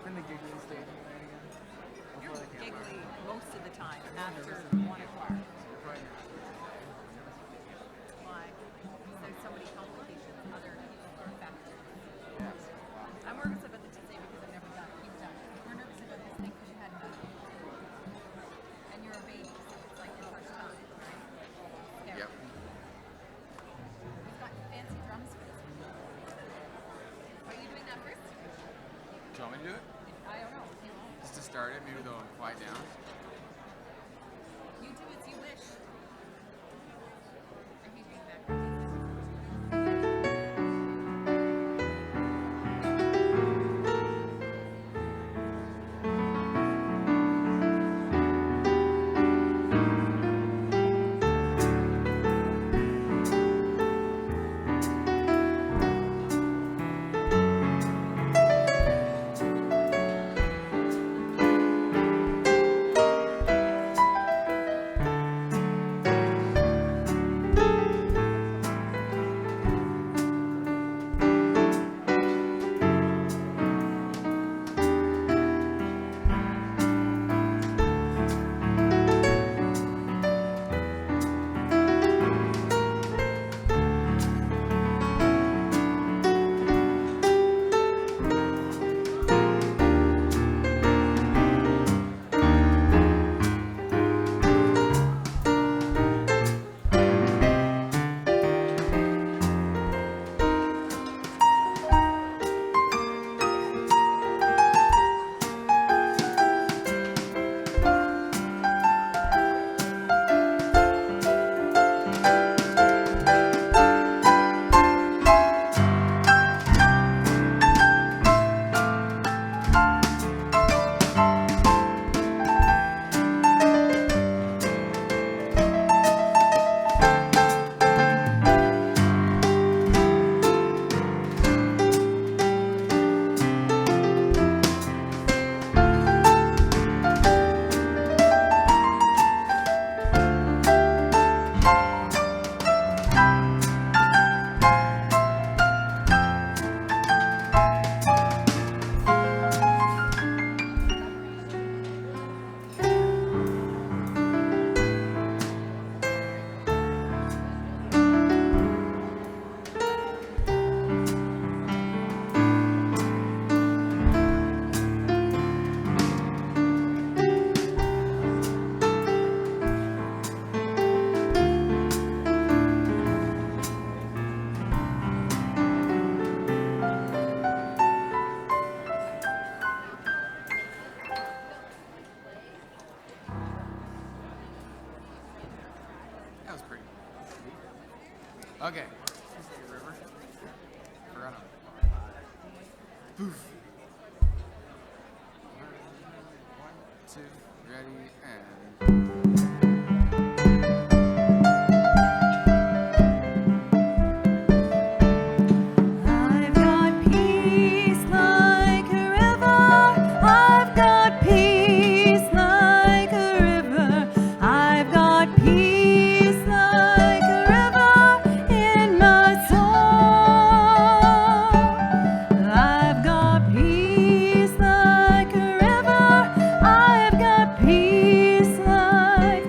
in the giggling stage again. You're giggly most of the time after 1 o'clock. Why? There's so many complications. Other people are affected. Yes. I'm nervous about the Tuesday because I've never done it. You've done it. We're nervous about this thing because you hadn't done it. And you're a baby, so it's like your first time, right? Scary. Yep. We've got fancy drums for this one. Are you doing that first? Do you want me to do it? I don't know. You know. Just to start it, maybe they'll quiet down. You do as you wish. I hate being background music. That was pretty. Okay. River. Forgot him. Poof. 1, 2, ready, and. I've got peace like a river. I've got peace like a river. I've got peace like a river in my soul. I've got peace like a river. I've got peace like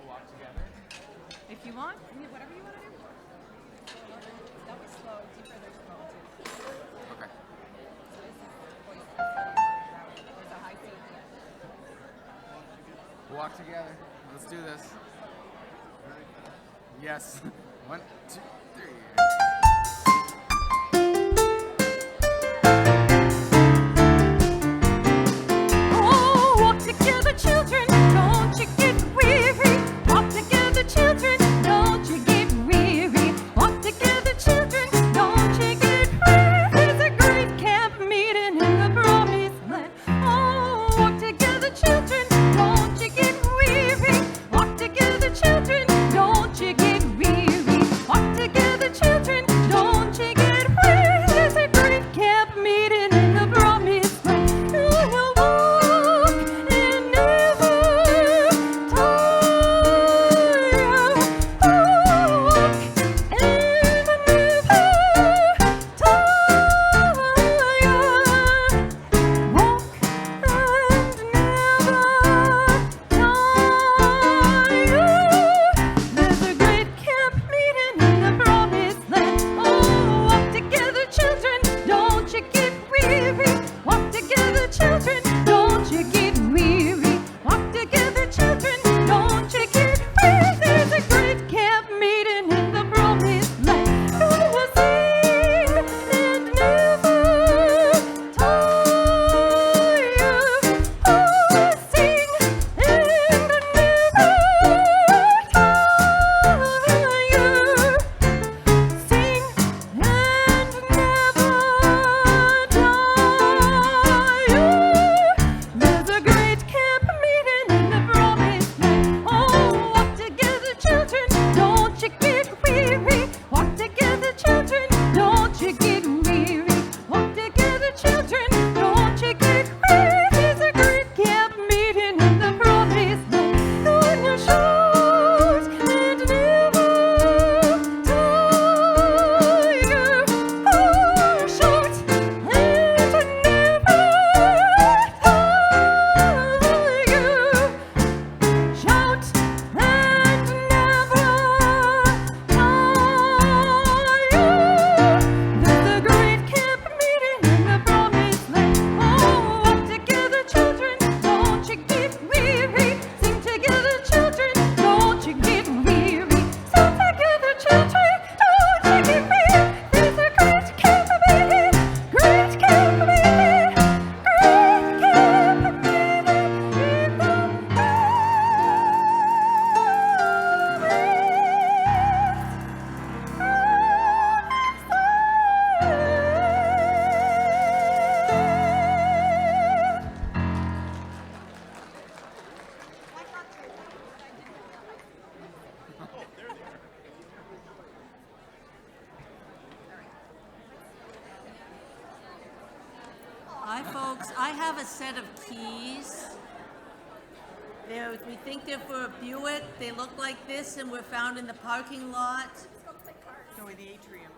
walk together. If you want, whatever you want to do. That was slow. Deeper, there's slow too. Okay. So this is voice. There's a high C at the end. We'll walk together. Let's do this. Yes. 1, 2, 3. Oh, walk together, children, don't you get weary. Walk together, children, don't you get weary. Walk together, children, don't you get weary. There's a great camp meeting in the promised land. Oh, walk together, children, don't you get weary. Walk together, children, don't you get weary. Walk together, children, don't you get weary. There's a great camp meeting in the promised land. You will walk and never tire. Walk and never tire. Walk and never tire. There's a great camp meeting in the promised land. Oh, walk together, children, don't you get weary. Walk together, children, don't you get weary. Walk together, children, don't you get weary. There's a great camp meeting in the promised land. You will sing and never tire. Oh, sing and never tire. Sing and never tire. There's a great camp meeting in the promised land. Oh, walk together, children, don't you get weary. Walk together, children, don't you get weary. Walk together, children, don't you get weary. There's a great camp meeting in the promised land. On your shores and never tire. Oh, short and never tire. Shout and never tire. There's a great camp meeting in the promised land. Oh, walk together, children, don't you get weary. Sing together, children, don't you get weary. Sing together, children, don't you get weary. There's a great camp meeting, great camp meeting, great camp meeting in the Hi, folks. I have a set of keys. We think they're for a Buick. They look like this and were found in the parking lot. No, in the atrium.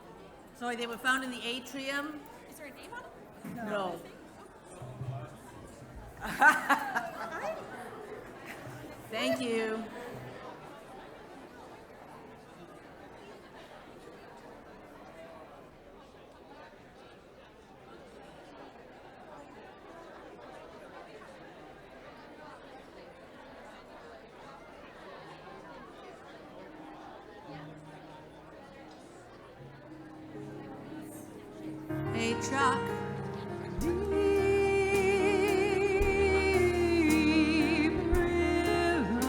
Sorry, they were found in the atrium. Is there a name on them? No. Thank you. Hey, Chuck. Deep river,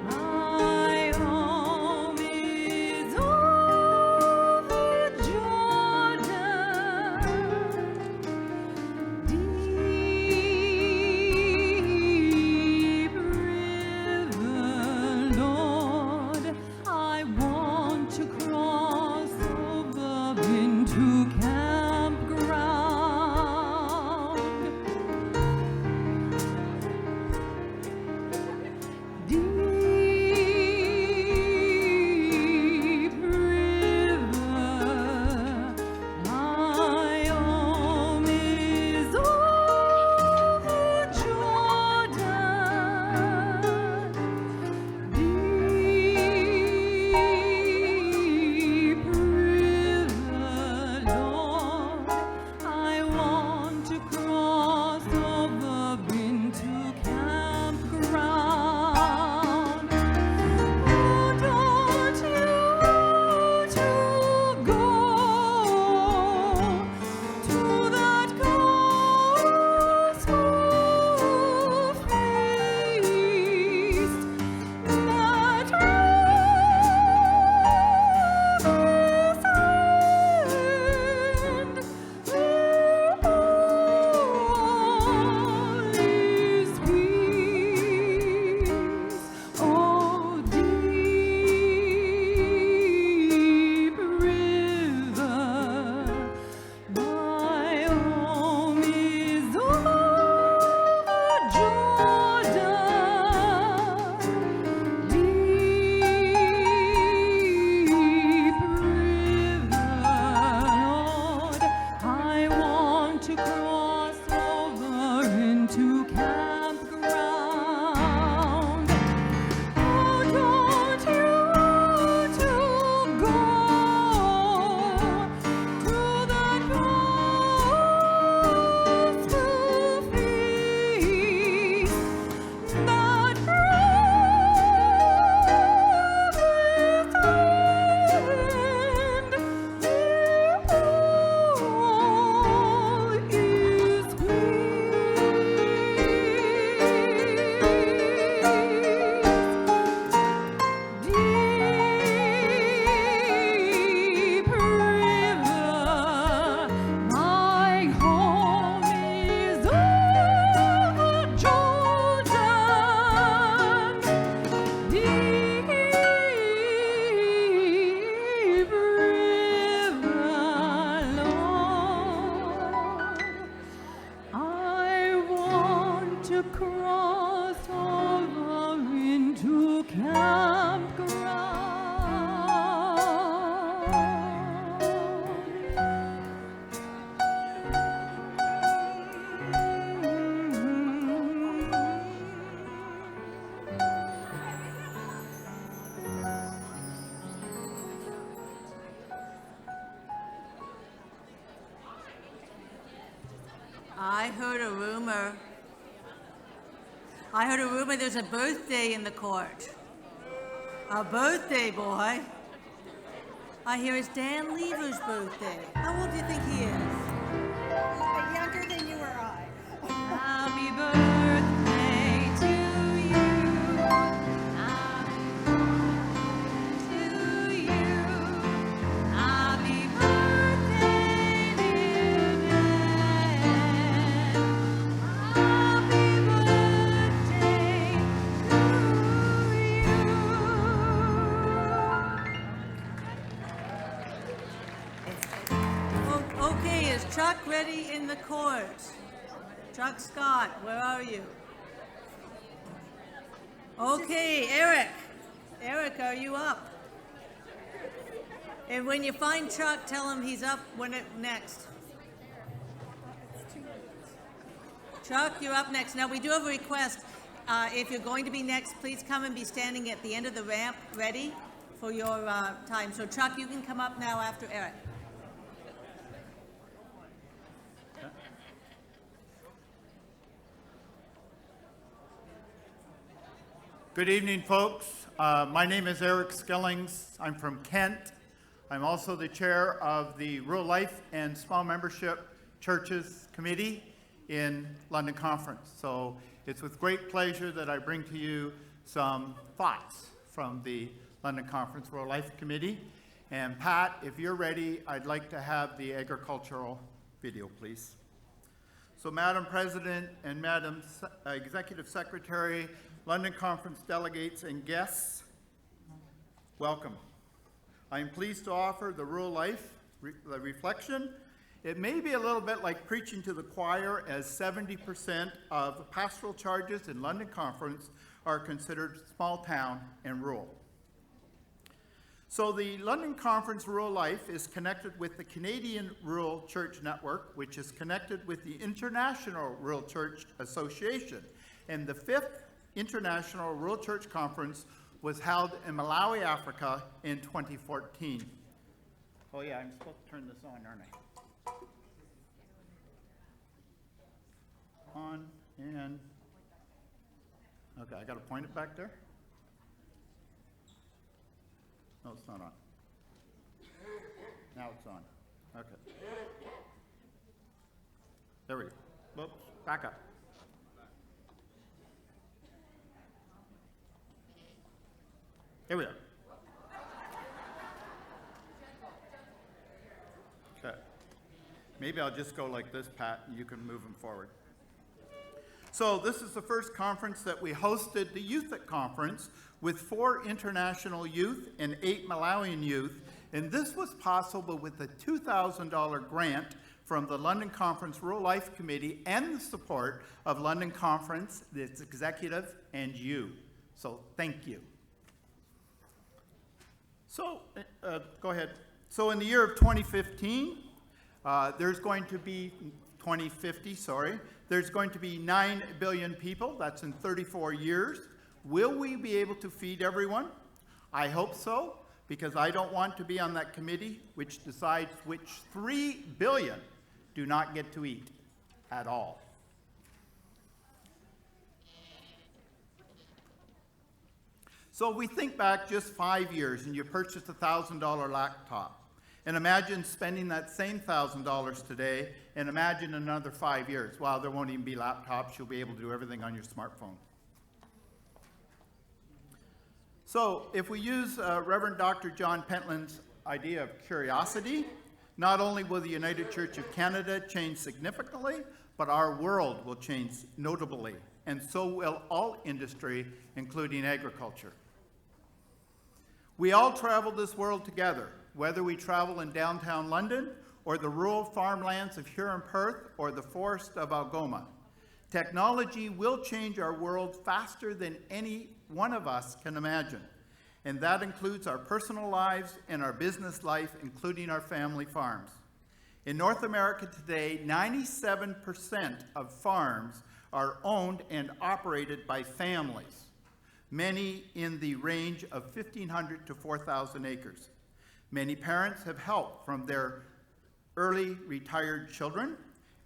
my home is over Jordan. Deep river, Lord, I want to cross over into campground. campground. Oh, don't you want to go to that peaceful feast that promised land? All is Deep river, my home is over Jordan. Deep river, Lord, I want to cross over into campground. I heard a rumor. There's a birthday in the court. A birthday, boy. I hear it's Dan Lever's birthday. How old do you think he is? Younger than you or I. Happy birthday to you. Happy birthday to you. Happy birthday, dear Dan. Happy birthday to you. Oh, okay, is Chuck ready in the court? Chuck Scott, where are you? Okay, Eric. Eric, are you up? And when you find Chuck, tell him he's up next. Chuck, you're up next. Now, we do have a request. If you're going to be next, please come and be standing at the end of the ramp, ready for your time. So, Chuck, you can come up now after Eric. Good evening, folks. My name is Eric Skillings. I'm from Kent. I'm also the chair of the Rural Life and Small Membership Churches Committee in London Conference. So it's with great pleasure that I bring to you some thoughts from the London Conference Rural Life Committee. And Pat, if you're ready, I'd like to have the agricultural video, please. So Madam President and Madam Executive Secretary, London Conference delegates and guests, welcome. I am pleased to offer the Rural Life Reflection. It may be a little bit like preaching to the choir, as 70% of pastoral charges in London Conference are considered small town and rural. So the London Conference Rural Life is connected with the Canadian Rural Church Network, which is connected with the International Rural Church Association. And the 5th International Rural Church Conference was held in Malawi, Africa in 2014. Oh yeah, I'm supposed to turn this on, aren't I? On and, okay, I gotta point it back there? No, it's not on. Now it's on, okay. There we go, whoops, back up. Here we are. Okay. Maybe I'll just go like this, Pat, and you can move them forward. So this is the first conference that we hosted, the Youth at Conference, with 4 international youth and 8 Malawian youth. And this was possible with a $2,000 grant from the London Conference Rural Life Committee and the support of London Conference, its executive, and you. So thank you. So, go ahead. So in the year of 2015, there's going to be, 2050, sorry, There's going to be 9 billion people. That's in 34 years. Will we be able to feed everyone? I hope so, because I don't want to be on that committee which decides which 3 billion do not get to eat at all. So we think back just 5 years and you purchased a $1,000 laptop. And imagine spending that same $1,000 today, and imagine another 5 years. Wow, there won't even be laptops. You'll be able to do everything on your smartphone. So if we use Reverend Dr. John Pentland's idea of curiosity, not only will the United Church of Canada change significantly, but our world will change notably, and so will all industry, including agriculture. We all travel this world together, whether we travel in downtown London or the rural farmlands of Huron-Perth or the forest of Algoma. Technology will change our world faster than any one of us can imagine, and that includes our personal lives and our business life, including our family farms. In North America today, 97% of farms are owned and operated by families, many in the range of 1,500 to 4,000 acres. Many parents have help from their early retired children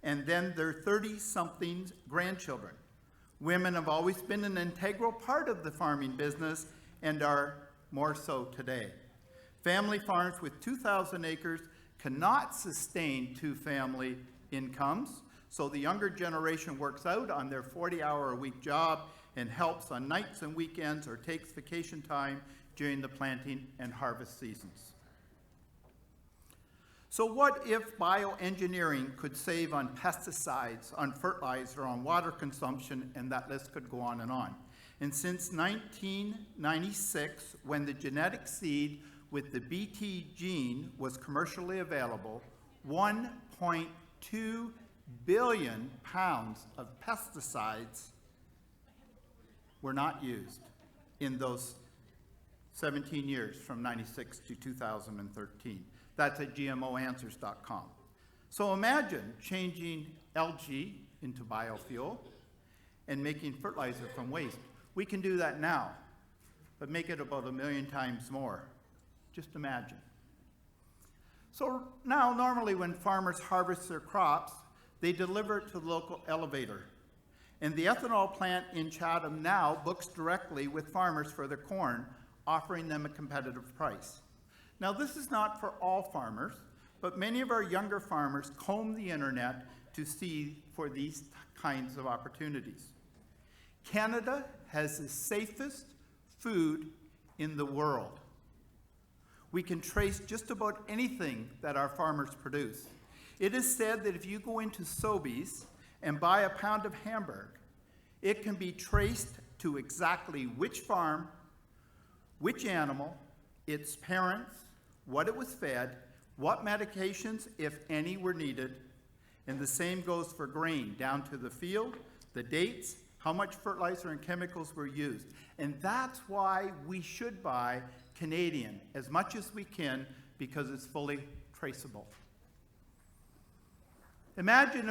and then their 30-something grandchildren. Women have always been an integral part of the farming business and are more so today. Family farms with 2,000 acres cannot sustain 2 family incomes, so the younger generation works out on their 40-hour-a-week job and helps on nights and weekends or takes vacation time during the planting and harvest seasons. So what if bioengineering could save on pesticides, on fertilizer, on water consumption, and that list could go on and on? And since 1996, when the genetic seed with the BT gene was commercially available, 1.2 billion pounds of pesticides were not used in those 17 years from 96 to 2013. That's at GMOanswers.com. So imagine changing algae into biofuel and making fertilizer from waste. We can do that now, but make it about 1 million times more. Just imagine. So now, normally when farmers harvest their crops, they deliver it to the local elevator. And the ethanol plant in Chatham now books directly with farmers for their corn, offering them a competitive price. Now, this is not for all farmers, but many of our younger farmers comb the internet to see for these kinds of opportunities. Canada has the safest food in the world. We can trace just about anything that our farmers produce. It is said that if you go into Sobeys and buy a pound of Hamburg, it can be traced to exactly which farm, which animal, its parents, what it was fed, what medications, if any, were needed, and the same goes for grain, down to the field, the dates, how much fertilizer and chemicals were used. And that's why we should buy Canadian as much as we can, because it's fully traceable. Imagine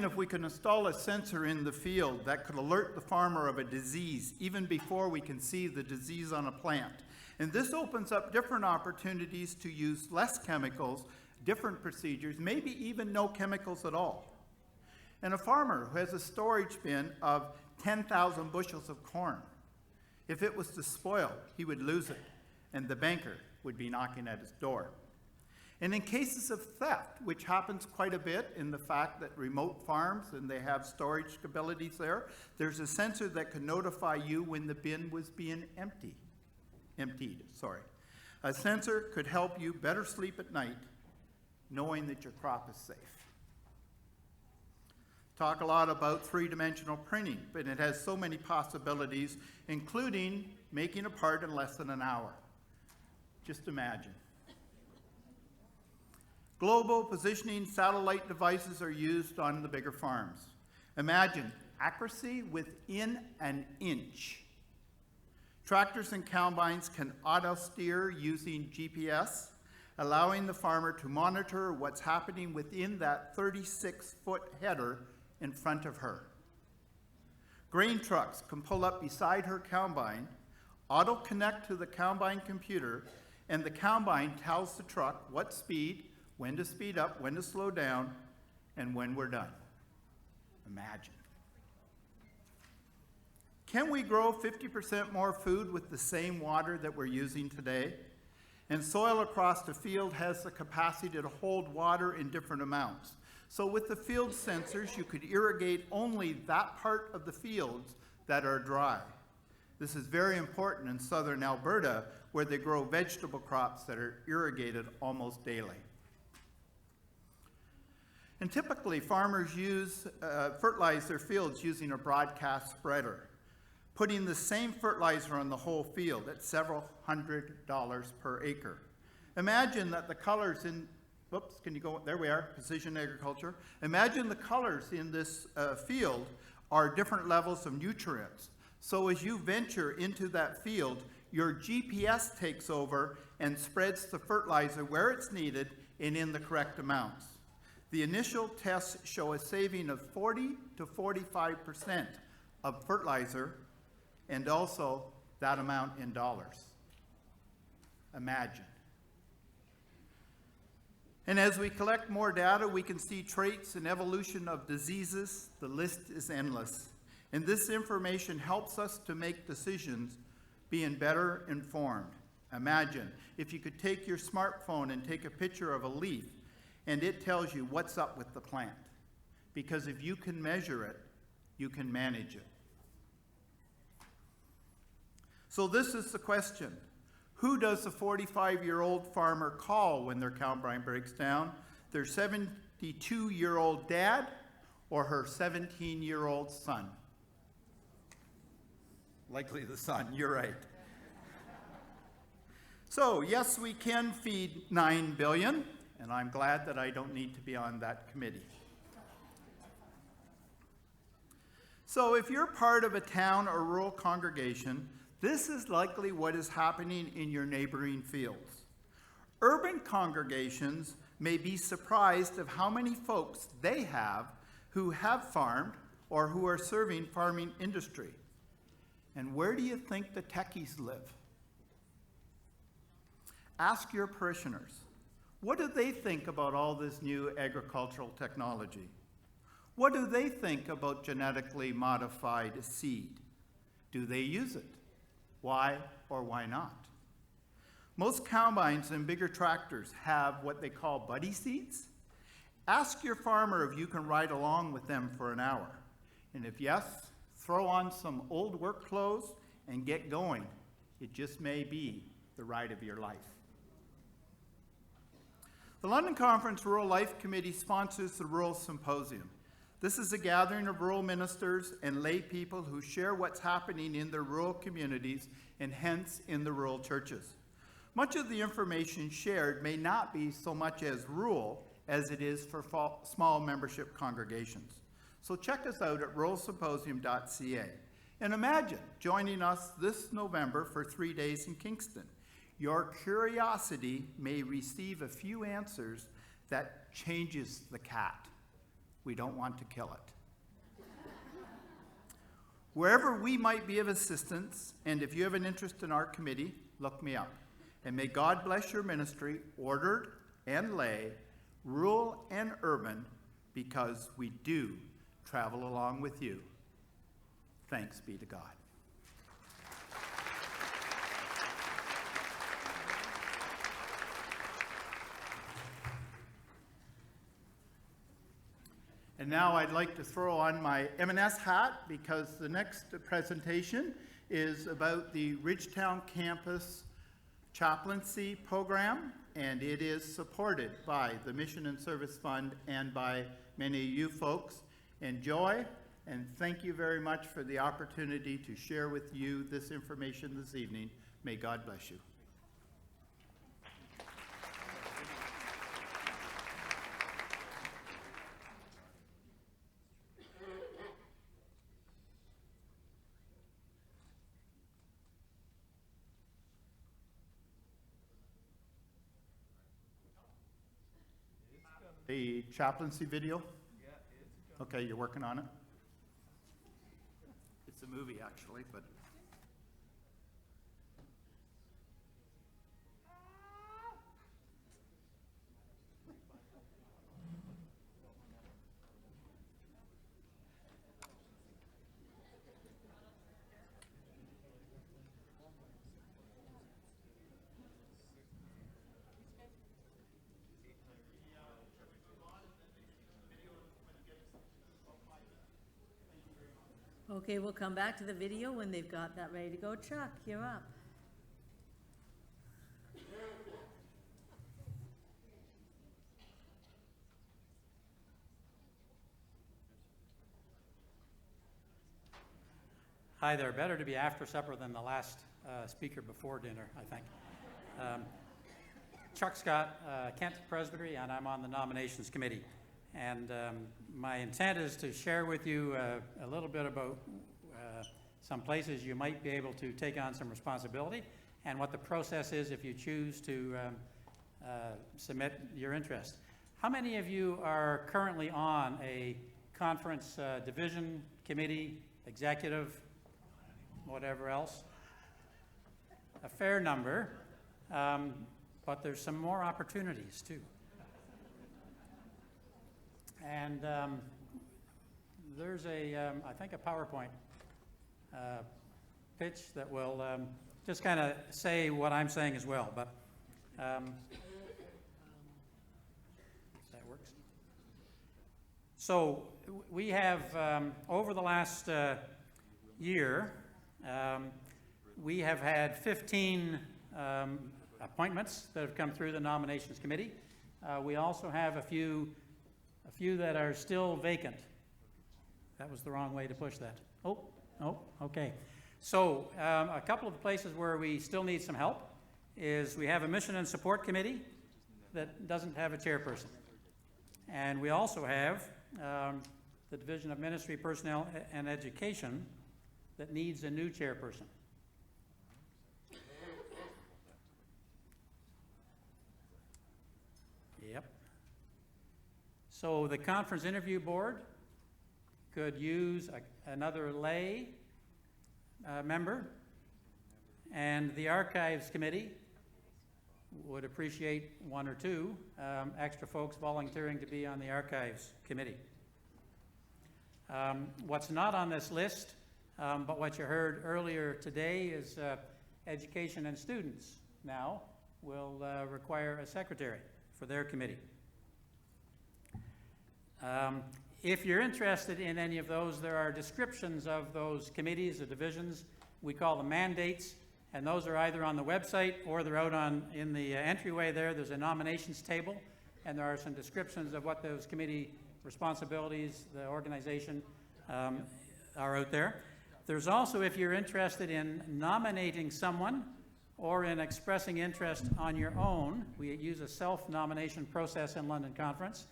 if we could install a sensor in the field that could alert the farmer of a disease even before we can see the disease on a plant. And this opens up different opportunities to use less chemicals, different procedures, maybe even no chemicals at all. And a farmer who has a storage bin of 10,000 bushels of corn, if it was to spoil, he would lose it, and the banker would be knocking at his door. And in cases of theft, which happens quite a bit in the fact that remote farms and they have storage abilities there, there's a sensor that can notify you when the bin was being emptied. A sensor could help you better sleep at night, knowing that your crop is safe. Talk a lot about three-dimensional printing, but it has so many possibilities, including making a part in less than an hour. Just imagine. Global positioning satellite devices are used on the bigger farms. Imagine accuracy within an inch. Tractors and combines can auto-steer using GPS. allowing the farmer to monitor what's happening within that 36-foot header in front of her. Grain trucks can pull up beside her combine, auto-connect to the combine computer, and the combine tells the truck what speed, when to speed up, when to slow down, and when we're done. Imagine. Can we grow 50% more food with the same water that we're using today? And soil across the field has the capacity to hold water in different amounts. So with the field sensors, you could irrigate only that part of the fields that are dry. This is very important in southern Alberta, where they grow vegetable crops that are irrigated almost daily. And typically, farmers fertilize their fields using a broadcast spreader, putting the same fertilizer on the whole field at several $100s per acre. Imagine that the colors in, whoops, can you go, there we are, precision agriculture. Imagine the colors in this field are different levels of nutrients. So as you venture into that field, your GPS takes over and spreads the fertilizer where it's needed and in the correct amounts. The initial tests show a saving of 40 to 45% of fertilizer and also that amount in dollars. Imagine. And as we collect more data, we can see traits and evolution of diseases. The list is endless. And this information helps us to make decisions being better informed. Imagine if you could take your smartphone and take a picture of a leaf and it tells you what's up with the plant. Because if you can measure it, you can manage it. So this is the question. Who does the 45-year-old farmer call when their combine breaks down? Their 72-year-old dad or her 17-year-old son? Likely the son, you're right. So yes, we can feed 9 billion, and I'm glad that I don't need to be on that committee. So if you're part of a town or rural congregation, this is likely what is happening in your neighboring fields. Urban congregations may be surprised of how many folks they have who have farmed or who are serving farming industry. And where do you think the techies live? Ask your parishioners. What do they think about all this new agricultural technology? What do they think about genetically modified seed? Do they use it? Why or why not? Most combines and bigger tractors have what they call buddy seats. Ask your farmer if you can ride along with them for an hour. And if yes, throw on some old work clothes and get going. It just may be the ride of your life. The London Conference Rural Life Committee sponsors the Rural Symposium. This is a gathering of rural ministers and lay people who share what's happening in their rural communities and hence in the rural churches. Much of the information shared may not be so much as rural as it is for small membership congregations. So check us out at ruralsymposium.ca. And imagine joining us this November for 3 days in Kingston. Your curiosity may receive a few answers that changes the cat. We don't want to kill it. Wherever we might be of assistance, and if you have an interest in our committee, look me up. And may God bless your ministry, ordered and lay, rural and urban, because we do travel along with you. Thanks be to God. And now I'd like to throw on my M&S hat because the next presentation is about the Ridgetown Campus Chaplaincy Program, and it is supported by the Mission and Service Fund and by many of you folks. Enjoy, and thank you very much for the opportunity to share with you this information this evening. May God bless you. a chaplaincy video? Okay, you're working on it? It's a movie, actually, but. Okay, we'll come back to the video when they've got that ready to go. Chuck, you're up. Hi there. Better to be after supper than the last speaker before dinner, I think. Chuck Scott, Kent Presbytery, and I'm on the nominations committee. And my intent is to share with you a little bit about some places you might be able to take on some responsibility and what the process is if you choose to submit your interest. How many of you are currently on a conference division, committee, executive, whatever else? A fair number, but there's some more opportunities too. And there's I think a PowerPoint pitch that will just kind of say what I'm saying as well, but that works. So we have, over the last year, we have had 15 appointments that have come through the nominations committee. We also have a few that are still vacant. That was the wrong way to push that. Oh, okay. So a couple of places where we still need some help is we have a mission and support committee that doesn't have a chairperson. And we also have the Division of Ministry, Personnel, and Education that needs a new chairperson. Yep. So the conference interview board could use another lay member, and the archives committee would appreciate one or two extra folks volunteering to be on the archives committee. What's not on this list, but what you heard earlier today is education and students now will require a secretary for their committee. If you're interested in any of those, there are descriptions of those committees or divisions. We call them mandates, and those are either on the website or they're out in the entryway there. There's a nominations table, and there are some descriptions of what those committee responsibilities, the organization, are out there. There's also, if you're interested in nominating someone or in expressing interest on your own, we use a self-nomination process in London Conference.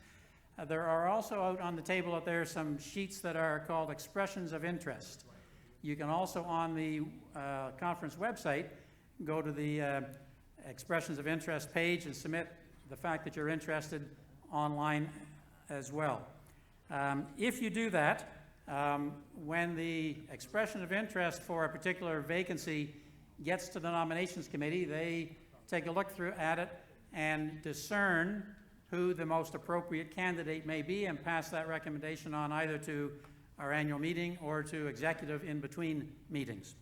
There are also out on the table out there some sheets that are called expressions of interest. You can also, on the conference website, go to the expressions of interest page and submit the fact that you're interested online as well. If you do that, when the expression of interest for a particular vacancy gets to the nominations committee, they take a look through at it and discern who the most appropriate candidate may be and pass that recommendation on either to our annual meeting or to executive in between meetings.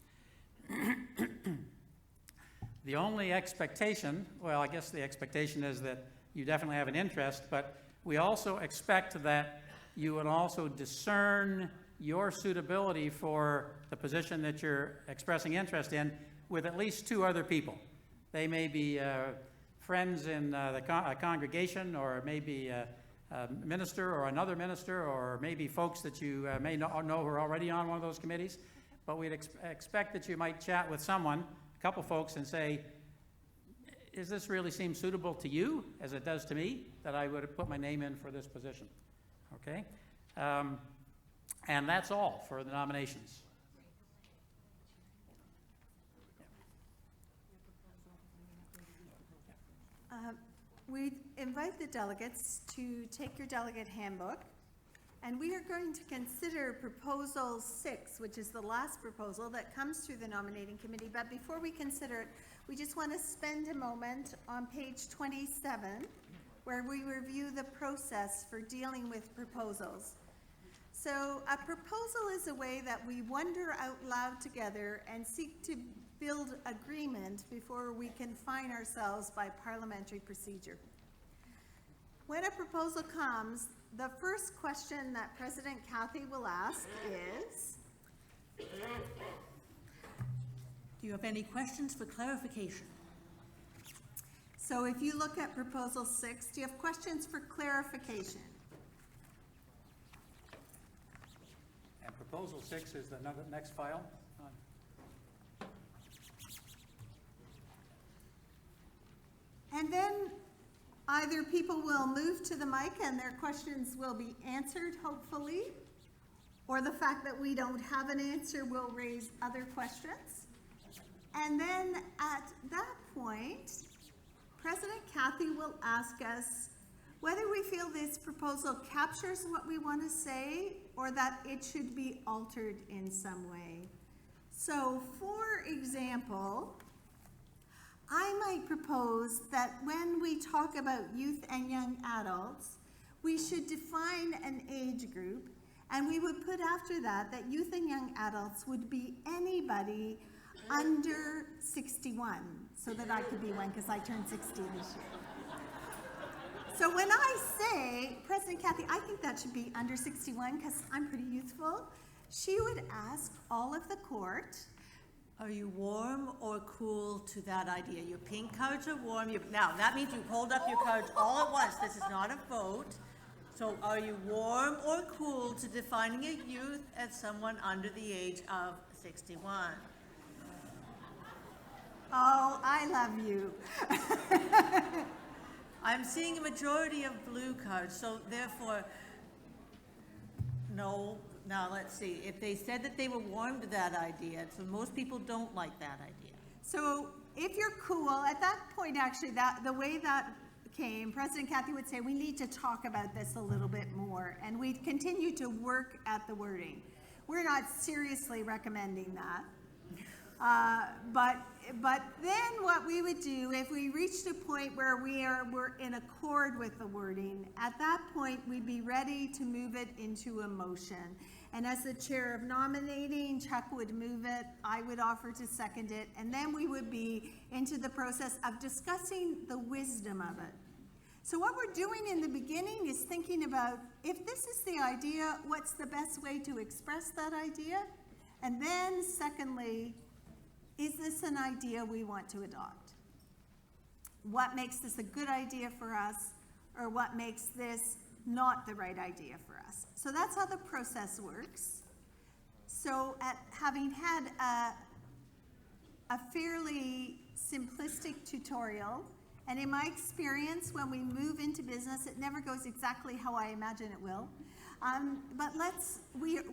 The only expectation, well, I guess the expectation is that you definitely have an interest, but we also expect that you would also discern your suitability for the position that you're expressing interest in with at least two other people. They may be friends in a congregation, or maybe a minister or another minister, or maybe folks that you may know who are already on one of those committees. But we'd expect that you might chat with someone, a couple folks, and say, does this really seem suitable to you, as it does to me, that I would put my name in for this position? Okay? And that's all for the nominations. we invite the delegates to take your delegate handbook, and we are going to consider Proposal 6, which is the last proposal that comes through the nominating committee. But before we consider it, we just want to spend a moment on page 27, where we review the process for dealing with proposals. So a proposal is a way that we wonder out loud together and seek to build agreement before we confine ourselves by parliamentary procedure. When a proposal comes, the first question that President Cathy will ask is, Do you have any questions for clarification? so if you look at Proposal 6, do you have questions for clarification? And Proposal 6 is the next file. And then either people will move to the mic and their questions will be answered, hopefully, or the fact that we don't have an answer will raise other questions. And then at that point, President Cathy will ask us whether we feel this proposal captures what we want to say or that it should be altered in some way. So, for example, I might propose that when we talk about youth and young adults, we should define an age group, and we would put after that that youth and young adults would be anybody under 61, so that I could be one because I turned 60 this year. So when I say, President Cathy, I think that should be under 61 because I'm pretty youthful, she would ask all of the court, Are you warm or cool to that idea? Your pink cards are warm. Now, that means you hold up your cards all at once. This is not a vote. So are you warm or cool to defining a youth as someone under the age of 61? oh, I love you. I'm seeing a majority of blue cards, so therefore, no. Now, let's see. If they said that they were warm to that idea, so most people don't like that idea. So if you're cool, at that point, actually, that the way that came, President Cathy would say, we need to talk about this a little bit more, and we'd continue to work at the wording. We're not seriously recommending that. But then what we would do, if we reached a point where we're in accord with the wording, at that point, we'd be ready to move it into a motion. And as the chair of nominating, Chuck would move it, I would offer to second it, and then we would be into the process of discussing the wisdom of it. So what we're doing in the beginning is thinking about, if this is the idea, what's the best way to express that idea? And then secondly, is this an idea we want to adopt? What makes this a good idea for us, or what makes this not the right idea for us? So that's how the process works. So having had a fairly simplistic tutorial, and in my experience, when we move into business, it never goes exactly how I imagine it will. But we're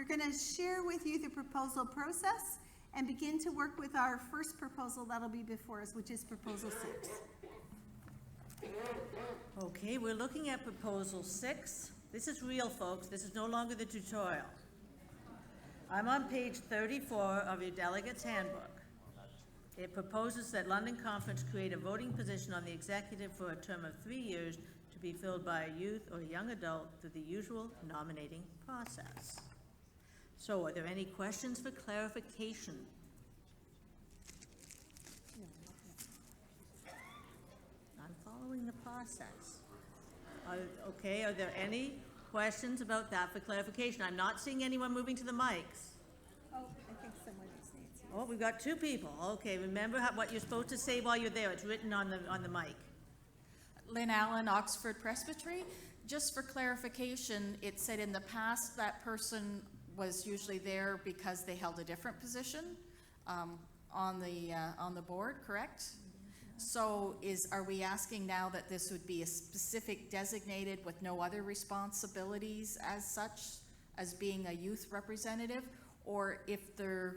going to share with you the proposal process and begin to work with our first proposal that'll be before us, which is Proposal 6. Okay, we're looking at Proposal 6. This is real, folks. This is no longer the tutorial. I'm on page 34 of your delegate's handbook. It proposes that London Conference create a voting position on the executive for a term of 3 years to be filled by a youth or a young adult through the usual nominating process. So are there any questions for clarification? I'm following the process. Okay, are there any questions about that for clarification? I'm not seeing anyone moving to the mics. Oh, I think someone else needs it. Oh, we've got 2 people. Okay, remember what you're supposed to say while you're there. It's written on the mic. Lynn Allen, Oxford Presbytery. Just for clarification, it said in the past that person was usually there because they held a different position on the board, correct? So are we asking now that this would be a specific designated with no other responsibilities as such, as being a youth representative? Or if they're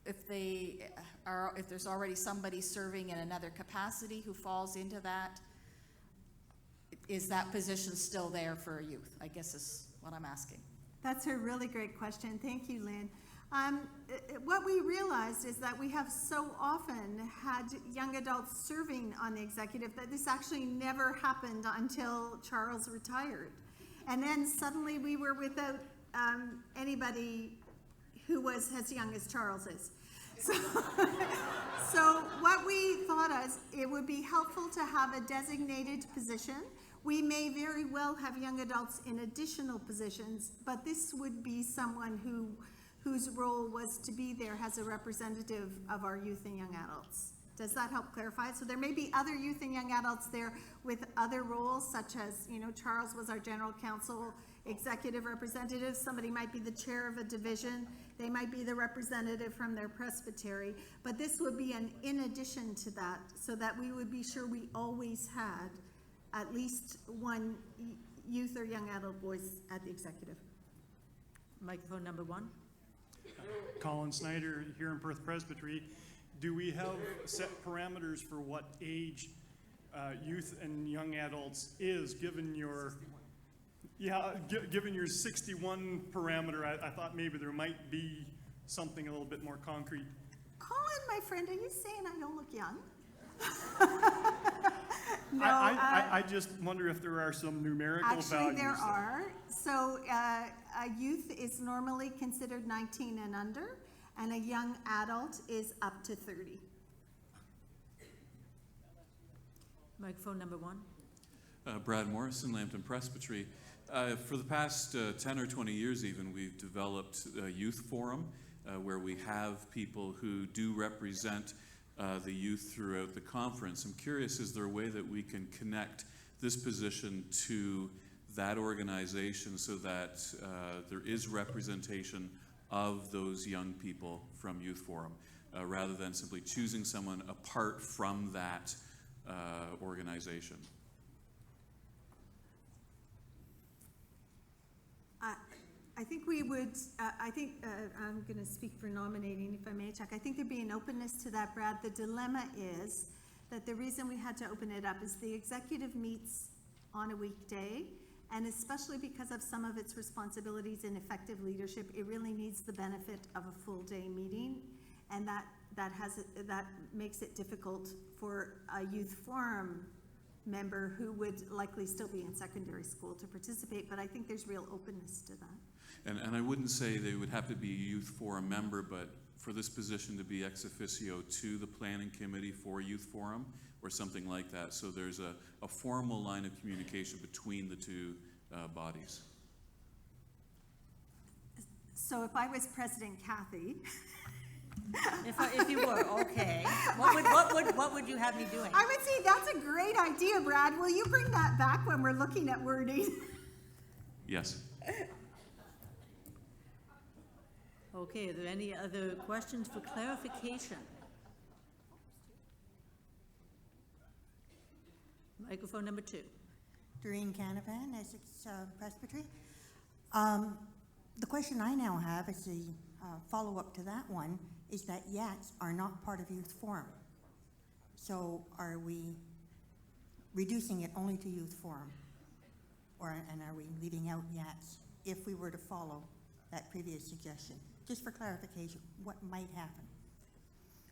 if they are, if there's already somebody serving in another capacity who falls into that, is that position still there for a youth? I guess is what I'm asking. That's a really great question. Thank you, Lynn. What we realized is that we have so often had young adults serving on the executive that this actually never happened until Charles retired. And then suddenly we were without anybody who was as young as Charles is. So, so what we thought is it would be helpful to have a designated position. We may very well have young adults in additional positions, but this would be someone whose role was to be there as a representative of our youth and young adults. Does that help clarify? So there may be other youth and young adults there with other roles, such as, you know, Charles was our general counsel, executive representative. Somebody might be the chair of a division. They might be the representative from their presbytery. But this would be an in addition to that, so that we would be sure we always had at least one youth or young adult voice at the executive. Microphone number 1. Colin Snyder here in Perth Presbytery. Do we have set parameters for what age youth and young adults is, given your, given your 61 parameter? I thought maybe there might be something a little bit more concrete. Colin, my friend, are you saying I don't look young? No, I just wonder if there are some numerical values. actually, there are. So a youth is normally considered 19 and under, and a young adult is up to 30. Microphone number 1. Brad Morrison, Lambton Presbytery. For the past 10 or 20 years even, we've developed a youth forum where we have people who do represent the youth throughout the conference. I'm curious, is there a way that we can connect this position to that organization so that there is representation of those young people from Youth Forum, rather than simply choosing someone apart from that organization? I think we would, I'm going to speak for nominating, if I may, Chuck. I think there'd be an openness to that, Brad. The dilemma is that the reason we had to open it up is the executive meets on a weekday, and especially because of some of its responsibilities in effective leadership, it really needs the benefit of a full day meeting, and that makes it difficult for a youth forum member who would likely still be in secondary school to participate, but I think there's real openness to that. And I wouldn't say they would have to be a Youth Forum member, but for this position to be ex officio to the planning committee for Youth Forum or something like that. So there's a formal line of communication between the two bodies. So if I was President Kathy, If you were, okay. What would you have me doing? I would say that's a great idea, Brad. Will you bring that back when we're looking at wording? Yes. Okay, are there any other questions for clarification? Microphone number 2. Doreen Canavan, Essex Presbytery. The question I now have is the follow-up to that one, is that YATS are not part of Youth Forum. So are we reducing it only to Youth Forum? And are we leaving out YATS if we were to follow that previous suggestion? Just for clarification, what might happen?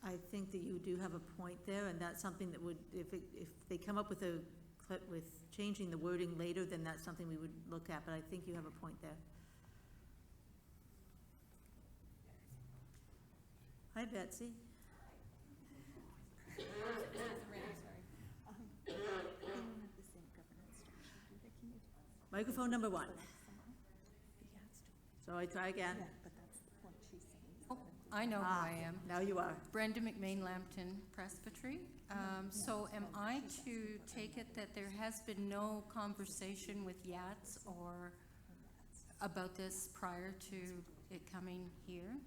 I think that you do have a point there, and that's something that would, if they come up with changing the wording later, then that's something we would look at, but I think you have a point there. Hi, Betsy. Microphone number 1. So I try again. I know who I am. Now you are. Brenda McMain, Lambton Presbytery. So am I to take it that there has been no conversation with YATS or about this prior to it coming here?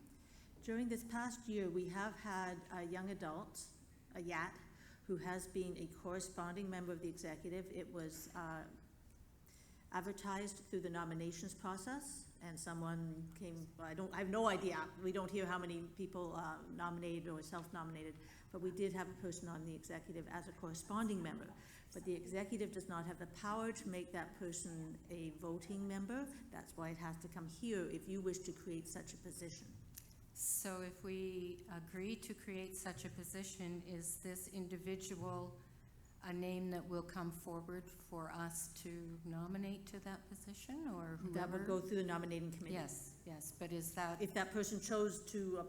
During this past year, we have had a young adult, a YAT, who has been a corresponding member of the executive. It was advertised through the nominations process, and someone came, I have no idea, we don't hear how many people nominated or self-nominated, but we did have a person on the executive as a corresponding member. But the executive does not have the power to make that person a voting member. That's why it has to come here if you wish to create such a position. So if we agree to create such a position, is this individual a name that will come forward for us to nominate to that position, or whoever? That would go through the nominating committee. Yes, but is that, If that person chose to,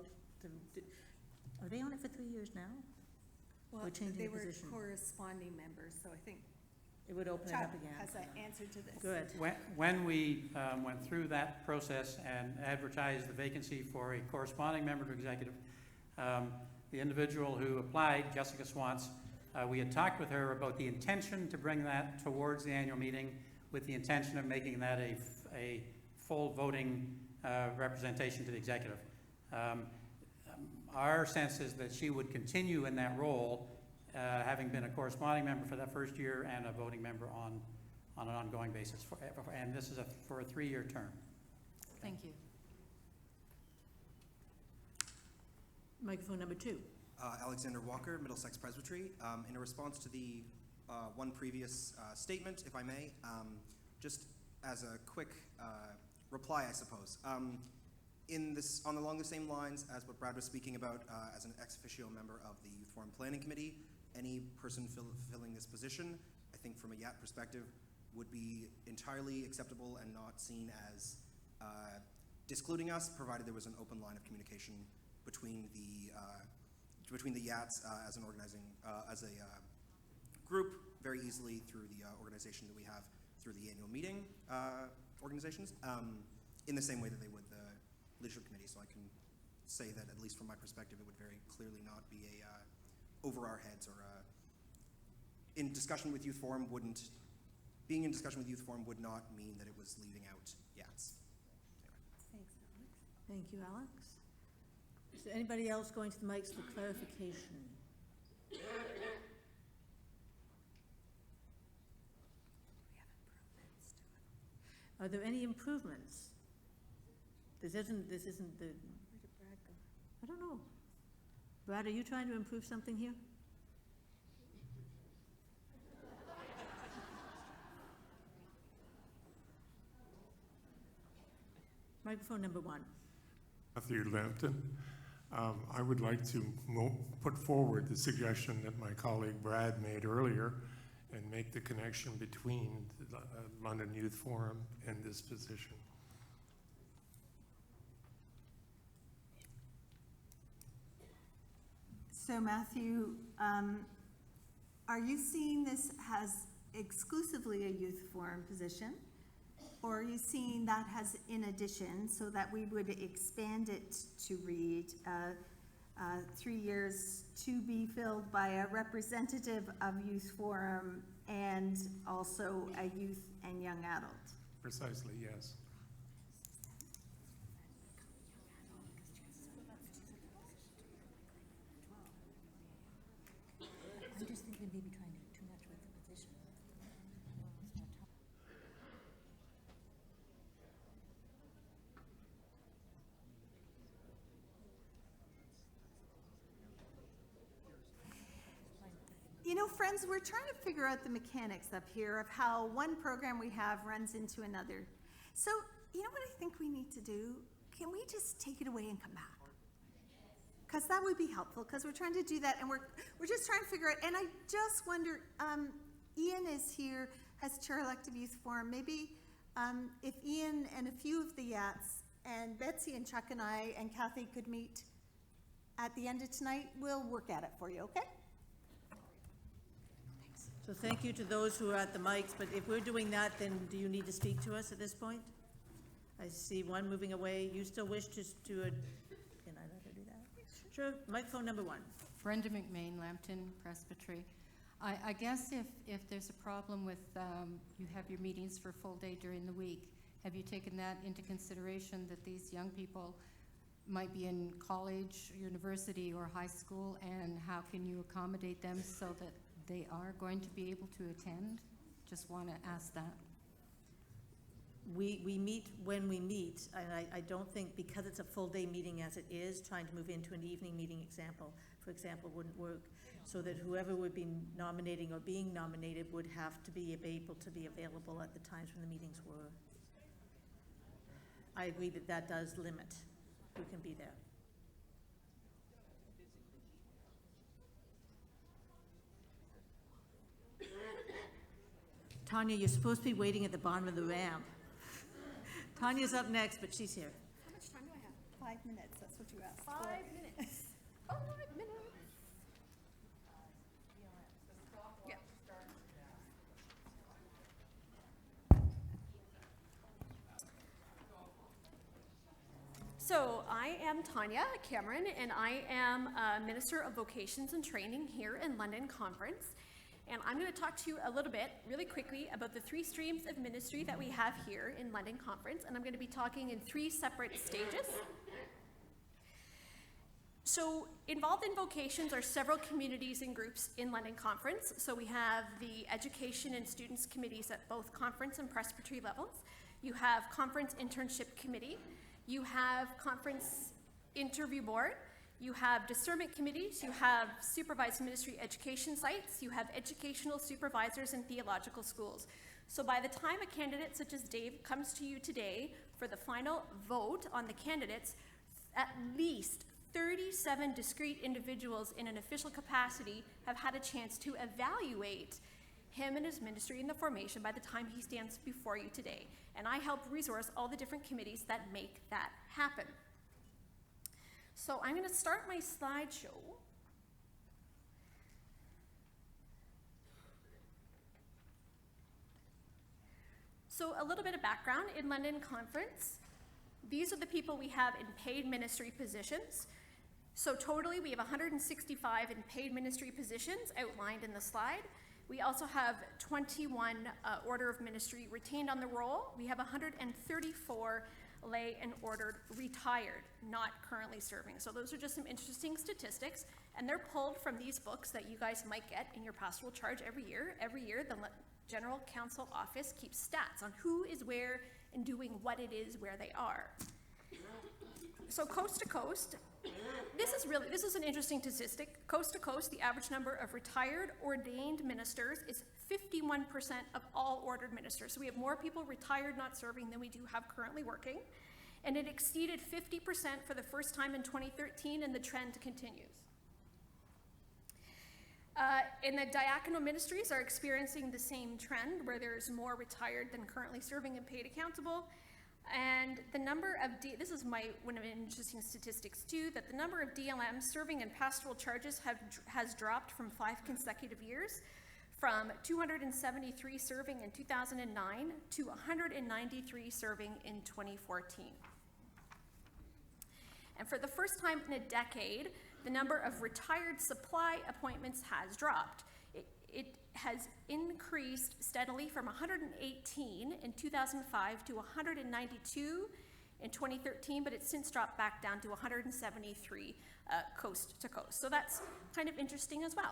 are they on it for 3 years now? Well, We're changing they the were position. corresponding members, so I think It would open it Chuck up again. has an answer to this. Good. When we went through that process and advertised the vacancy for a corresponding member to executive, the individual who applied, Jessica Swantz, we had talked with her about the intention to bring that towards the annual meeting with the intention of making that a full voting representation to the executive. Our sense is that she would continue in that role, having been a corresponding member for that first year and a voting member on an ongoing basis. And this is for a 3-year term. thank you. Microphone number 2. Alexander Walker, Middlesex Presbytery. In a response to the one previous statement, if I may, just as a quick reply, I suppose. Along the same lines as what Brad was speaking about, as an ex officio member of the Youth Forum Planning Committee, any person filling this position, I think from a YAT perspective, would be entirely acceptable and not seen as discluding us, provided there was an open line of communication between the YATs as an organizing, as a group, very easily through the organization that we have through the annual meeting organizations, in the same way that they would the leadership committee. So I can say that, at least from my perspective, it would very clearly not be over our heads, or in discussion with Youth Forum being in discussion with Youth Forum would not mean that it was leaving out YATs. Anyway. Thanks, Alex. Thank you, Alex. Is there anybody else going to the mics for clarification? Are there any improvements? This isn't the, Where did Brad go? I don't know. Brad, are you trying to improve something here? Microphone number 1. Matthew Lampton. I would like to put forward the suggestion that my colleague Brad made earlier and make the connection between the London Youth Forum and this position. So Matthew, are you seeing this as exclusively a Youth Forum position? Or are you seeing that as in addition, so that we would expand it to read 3 years to be filled by a representative of Youth Forum and also a youth and young adult? Precisely, yes. I just think we may be trying to do too much with the position. You know, friends, we're trying to figure out the mechanics up here of how one program we have runs into another. So, you know what I think we need to do? Can we just take it away and come back? Because that would be helpful, because we're trying to do that, and we're just trying to figure out, and I just wonder, Ian is here as Chair-Elect of Youth Forum. Maybe if Ian and a few of the YATs and Betsy and Chuck and I and Kathy could meet at the end of tonight, we'll work at it for you, okay? So thank you to those who are at the mics, but if we're doing that, then do you need to speak to us at this point? I see one moving away. You still wish to can I let her do that? Sure, microphone number 1. Brenda McMain, Lambton Presbytery. I guess if there's a problem with, you have your meetings for a full day during the week, have you taken that into consideration, that these young people might be in college, university, or high school, and how can you accommodate them so that they are going to be able to attend? Just want to ask that. we meet when we meet, and I don't think, because it's a full-day meeting as it is, trying to move into an evening meeting for example, wouldn't work. So that whoever would be nominating or being nominated would have to be able to be available at the times when the meetings were. I agree that that does limit who can be there. Tanya, you're supposed to be waiting at the bottom of the ramp. Tanya's up next, but she's here. How much time do I have? 5 minutes, that's what you asked. 5 minutes. 5 minutes. Yeah. So I am Tanya Cameron, and I am a Minister of Vocations and Training here in London Conference. And I'm going to talk to you a little bit, really quickly, about the 3 streams of ministry that we have here in London Conference. And I'm going to be talking in 3 separate stages. So involved in vocations are several communities and groups in London Conference. So we have the education and students committees at both conference and presbytery levels. You have conference internship committee. You have conference interview board. You have discernment committees, you have supervised ministry education sites, you have educational supervisors in theological schools. So by the time a candidate such as Dave comes to you today for the final vote on the candidates, at least 37 discrete individuals in an official capacity have had a chance to evaluate him and his ministry in the formation by the time he stands before you today. And I help resource all the different committees that make that happen. So I'm going to start my slideshow. So a little bit of background in London Conference. These are the people we have in paid ministry positions. So totally we have 165 in paid ministry positions outlined in the slide. We also have 21 order of ministry retained on the roll. We have 134 lay and ordered retired, not currently serving. So those are just some interesting statistics, and they're pulled from these books that you guys might get in your pastoral charge every year. Every year, the General Council Office keeps stats on who is where and doing what it is where they are. So coast to coast, this is an interesting statistic. Coast to coast, the average number of retired ordained ministers is 51% of all ordered ministers. So we have more people retired not serving than we do have currently working. And it exceeded 50% for the first time in 2013, and the trend continues. And the diaconal ministries are experiencing the same trend, where there's more retired than currently serving and paid accountable. And the number of, this is one of the interesting statistics too, that the number of DLMs serving in pastoral charges has dropped from 5 consecutive years, from 273 serving in 2009 to 193 serving in 2014. And for the first time in a decade, the number of retired supply appointments has dropped. It has increased steadily from 118 in 2005 to 192 in 2013, but it's since dropped back down to 173 coast to coast. So that's kind of interesting as well.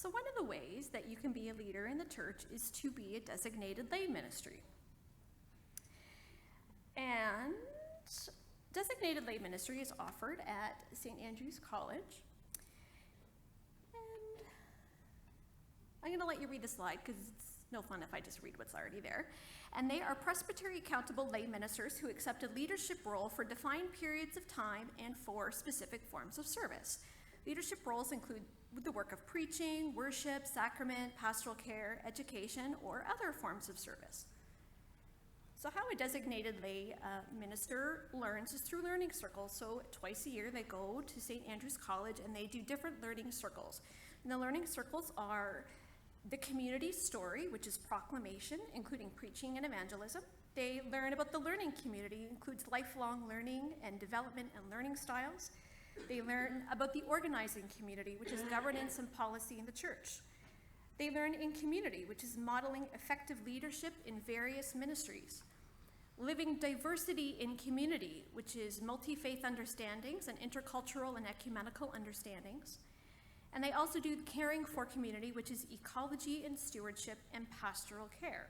So one of the ways that you can be a leader in the church is to be a designated lay ministry. And designated lay ministry is offered at St. Andrew's College. And I'm going to let you read the slide because it's no fun if I just read what's already there. And they are presbytery accountable lay ministers who accept a leadership role for defined periods of time and for specific forms of service. Leadership roles include the work of preaching, worship, sacrament, pastoral care, education, or other forms of service. So how a designated lay minister learns is through learning circles. So twice a year they go to St. Andrew's College and they do different learning circles. And the learning circles are the community story, which is proclamation, including preaching and evangelism. They learn about the learning community, includes lifelong learning and development and learning styles. They learn about the organizing community, which is governance and policy in the church. They learn in community, which is modeling effective leadership in various ministries. Living diversity in community, which is multi-faith understandings and intercultural and ecumenical understandings. And they also do caring for community, which is ecology and stewardship and pastoral care.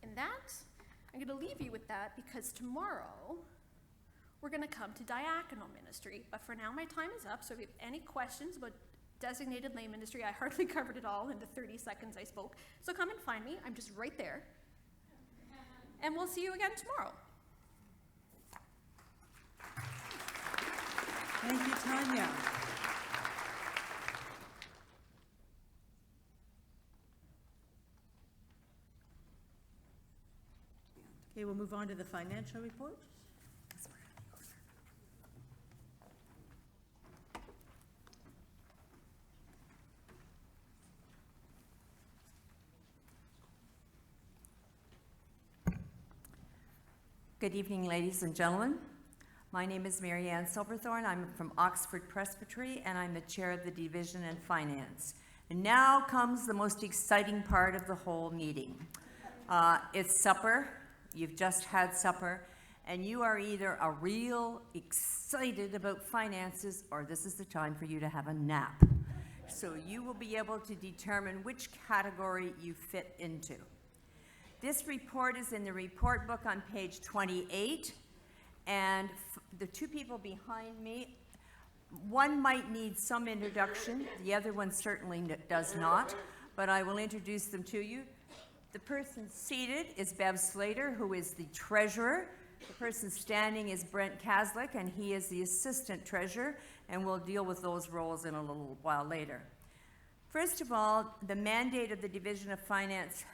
And that, I'm going to leave you with that because tomorrow we're going to come to diaconal ministry. But for now, my time is up. So if you have any questions about designated lay ministry, I hardly covered it all in the 30 seconds I spoke. So come and find me. I'm just right there. And we'll see you again tomorrow. Thank you, Tanya. Okay, we'll move on to the financial report. Good evening, ladies and gentlemen. My name is Mary Ann Silverthorne. I'm from Oxford Presbytery, and I'm the chair of the Division in Finance. And now comes the most exciting part of the whole meeting. It's supper. You've just had supper, and you are either a real excited about finances, or this is the time for you to have a nap. So you will be able to determine which category you fit into. This report is in the report book on page 28, and the two people behind me, one might need some introduction, the other one certainly does not, but I will introduce them to you. The person seated is Bev Slater, who is the treasurer. The person standing is Brent Kaslik, and he is the assistant treasurer, and we'll deal with those roles in a little while later. First of all, the mandate of the Division of Finance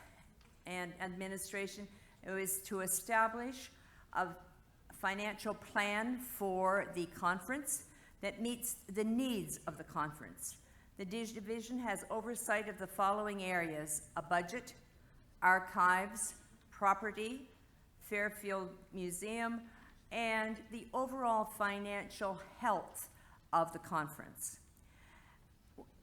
and Administration is to establish a financial plan for the conference that meets the needs of the conference. The division has oversight of the following areas: a budget, archives, property, Fairfield Museum, and the overall financial health of the conference.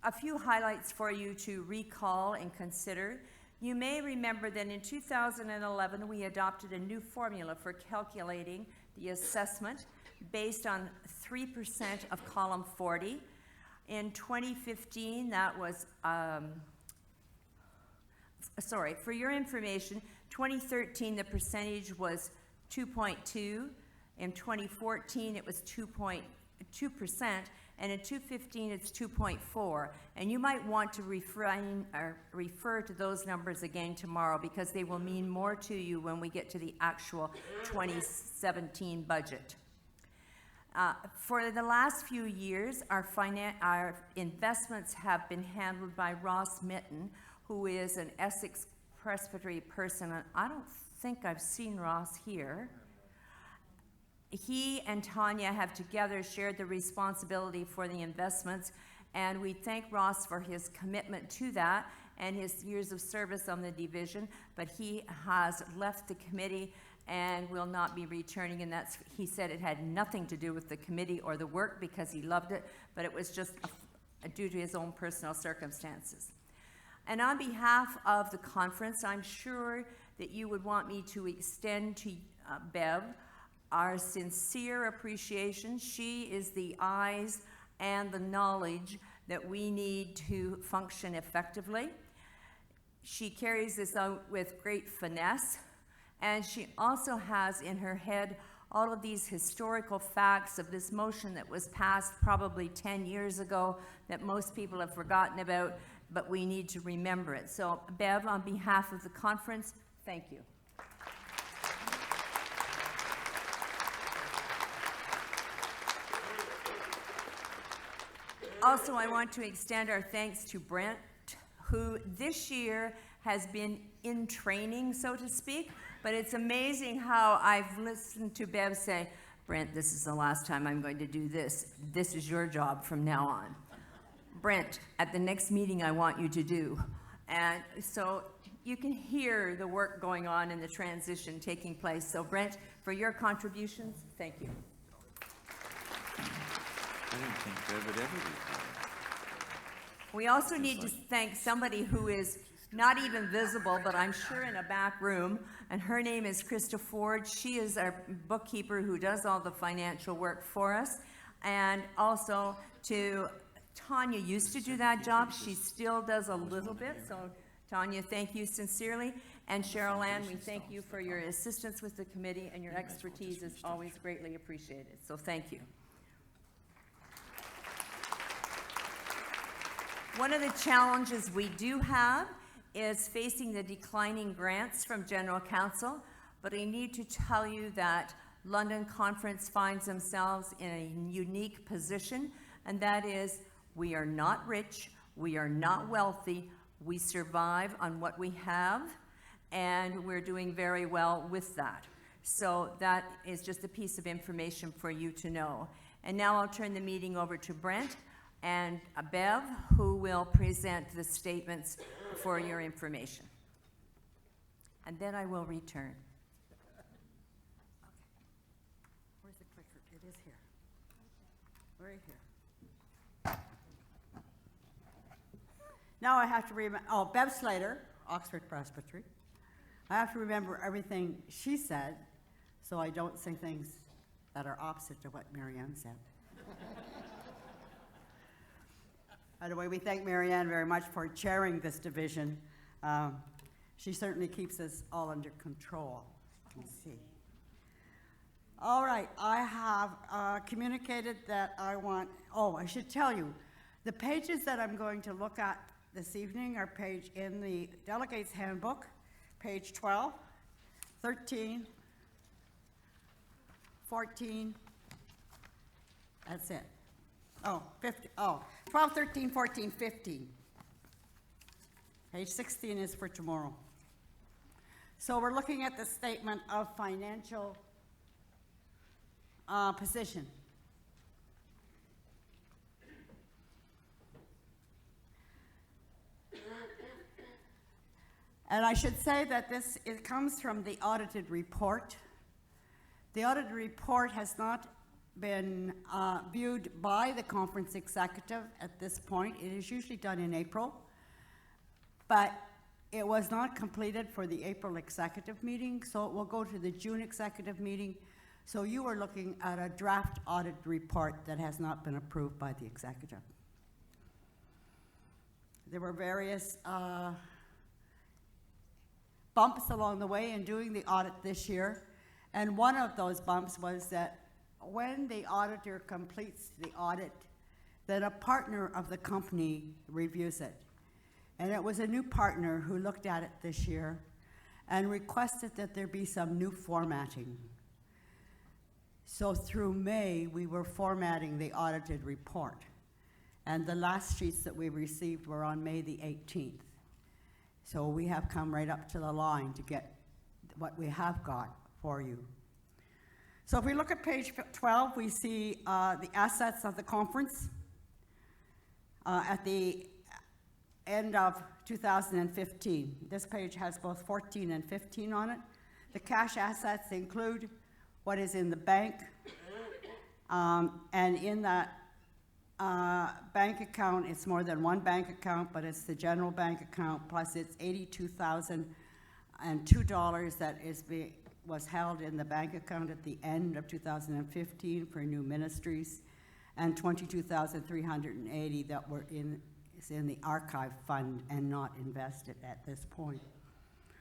A few highlights for you to recall and consider. You may remember that in 2011, we adopted a new formula for calculating the assessment based on 3% of column 40. In 2015, that was, for your information, 2013, the percentage was 2.2. In 2014, it was 2.2%. And in 2015, it's 2.4. And you might want to refer to those numbers again tomorrow, because they will mean more to you when we get to the actual 2017 budget. For the last few years, our investments have been handled by Ross Mitten, who is an Essex Presbytery person. I don't think I've seen Ross here. He and Tanya have together shared the responsibility for the investments, and we thank Ross for his commitment to that and his years of service on the division, but he has left the committee and will not be returning, and he said it had nothing to do with the committee or the work because he loved it, but it was just due to his own personal circumstances. And on behalf of the conference, I'm sure that you would want me to extend to Bev our sincere appreciation. She is the eyes and the knowledge that we need to function effectively. She carries this out with great finesse, and she also has in her head all of these historical facts of this motion that was passed probably 10 years ago that most people have forgotten about, but we need to remember it. So, Bev, on behalf of the conference, thank you. Also, I want to extend our thanks to Brent, who this year has been in training, so to speak, but it's amazing how I've listened to Bev say, Brent, this is the last time I'm going to do this. This is your job from now on. Brent, at the next meeting I want you to do. And so you can hear the work going on and the transition taking place. So Brent, for your contributions, thank you. I didn't think Bev would ever be proud. We also need to thank somebody who is not even visible, but I'm sure in a back room, and her name is Krista Ford. She is our bookkeeper who does all the financial work for us. And also to Tanya used to do that job. She still does a little bit. So Tanya, thank you sincerely. And Cheryl Ann, we thank you for your assistance with the committee, and your expertise is always greatly appreciated. So thank you. One of the challenges we do have is facing the declining grants from General Council, but I need to tell you that London Conference finds themselves in a unique position, and that is we are not rich, we are not wealthy, we survive on what we have, and we're doing very well with that. So that is just a piece of information for you to know. And now I'll turn the meeting over to Brent and Bev, who will present the statements for your information. And then I will return. Where's the clicker? It is here. Right here. Now I have to remember, oh, Bev Slater, Oxford Presbytery. I have to remember everything she said so I don't say things that are opposite to what Marianne said. By the way, we thank Marianne very much for chairing this division. She certainly keeps us all under control, you can see. All right, I have communicated that I want, oh, I should tell you, the pages that I'm going to look at this evening are page in the Delegates Handbook, page 12, 13, 14, that's it. Oh, 50, oh, 12, 13, 14, 15. Page 16 is for tomorrow. So we're looking at the statement of financial position. And I should say that it comes from the audited report. The audited report has not been viewed by the conference executive at this point. It is usually done in April, but it was not completed for the April executive meeting, so it will go to the June executive meeting. So you are looking at a draft audit report that has not been approved by the executive. There were various bumps along the way in doing the audit this year, and one of those bumps was that when the auditor completes the audit, then a partner of the company reviews it. And it was a new partner who looked at it this year and requested that there be some new formatting. So through May, we were formatting the audited report. And the last sheets that we received were on May the 18th. So we have come right up to the line to get what we have got for you. So if we look at page 12, we see the assets of the conference at the end of 2015. This page has both 14 and 15 on it. The cash assets include what is in the bank, and in that bank account, it's more than one bank account, but it's the general bank account, plus it's $82,002 that was held in the bank account at the end of 2015 for new ministries. and 22,380 that is in the archive fund and not invested at this point.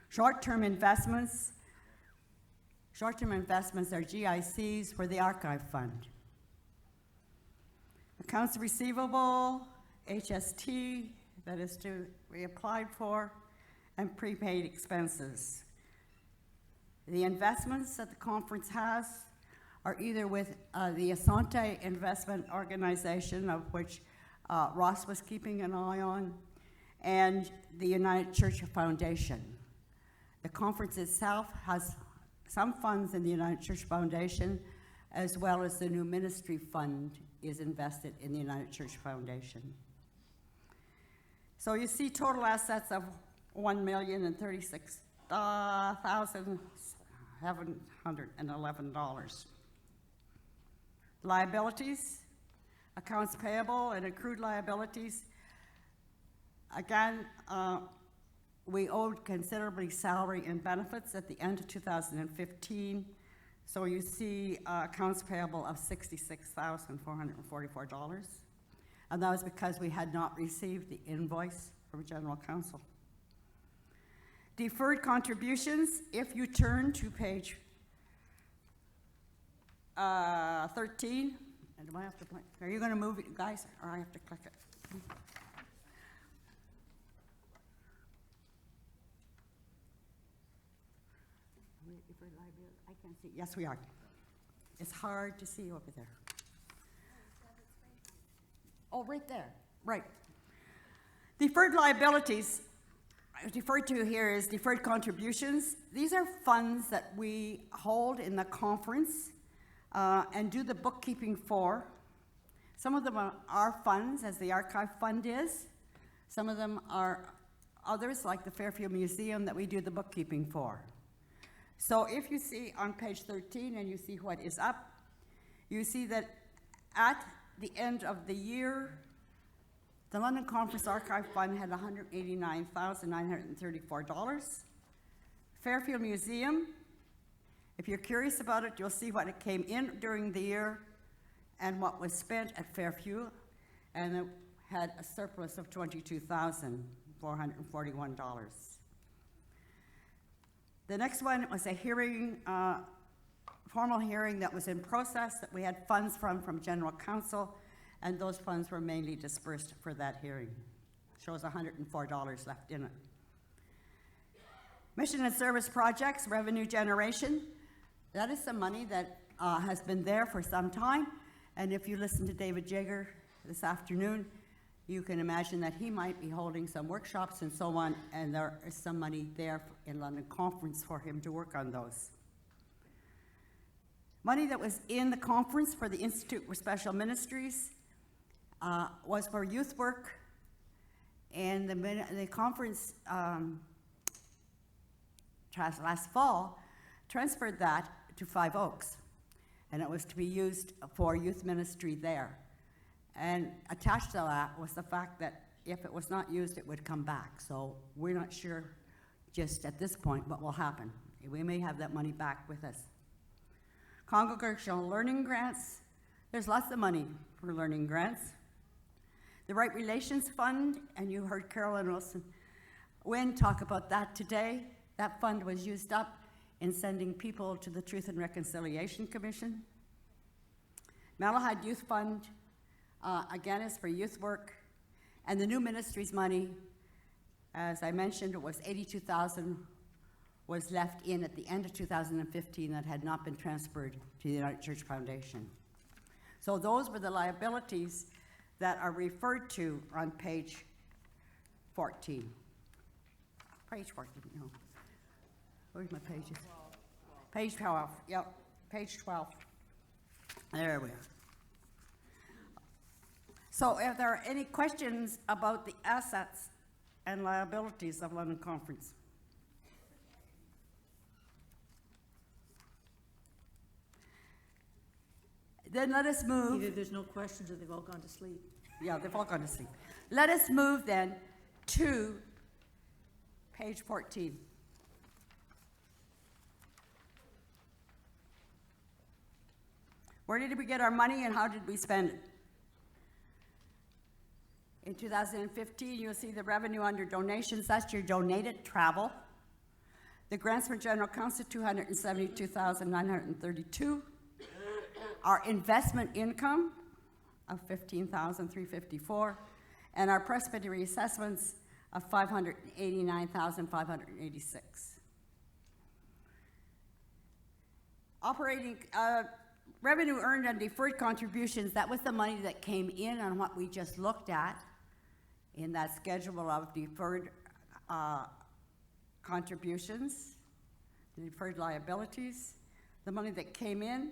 Short-term investments are GICs for the archive fund. Accounts receivable, HST, that is to be applied for, and prepaid expenses. The investments that the conference has are either with the Asante Investment Organization, of which Ross was keeping an eye on, and the United Church Foundation. The conference itself has some funds in the United Church Foundation, as well as the new ministry fund is invested in the United Church Foundation. So you see total assets of $1,036,711. Liabilities, accounts payable and accrued liabilities. Again, we owed considerably salary and benefits at the end of 2015. So you see accounts payable of $66,444. And that was because we had not received the invoice from General Counsel. Deferred contributions, if you turn to page 13, and do I have to, are you gonna move it, guys, or I have to click it? I can't see, yes, we are. It's hard to see over there. Oh, right there, right. Deferred liabilities, referred to here is deferred contributions. These are funds that we hold in the conference and do the bookkeeping for. Some of them are our funds, as the archive fund is. Some of them are others, like the Fairfield Museum, that we do the bookkeeping for. So if you see on page 13 and you see what is up, you see that at the end of the year, the London Conference Archive Fund had $189,934. Fairfield Museum, if you're curious about it, you'll see what it came in during the year and what was spent at Fairfield, and it had a surplus of $22,441. The next one was a hearing, formal hearing that was in process that we had funds from General Counsel, and those funds were mainly dispersed for that hearing. Shows $104 left in it. Mission and service projects, revenue generation. That is some money that has been there for some time, and if you listen to David Jager this afternoon, you can imagine that he might be holding some workshops and so on, and there is some money there in London Conference for him to work on those. Money that was in the conference for the Institute for Special Ministries was for youth work, and the conference last fall transferred that to Five Oaks, and it was to be used for youth ministry there. And attached to that was the fact that if it was not used, it would come back. So we're not sure just at this point what will happen. We may have that money back with us. Congregational learning grants. There's lots of money for learning grants. The Right Relations Fund, and you heard Carolyn Wilson-Wynn talk about that today. That fund was used up in sending people to the Truth and Reconciliation Commission. Malahide Youth Fund, again, is for youth work. And the new ministries money, as I mentioned, it was $82,000 was left in at the end of 2015 that had not been transferred to the United Church Foundation. So those were the liabilities that are referred to on page 14. Page 14, no. Where's my pages? Page 12, yep, page 12. There we are. So if there are any questions about the assets and liabilities of London Conference? Then let us move. Either there's no questions or they've all gone to sleep. Yeah, they've all gone to sleep. Let us move then to page 14. Where did we get our money and how did we spend it? In 2015, you'll see the revenue under donations, that's your donated travel. The grants from general council, $272,932. Our investment income of $15,354, and our presbytery assessments of $589,586. Operating revenue earned on deferred contributions, that was the money that came in on what we just looked at in that schedule of deferred contributions, the deferred liabilities, the money that came in,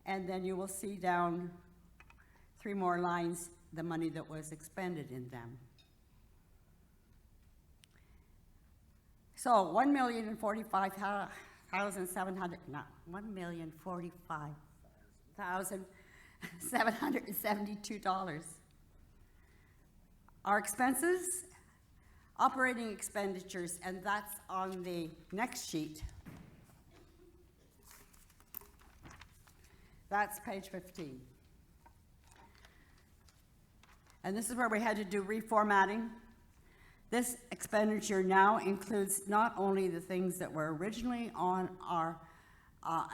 and then you will see down 3 more lines, the money that was expended in them. So $1,045,772. Our expenses, operating expenditures, and that's on the next sheet. That's page 15. And this is where we had to do reformatting. This expenditure now includes not only the things that were originally on our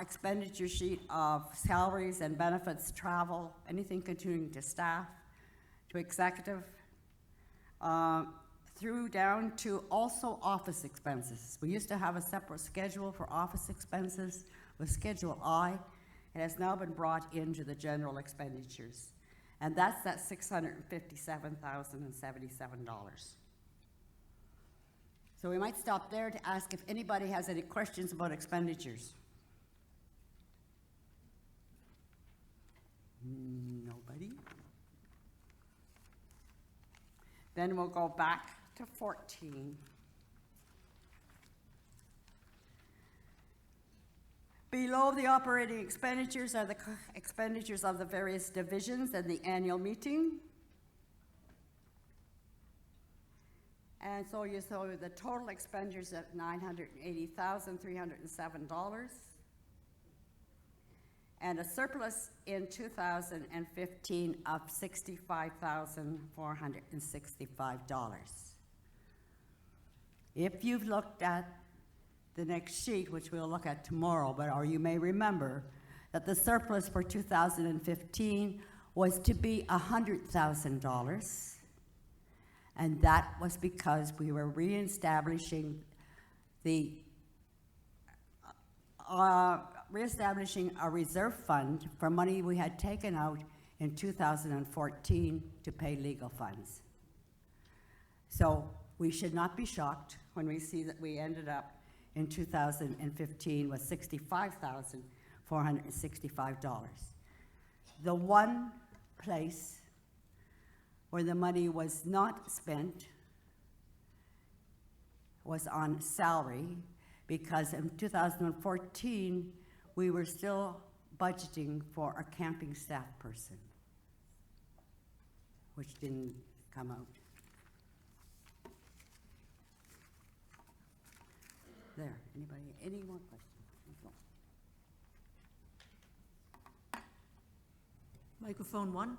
expenditure sheet of salaries and benefits, travel, anything continuing to staff, to executive, through down to also office expenses. We used to have a separate schedule for office expenses with Schedule I. It has now been brought into the general expenditures. And that's that $657,077. So we might stop there to ask if anybody has any questions about expenditures. Nobody? Then we'll go back to 14. Below the operating expenditures are the expenditures of the various divisions and the annual meeting. And so you saw the total expenditures at $980,307. And a surplus in 2015 of $65,465. If you've looked at the next sheet, which we'll look at tomorrow, or you may remember that the surplus for 2015 was to be $100,000, and that was because we were reestablishing reestablishing a reserve fund for money we had taken out in 2014 to pay legal funds. So we should not be shocked when we see that we ended up in 2015 with $65,465. The one place where the money was not spent was on salary, because in 2014, we were still budgeting for a camping staff person, which didn't come out. There, anybody, any more questions? Microphone 1.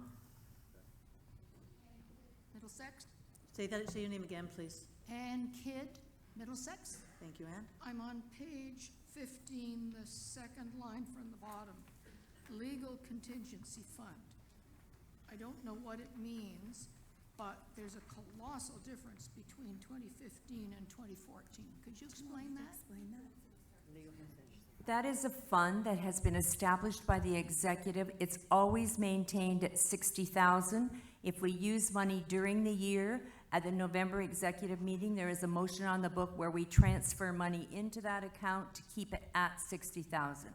Middlesex? Say your name again, please. Ann Kidd, Middlesex. Thank you, Ann. I'm on page 15, the second line from the bottom. Legal contingency fund. I don't know what it means, but there's a colossal difference between 2015 and 2014. Could you explain that? That is a fund that has been established by the executive. It's always maintained at $60,000. If we use money during the year, at the November executive meeting, there is a motion on the book where we transfer money into that account to keep it at $60,000.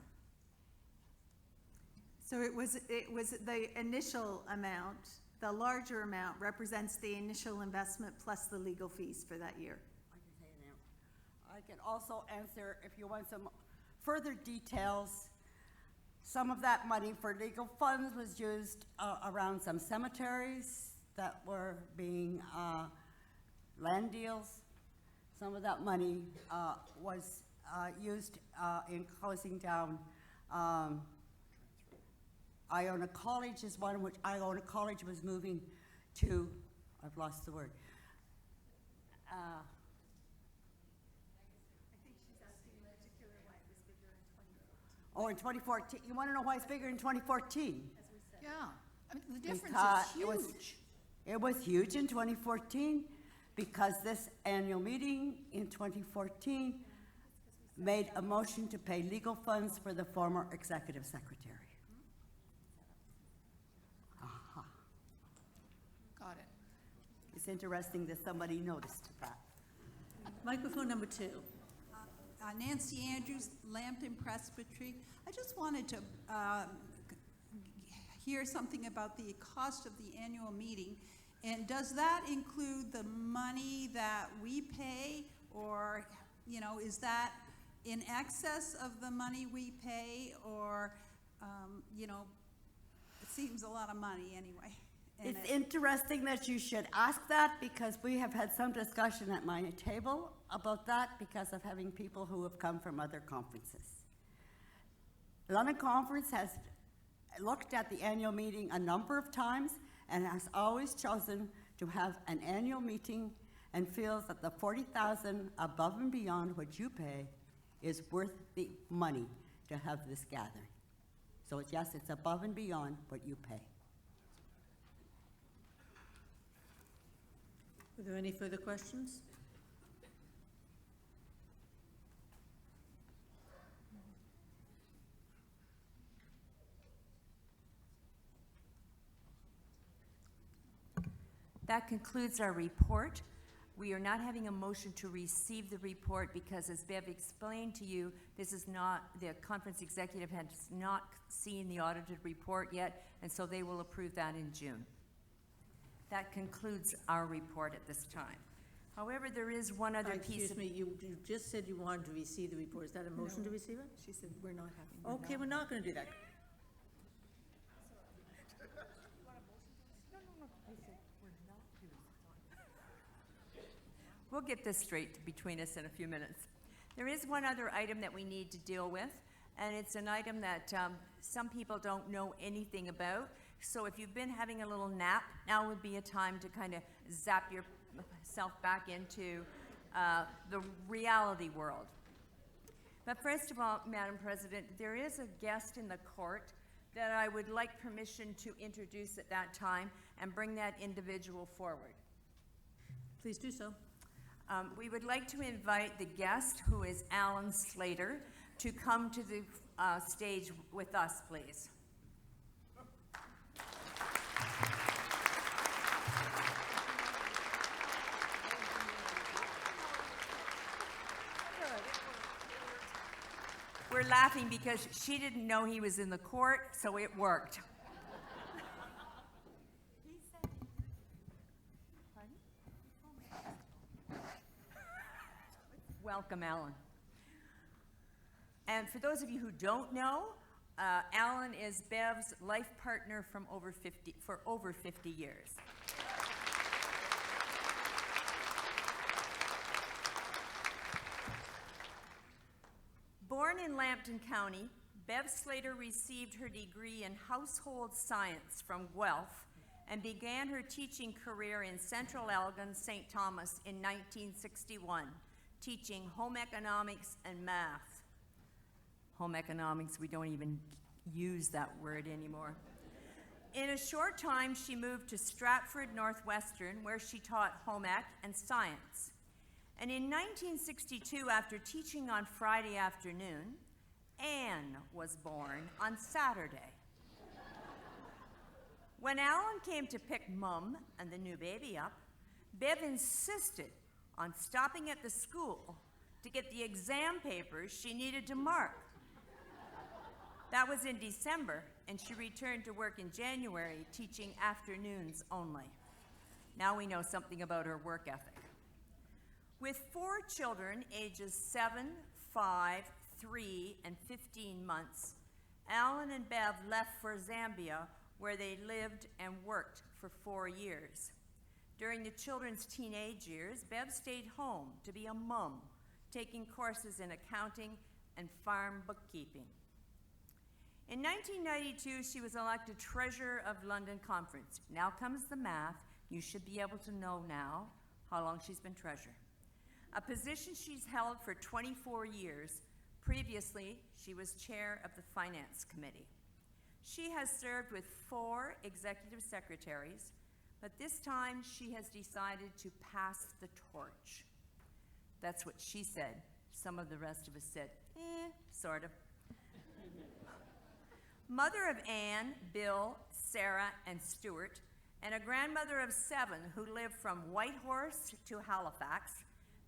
So it was the initial amount, the larger amount represents the initial investment plus the legal fees for that year. I can also answer, if you want some further details, some of that money for legal funds was used around some cemeteries that were being land deals. Some of that money was used in closing down Iona College is one, which Iona College was moving to, I've lost the word. Oh, in 2014, you want to know why it's bigger in 2014? Yeah, I mean, the difference Because is huge. It was huge in 2014 because this annual meeting in 2014 made a motion to pay legal funds for the former executive secretary. Aha. Got it. It's interesting that somebody noticed that. Microphone number 2. Nancy Andrews, Lambton Presbytery. I just wanted to hear something about the cost of the annual meeting. And does that include the money that we pay, or, you know, is that in excess of the money we pay, or, you know, it seems a lot of money anyway. And It's interesting that you should ask that because we have had some discussion at my table about that because of having people who have come from other conferences. The London Conference has looked at the annual meeting a number of times and has always chosen to have an annual meeting and feels that the $40,000 above and beyond what you pay is worth the money to have this gathering. So it's, yes, it's above and beyond what you pay. Are there any further questions? That concludes our report. We are not having a motion to receive the report because, as Bev explained to you, this is not, the conference executive has not seen the audited report yet, and so they will approve that in June. That concludes our report at this time. However, there is one other piece Excuse of... me, you just said you wanted to receive the report. Is that a motion to receive it? She said, we're not having. Okay, we're not going to do that. We'll get this straight between us in a few minutes. There is one other item that we need to deal with, and it's an item that some people don't know anything about. So if you've been having a little nap, now would be a time to kind of zap yourself back into the reality world. But first of all, Madam President, there is a guest in the court that I would like permission to introduce at that time and bring that individual forward. Please do so. We would like to invite the guest, who is Alan Slater, to come to the stage with us, please. We're laughing because she didn't know he was in the court, so it worked. Welcome, Alan. And for those of you who don't know, Alan is Bev's life partner for over 50 years. Born in Lambton County, Bev Slater received her degree in household science from Guelph and began her teaching career in Central Elgin, St. Thomas in 1961, teaching home economics and math. Home economics, we don't even use that word anymore. In a short time, she moved to Stratford Northwestern, where she taught home ec and science. And in 1962, after teaching on Friday afternoon, Anne was born on Saturday. When Alan came to pick Mum and the new baby up, Bev insisted on stopping at the school to get the exam papers she needed to mark. That was in December, and she returned to work in January, teaching afternoons only. Now we know something about her work ethic. With 4 children, ages 7, 5, 3, and 15 months, Alan and Bev left for Zambia, where they lived and worked for 4 years. During the children's teenage years, Bev stayed home to be a mum, taking courses in accounting and farm bookkeeping. In 1992, she was elected treasurer of London Conference. Now comes the math. You should be able to know now how long she's been treasurer. A position she's held for 24 years. Previously, she was chair of the Finance Committee. She has served with 4 executive secretaries, but this time she has decided to pass the torch. That's what she said. Some of the rest of us said, sort of. Mother of Anne, Bill, Sarah, and Stuart, and a grandmother of 7 who lived from Whitehorse to Halifax,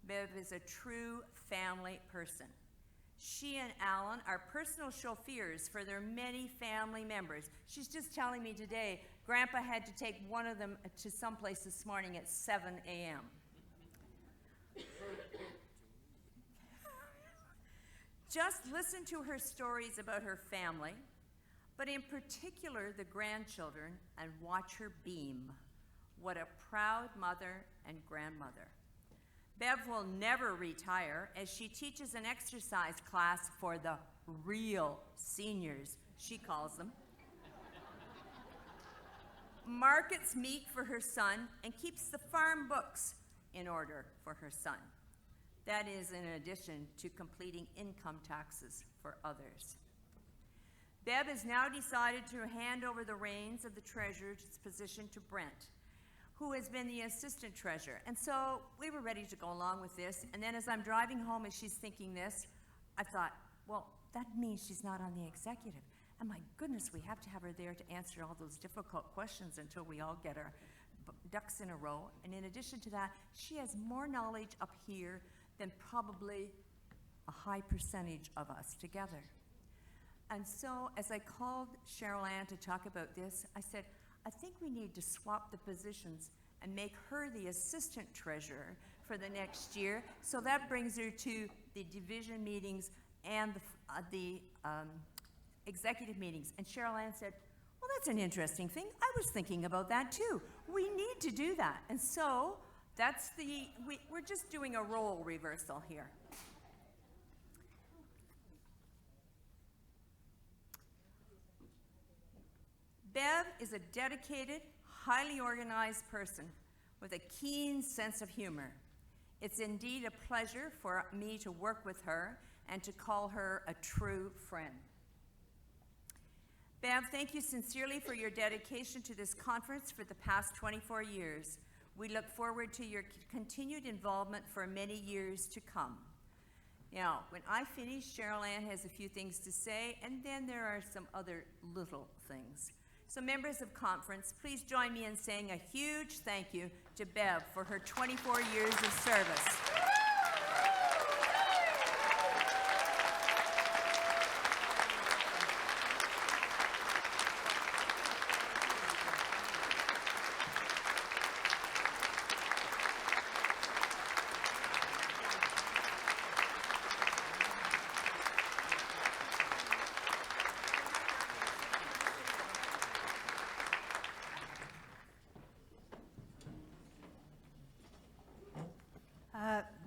Bev is a true family person. She and Alan are personal chauffeurs for their many family members. She's just telling me today, Grandpa had to take one of them to someplace this morning at 7 a.m. Just listen to her stories about her family, but in particular the grandchildren, and watch her beam. What a proud mother and grandmother. Bev will never retire as she teaches an exercise class for the real seniors, she calls them. Markets meat for her son and keeps the farm books in order for her son. That is in addition to completing income taxes for others. Bev has now decided to hand over the reins of the treasurer's position to Brent, who has been the assistant treasurer. And so we were ready to go along with this. And then as I'm driving home as she's thinking this, I thought, well, that means she's not on the executive. And my goodness, we have to have her there to answer all those difficult questions until we all get our ducks in a row. And in addition to that, she has more knowledge up here than probably a high percentage of us together. And so as I called Cheryl Ann to talk about this, I said, I think we need to swap the positions and make her the assistant treasurer for the next year. So that brings her to the division meetings and the executive meetings. And Cheryl Ann said, well, that's an interesting thing. I was thinking about that too. We need to do that. And so that's we're just doing a role reversal here. Bev is a dedicated, highly organized person with a keen sense of humor. It's indeed a pleasure for me to work with her and to call her a true friend. Bev, thank you sincerely for your dedication to this conference for the past 24 years. We look forward to your continued involvement for many years to come. Now, when I finish, Cheryl Ann has a few things to say, and then there are some other little things. So members of conference, please join me in saying a huge thank you to Bev for her 24 years of service.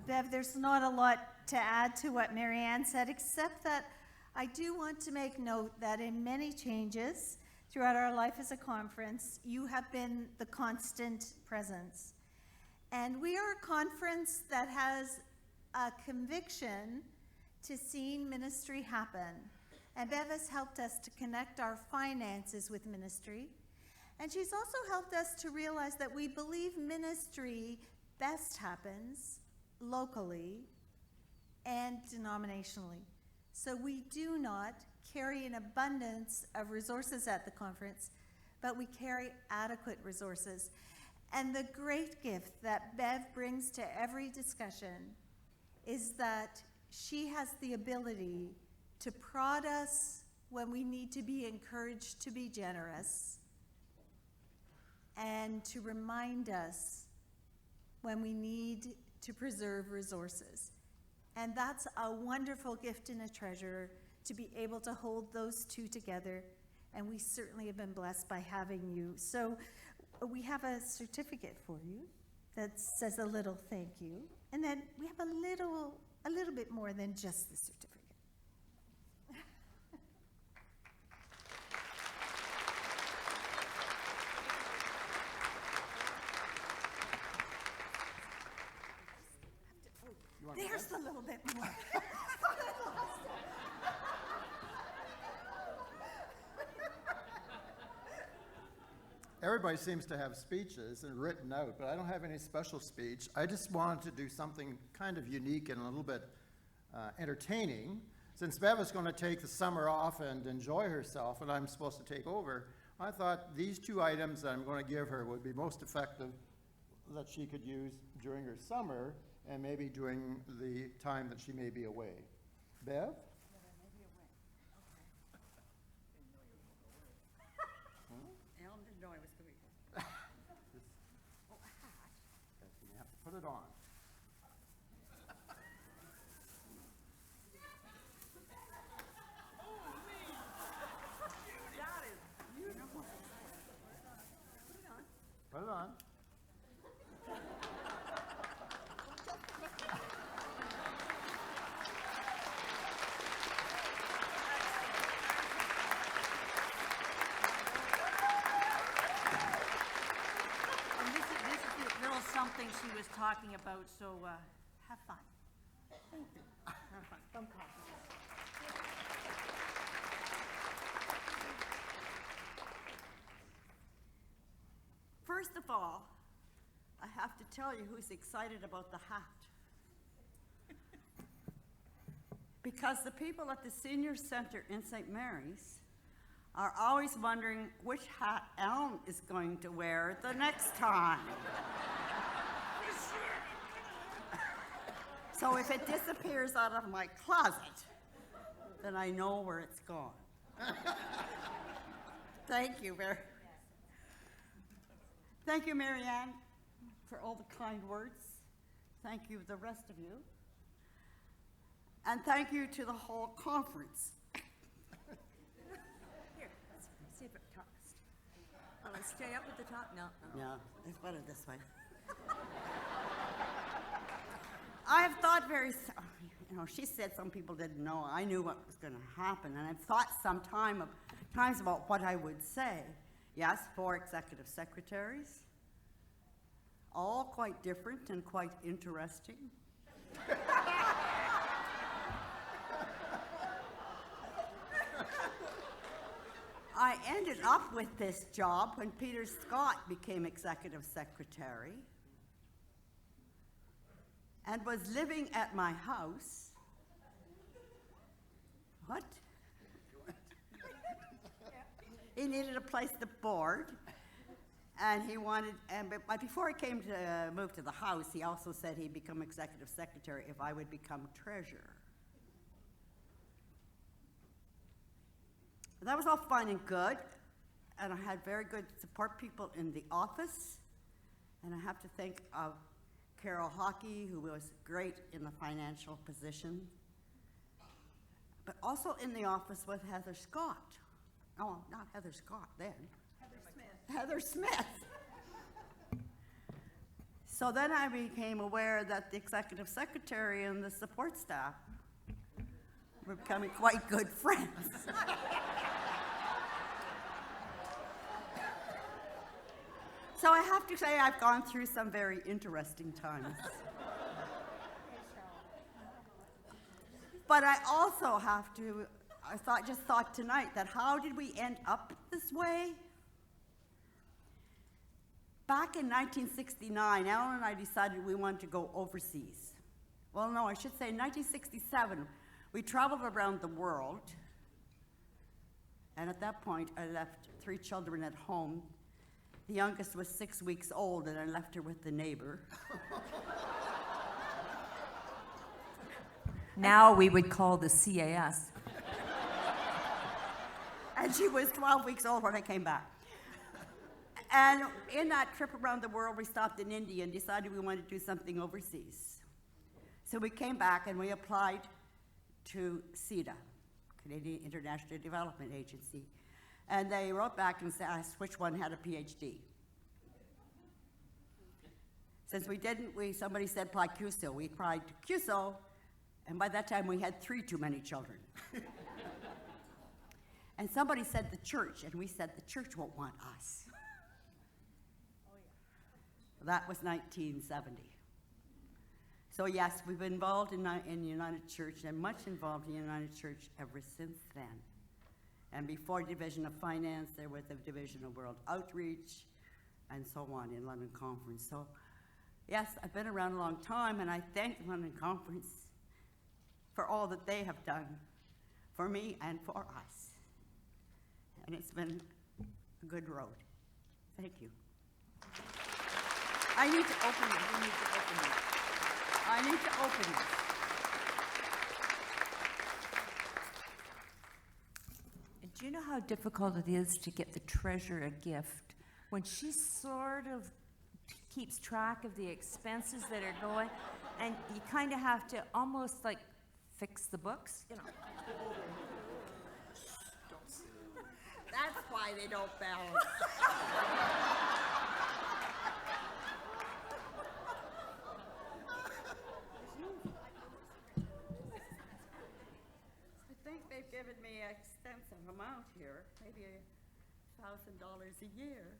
Bev, there's not a lot to add to what Mary Ann said, except that I do want to make note that in many changes throughout our life as a conference, you have been the constant presence. And we are a conference that has a conviction to seeing ministry happen. And Bev has helped us to connect our finances with ministry. And she's also helped us to realize that we believe ministry best happens locally and denominationally. So we do not carry an abundance of resources at the conference, but we carry adequate resources. And the great gift that Bev brings to every discussion is that she has the ability to prod us when we need to be encouraged to be generous, and to remind us when we need to preserve resources. And that's a wonderful gift in a treasurer, to be able to hold those two together. And we certainly have been blessed by having you. So we have a certificate for you that says a little thank you. And then we have a little bit more than just the certificate. want me There's to? a little bit more. Everybody seems to have speeches and written out, but I don't have any special speech. I just wanted to do something kind of unique and a little bit entertaining. Since Bev is going to take the summer off and enjoy herself, and I'm supposed to take over, I thought these two items that I'm going to give her would be most effective that she could use during her summer and maybe during the time that she may be away. Bev? Alan didn't know I was doing it. You have to put it on. Put it on. And this is the little something she was talking about, so have fun. Thank you. Have fun. Some coffee. First of all, I have to tell you who's excited about the hat. Because the people at the senior center in St. Mary's are always wondering which hat Alan is going to wear the next time. So if it disappears out of my closet, then I know where it's gone. Thank you very. Thank you, Marianne, for all the kind words. Thank you, the rest of you. And thank you to the whole conference. Here, let's see if it talks. Oh, let's stay up at the top? No. Yeah, it's better this way. I have thought she said some people didn't know. I knew what was going to happen, and I've thought times about what I would say. Yes, 4 executive secretaries, all quite different and quite interesting. I ended up with this job when Peter Scott became executive secretary and was living at my house. What? He needed a place to board, and he wanted, but before he came to move to the house, he also said he'd become executive secretary if I would become treasurer. That was all fine and good, and I had very good support people in the office, and I have to think of Carol Hockey, who was great in the financial position, but also in the office with Heather Scott. Oh, not Heather Scott then. Heather Smith. So then I became aware that the executive secretary and the support staff were becoming quite good friends. So I have to say I've gone through some very interesting times. But I also have to, just thought tonight that how did we end up this way? Back in 1969, Alan and I decided we wanted to go overseas. Well, no, I should say 1967, we traveled around the world. And at that point, I left 3 children at home. The youngest was 6 weeks old, and I left her with the neighbor. Now we would call the CAS. And she was 12 weeks old when I came back. And in that trip around the world, we stopped in India and decided we wanted to do something overseas. So we came back and we applied to CIDA, Canadian International Development Agency. And they wrote back and asked which one had a PhD. Since we didn't, somebody said apply CUSO. We applied to CUSO, and by that time we had 3 too many children. And somebody said the church, and we said the church won't want us. That was 1970. So yes, we've been involved in United Church and much involved in United Church ever since then. And before Division of Finance, there was the Division of World Outreach and so on in London Conference. So yes, I've been around a long time, and I thank the London Conference for all that they have done for me and for us. And it's been a good road. Thank you. I need to open it. We need to open it. I need to open it. And do you know how difficult it is to get the treasurer a gift when she sort of keeps track of the expenses that are going, and you kind of have to almost like fix the books, you know? That's why they don't balance. I think they've given me an extensive amount here, maybe $1,000 a year.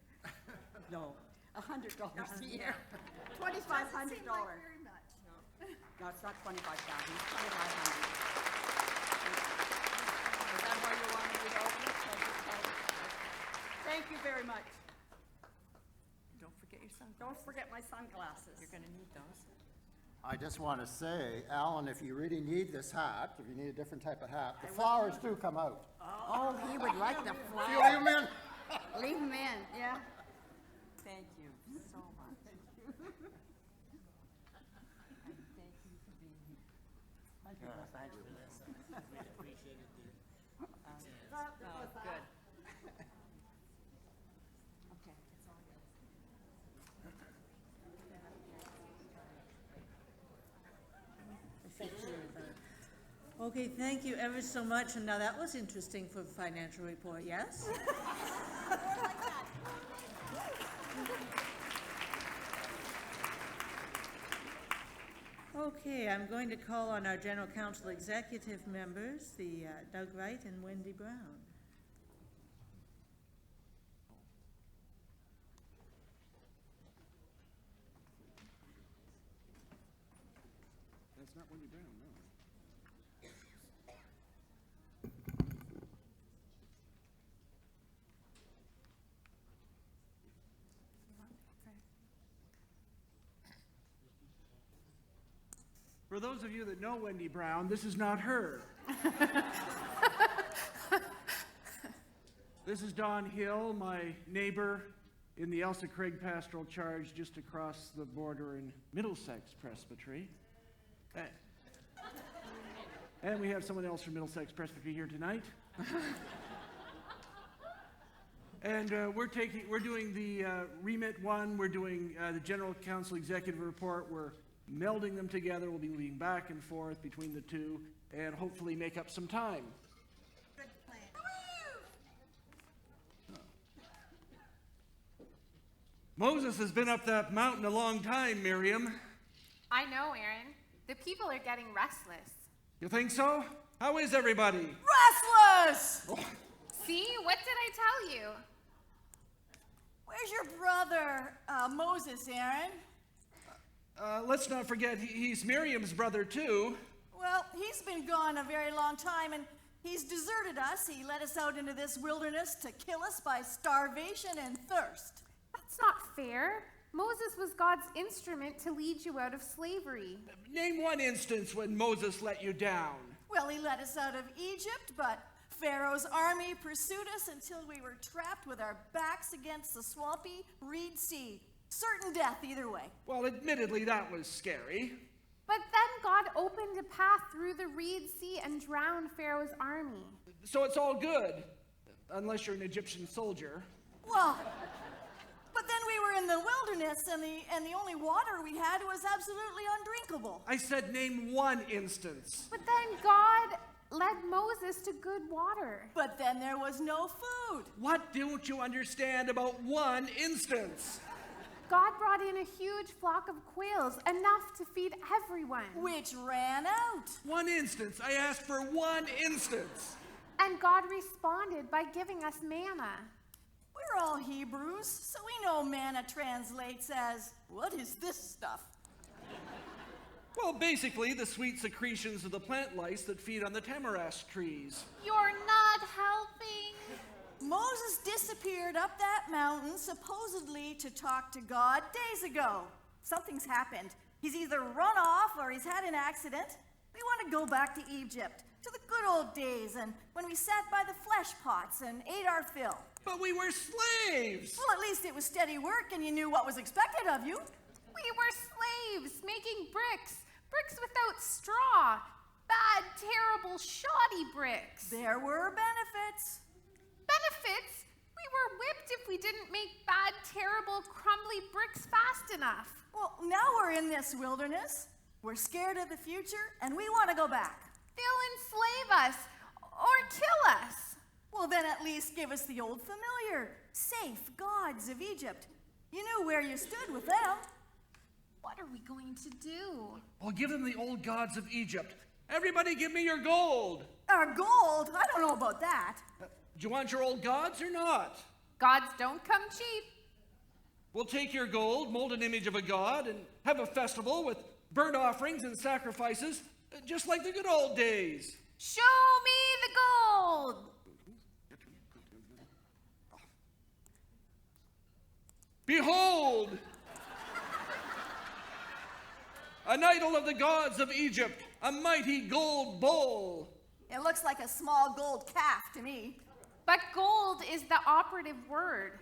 No, $100 a year. $2,500. very much. No, it's not 25,000, it's 2,500. Is that why you wanted me to open it? Thank you very much. Don't forget your sunglasses. Don't forget my sunglasses. You're gonna need those. I just want to say, Alan, if you really need this hat, if you need a different type of hat, the flowers do come out. Oh, he would like the You flowers. leave 'em in. Leave him in, yeah. Thank you so much. Thank you for being here. Thank you. Thanks for this. We appreciate it, dear. Good. Okay, it's all yours. Okay, thank you ever so much. And now that was interesting for a financial report, yes? Okay, I'm going to call on our General Council executive members, the Doug Wright and Wendy Brown. That's not Wendy Brown, no. For those of you that know Wendy Brown, this is not her. This is Don Hill, my neighbor in the Elsa Craig Pastoral Charge just across the border in Middlesex Presbytery. And we have someone else from Middlesex Presbytery here tonight. And we're doing the remit one, we're doing the General Council Executive Report, we're melding them together, we'll be moving back and forth between the two, and hopefully make up some time. Good plan. Moses has been up that mountain a long time, Miriam. I know, Aaron. The people are getting restless. You think so? How is everybody? Restless! See? What did I tell you? Where's your brother, Moses, Aaron? Let's not forget, he's Miriam's brother too. Well, he's been gone a very long time, and he's deserted us. He led us out into this wilderness to kill us by starvation and thirst. That's not fair. Moses was God's instrument to lead you out of slavery. Name one instance when Moses let you down. Well, he led us out of Egypt, but Pharaoh's army pursued us until we were trapped with our backs against the swampy Reed Sea. Certain death either way. Well, admittedly, that was scary. But then God opened a path through the Reed Sea and drowned Pharaoh's army. So it's all good, unless you're an Egyptian soldier. Well, but then we were in the wilderness, and the only water we had was absolutely undrinkable. I said name one instance. But then God led Moses to good water. But then there was no food. What don't you understand about one instance? God brought in a huge flock of quails, enough to feed everyone. Which ran out. One instance. I asked for one instance. And God responded by giving us manna. We're all Hebrews, so we know manna translates as, what is this stuff? Well, Well, basically, the sweet secretions of the plant lice that feed on the tamarask trees. You're not helping. Moses disappeared up that mountain supposedly to talk to God days ago. Something's happened. He's either run off or he's had an accident. We want to go back to Egypt, to the good old days, and when we sat by the flesh pots and ate our fill. But we were slaves! Well, at least it was steady work and you knew what was expected of you. We were slaves making bricks without straw. Bad, terrible, shoddy bricks. There were benefits. Benefits? We were whipped if we didn't make bad, terrible, crumbly bricks fast enough. Well, now we're in this wilderness. We're scared of the future, and we want to go back. They'll enslave us or kill us. Well, then at least give us the old familiar, safe gods of Egypt. You knew where you stood with them. What are we going to do? Well, give them the old gods of Egypt. Everybody give me your gold! Our gold? I don't know about that. Do you want your old gods or not? Gods don't come cheap. We'll take your gold, mold an image of a god, and have a festival with burnt offerings and sacrifices, just like the good old days. Show me the gold! Behold! An idol of the gods of Egypt, a mighty gold bowl. It looks like a small gold calf to me. But gold is the operative word.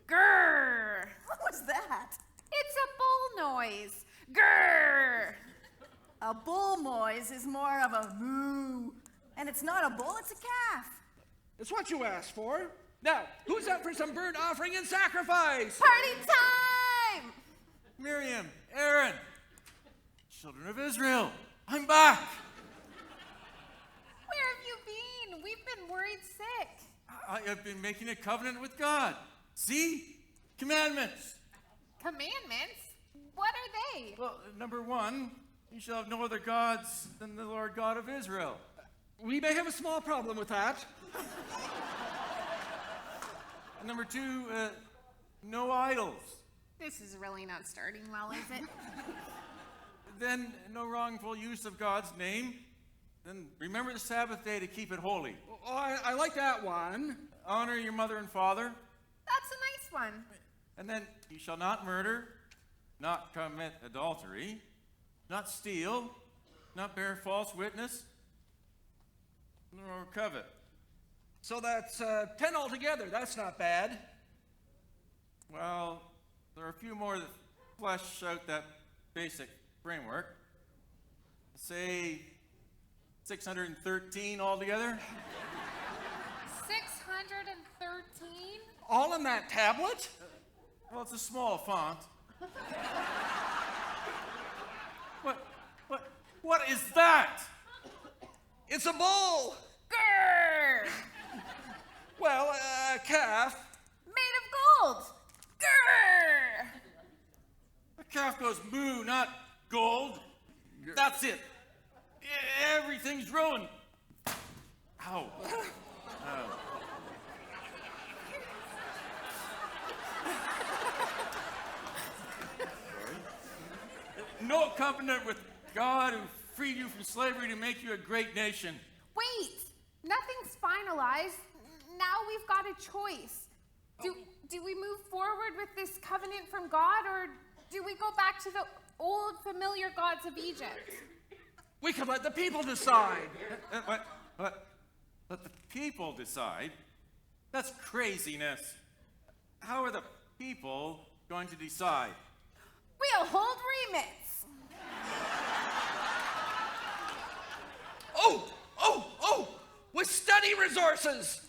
Grrr! What was that? It's a bull noise. Grrr! A bull noise is more of a moo. And it's not a bull, it's a calf. It's what you asked for. Now, who's up for some burnt offering and sacrifice? Party time! Miriam, Aaron, children of Israel, I'm back. Where have you been? We've been worried sick. I have been making a covenant with God. See? Commandments. Commandments? What are they? Well, number 1, you shall have no other gods than the Lord God of Israel. We may have a small problem with that. And number 2, no idols. This is really not starting well, is it? Then no wrongful use of God's name. Then remember the Sabbath day to keep it holy. Oh, I like that one. Honor your mother and father. That's a nice one. And then you shall not murder, not commit adultery, not steal, not bear false witness, nor covet. So that's 10 altogether. That's not bad. Well, there are a few more that flesh out that basic framework. Say 613 altogether. 613? All in that tablet? Well, it's a small font. What is that? It's a bull. Grrr! Well, a calf. Made of gold. Grrr! A calf goes moo, not gold. That's it. Everything's ruined. Ow. Ow. No covenant with God who freed you from slavery to make you a great nation. Wait! Nothing's finalized. Now we've got a choice. Do we move forward with this covenant from God, or do we go back to the old familiar gods of Egypt? We could let the people decide. Let the people decide? That's craziness. How are the people going to decide? We'll hold remits. Oh! With study resources!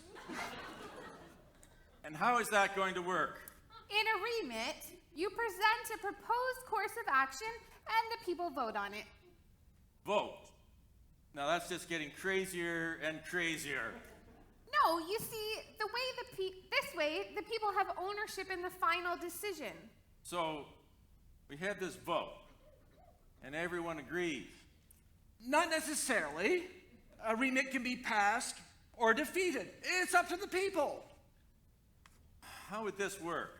And how is that going to work? In a remit, you present a proposed course of action, and the people vote on it. Vote. Now that's just getting crazier and crazier. No, you see, this way, the people have ownership in the final decision. So, we have this vote, and everyone agrees. Not necessarily. A remit can be passed or defeated. It's up to the people. How would this work?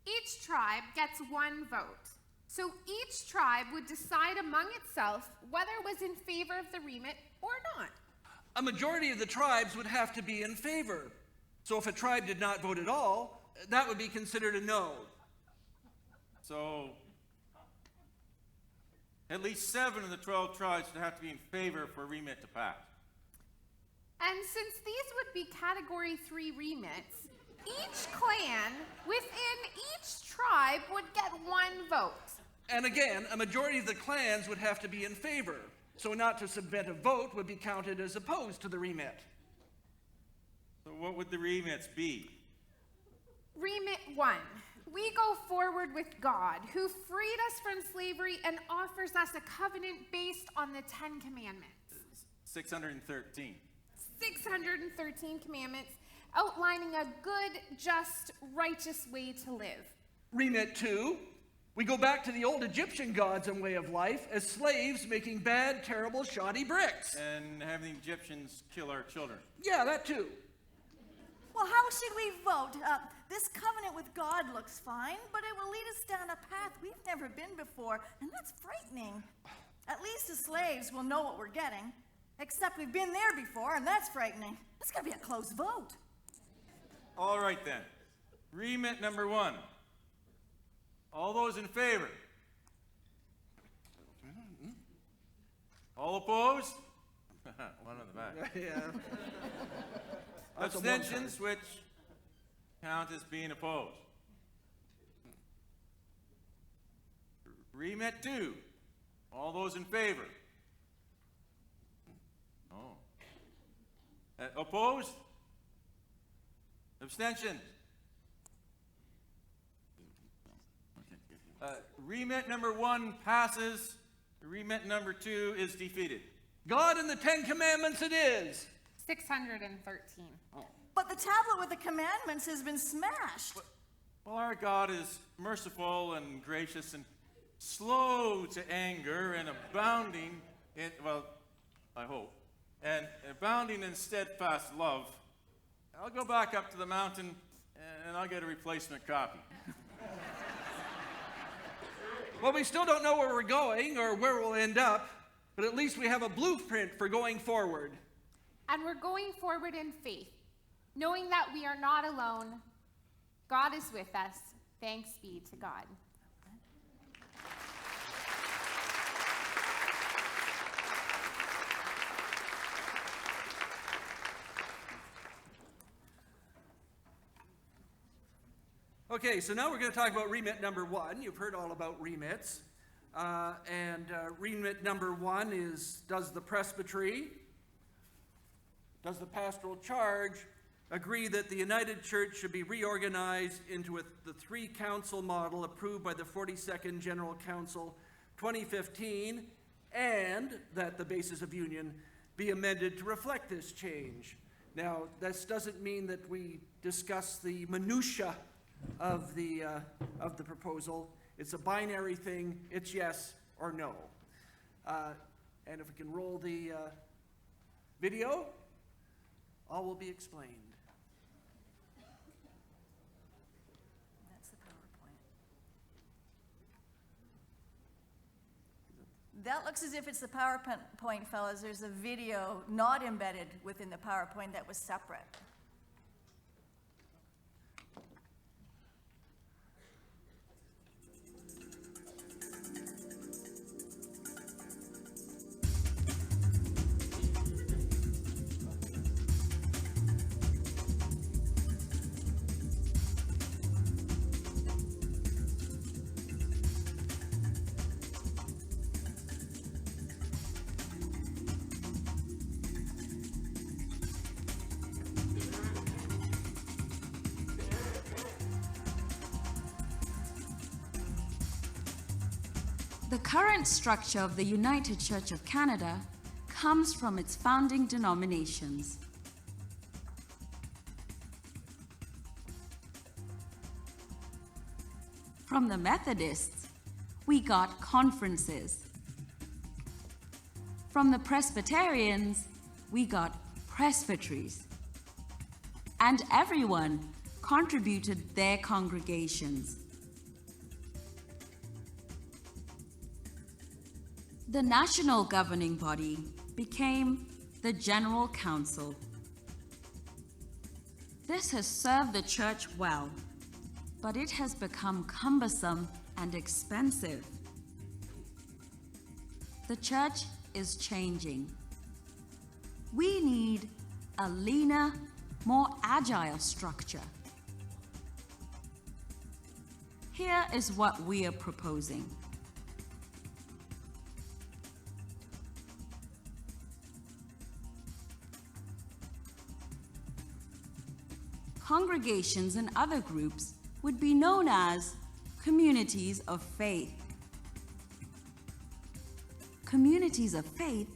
Each tribe gets one vote. So each tribe would decide among itself whether it was in favor of the remit or not. A majority of the tribes would have to be in favor. So if a tribe did not vote at all, that would be considered a no. So at least 7 of the 12 tribes would have to be in favor for a remit to pass. And since these would be Category 3 remits, each clan within each tribe would get 1 vote. And again, a majority of the clans would have to be in favor. So not to submit a vote would be counted as opposed to the remit. So what would the remits be? Remit 1. We go forward with God, who freed us from slavery and offers us a covenant based on the 10 commandments. 613. 613 commandments outlining a good, just, righteous way to live. Remit 2. We go back to the old Egyptian gods and way of life as slaves making bad, terrible, shoddy bricks. And having the Egyptians kill our children. Yeah, that too. Well, how should we vote? This covenant with God looks fine, but it will lead us down a path we've never been before, and that's frightening. At least the slaves will know what we're getting. Except we've been there before, and that's frightening. It's gonna be a close vote. All right then. Remit number 1. All those in favor? All opposed? One on the back. Yeah. Abstentions, which count as being opposed. Remit 2. All those in favor? Oh. Opposed? Abstentions? Remit number 1 passes. Remit number 2 is defeated. God and the 10 Commandments it is. 613. But the tablet with the commandments has been smashed. Well, our God is merciful and gracious and slow to anger and abounding in, well, I hope, and abounding in steadfast love. I'll go back up to the mountain and I'll get a replacement copy. Well, we still don't know where we're going or where we'll end up, but at least we have a blueprint for going forward. And we're going forward in faith, knowing that we are not alone. God is with us. Thanks be to God. Okay, so now we're going to talk about remit number 1. You've heard all about remits. Remit number 1 is, does the presbytery, does the pastoral charge agree that the United Church should be reorganized into the 3-council model approved by the 42nd General Council 2015, and that the basis of union be amended to reflect this change? Now, this doesn't mean that we discuss the minutiae of the proposal. It's a binary thing. It's yes or no. And if we can roll the video, all will be explained. That's the PowerPoint. That looks as if it's the PowerPoint, fellas. There's a video not embedded within the PowerPoint that was separate. The current structure of the United Church of Canada comes from its founding denominations. From the Methodists, we got conferences. From the Presbyterians, we got presbyteries. And everyone contributed their congregations. The national governing body became the General Council. This has served the church well, but it has become cumbersome and expensive. The church is changing. We need a leaner, more agile structure. Here is what we are proposing. Congregations and other groups would be known as communities of faith. Communities of faith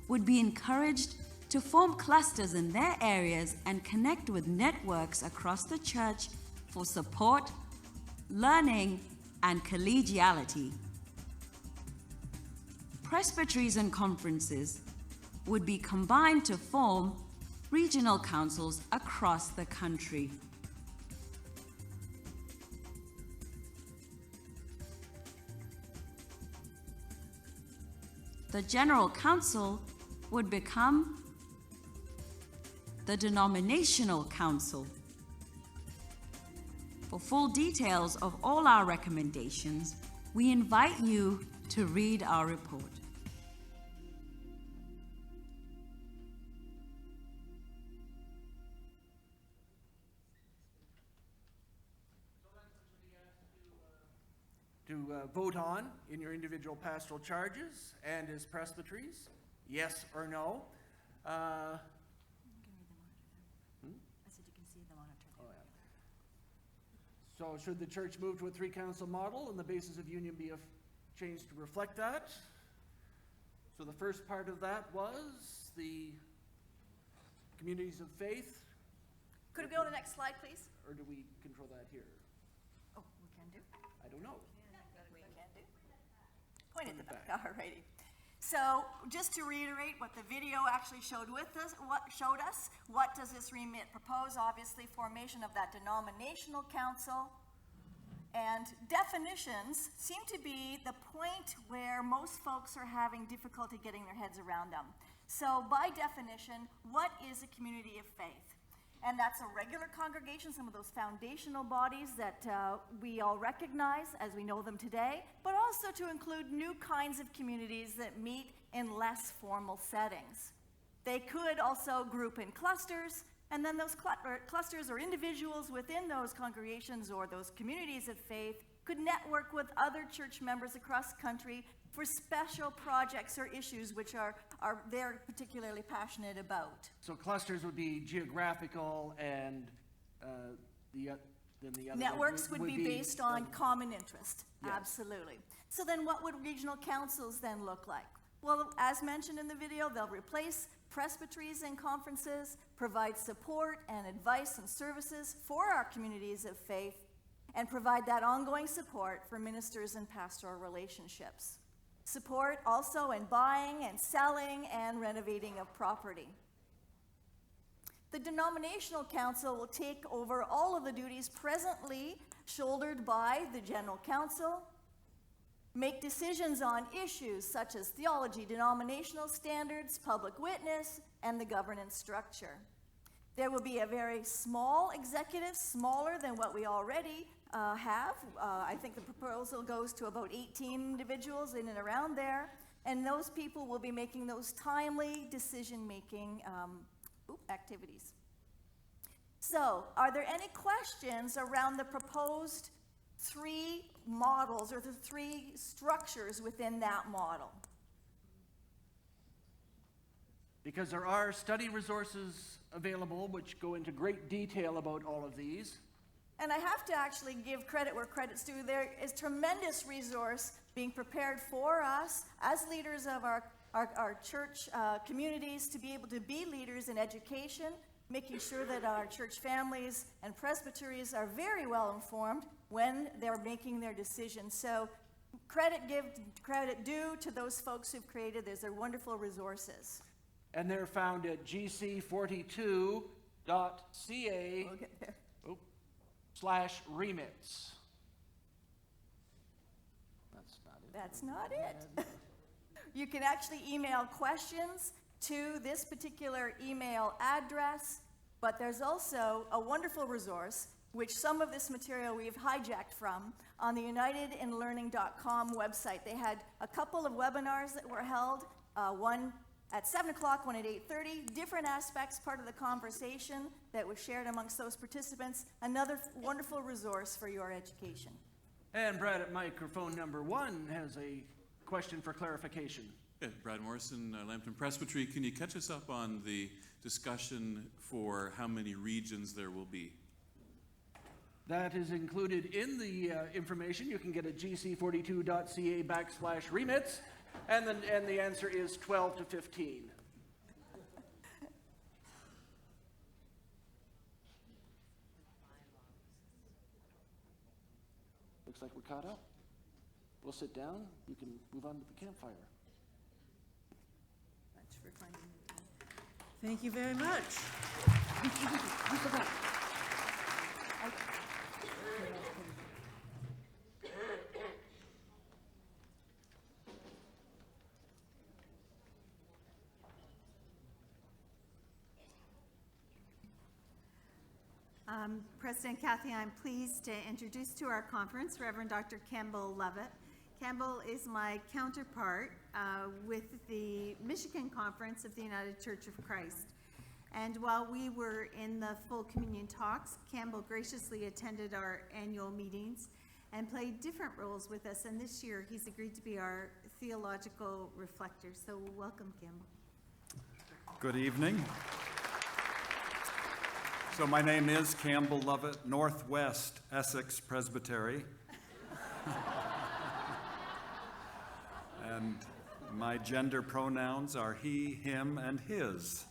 would be encouraged to form clusters in their areas and connect with networks across the church for support, learning, and collegiality. Presbyteries and conferences would be combined to form regional councils across the country. The General Council would become the Denominational Council. For full details of all our recommendations, we invite you to read our report. To vote on in your individual pastoral charges and as presbyteries, yes or no. I said you can see the monitor. Oh, yeah. So should the church move to a three-council model and the basis of union be changed to reflect that? So the first part of that was the communities of faith. Could we go to the next slide, please? Or do we control that here? Oh, we can do. I don't know. We can do. Point at the back. All righty. So, just to reiterate what the video actually showed us, what does this remit propose? Obviously, formation of that denominational council. And definitions seem to be the point where most folks are having difficulty getting their heads around them. So, by definition, what is a community of faith? And that's a regular congregation, some of those foundational bodies that we all recognize as we know them today, but also to include new kinds of communities that meet in less formal settings. They could also group in clusters, and then those clusters or individuals within those congregations or those communities of faith could network with other church members across the country for special projects or issues which they're particularly passionate about. So clusters would be geographical, and then the other networks would be based on common interest. Yes. Absolutely. So then what would regional councils then look like? Well, as mentioned in the video, they'll replace presbyteries and conferences, provide support and advice and services for our communities of faith, and provide that ongoing support for ministers and pastoral relationships. Support also in buying and selling and renovating of property. The denominational council will take over all of the duties presently shouldered by the general council, make decisions on issues such as theology, denominational standards, public witness, and the governance structure. There will be a very small executive, smaller than what we already have. I think the proposal goes to about 18 individuals in and around there, and those people will be making those timely decision-making activities. So, are there any questions around the proposed three models or the three structures within that model? Because there are study resources available which go into great detail about all of these. And I have to actually give credit where credit's due. There is tremendous resource being prepared for us as leaders of our church communities to be able to be leaders in education, making sure that our church families and presbyteries are very well informed when they're making their decisions. So credit due to those folks who've created this. They're wonderful resources. And they're found at gc42.ca. We'll get there. /remits. That's not it. That's not it. You can actually email questions to this particular email address, but there's also a wonderful resource, which some of this material we've hijacked from, on the unitedinlearning.com website. They had a couple of webinars that were held, one at 7 o'clock, one at 8:30, different aspects, part of the conversation that was shared amongst those participants. Another wonderful resource for your education. And Brad at microphone number 1 has a question for clarification. Yeah, Brad Morrison, Lambton Presbytery. Can you catch us up on the discussion for how many regions there will be? That is included in the information. You can get at gc42.ca/remits, and the answer is 12 to 15. Looks like we're caught up. We'll sit down. You can move on to the campfire. Thank you very much. President Cathy, I'm pleased to introduce to our conference Reverend Dr. Campbell Lovett. Campbell is my counterpart with the Michigan Conference of the United Church of Christ. And while we were in the full communion talks, Campbell graciously attended our annual meetings and played different roles with us. And this year, he's agreed to be our theological reflector. So welcome, Campbell. Good evening. So my name is Campbell Lovett, Northwest Essex Presbytery. And my gender pronouns are he, him, and his.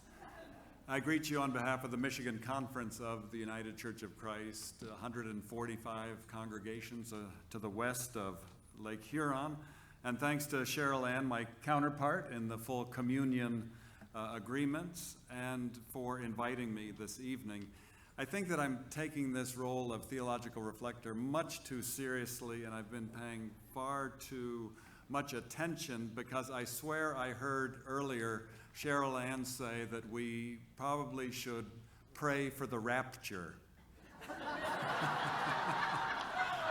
I greet you on behalf of the Michigan Conference of the United Church of Christ, 145 congregations to the west of Lake Huron. And thanks to Cheryl Ann, my counterpart in the full communion agreements, and for inviting me this evening. I think that I'm taking this role of theological reflector much too seriously, and I've been paying far too much attention, because I swear I heard earlier Cheryl Ann say that we probably should pray for the rapture.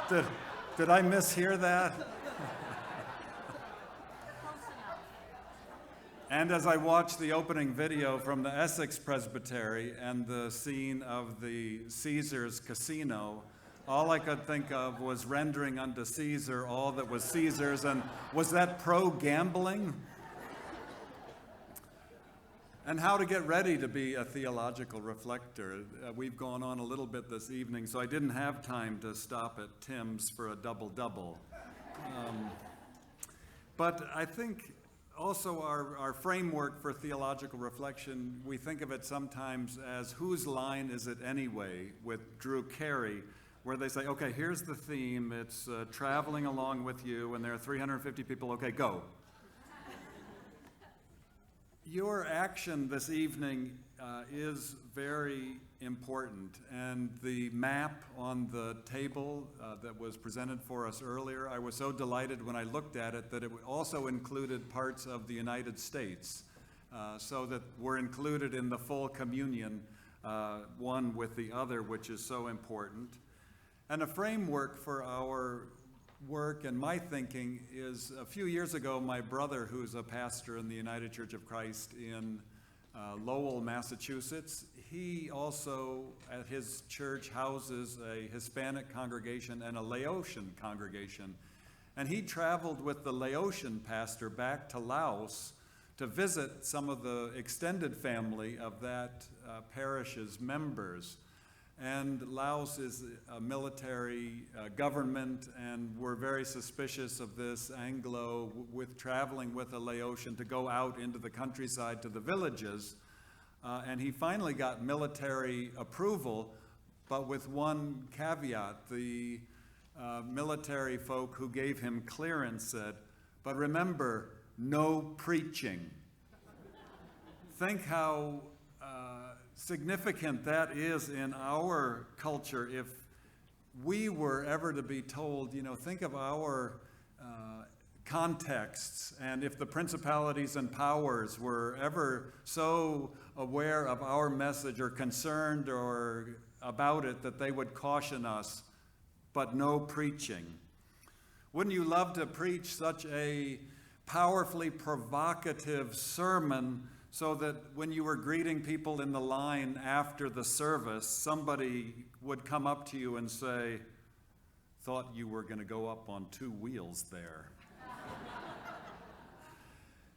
Did I mishear that? And as I watched the opening video from the Essex Presbytery and the scene of the Caesar's Casino, all I could think of was rendering unto Caesar all that was Caesar's. And was that pro-gambling? And how to get ready to be a theological reflector. We've gone on a little bit this evening, so I didn't have time to stop at Tim's for a double-double. But I think also our framework for theological reflection, we think of it sometimes as whose line is it anyway, with Drew Carey, where they say, okay, here's the theme, it's traveling along with you, and there are 350 people, okay, go. Your action this evening is very important, and the map on the table that was presented for us earlier, I was so delighted when I looked at it that it also included parts of the United States, so that we're included in the full communion, one with the other, which is so important. And a framework for our work and my thinking is, a few years ago, my brother, who's a pastor in the United Church of Christ in Lowell, Massachusetts, he also at his church houses a Hispanic congregation and a Laotian congregation. And he traveled with the Laotian pastor back to Laos to visit some of the extended family of that parish's members. And Laos is a military government, and we're very suspicious of this Anglo with traveling with a Laotian to go out into the countryside to the villages. And he finally got military approval, but with one caveat. The military folk who gave him clearance said, but remember, no preaching. Think how significant that is in our culture. If we were ever to be told, you know, think of our contexts, and if the principalities and powers were ever so aware of our message or concerned or about it that they would caution us, but no preaching. Wouldn't you love to preach such a powerfully provocative sermon so that when you were greeting people in the line after the service, somebody would come up to you and say, "Thought you were going to go up on 2 wheels there."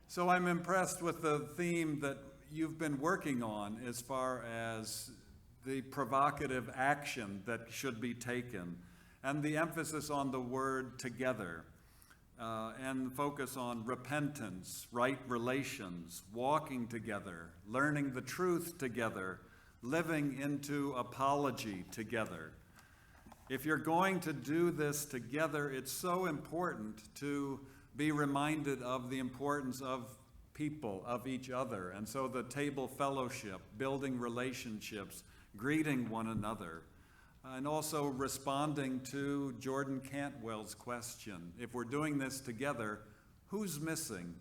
So I'm impressed with the theme that you've been working on as far as the provocative action that should be taken, and the emphasis on the word together, and focus on repentance, right relations, walking together, learning the truth together, living into apology together. If you're going to do this together, it's so important to be reminded of the importance of people, of each other. And so the table fellowship, building relationships, greeting one another, and also responding to Jordan Cantwell's question. If we're doing this together, who's missing?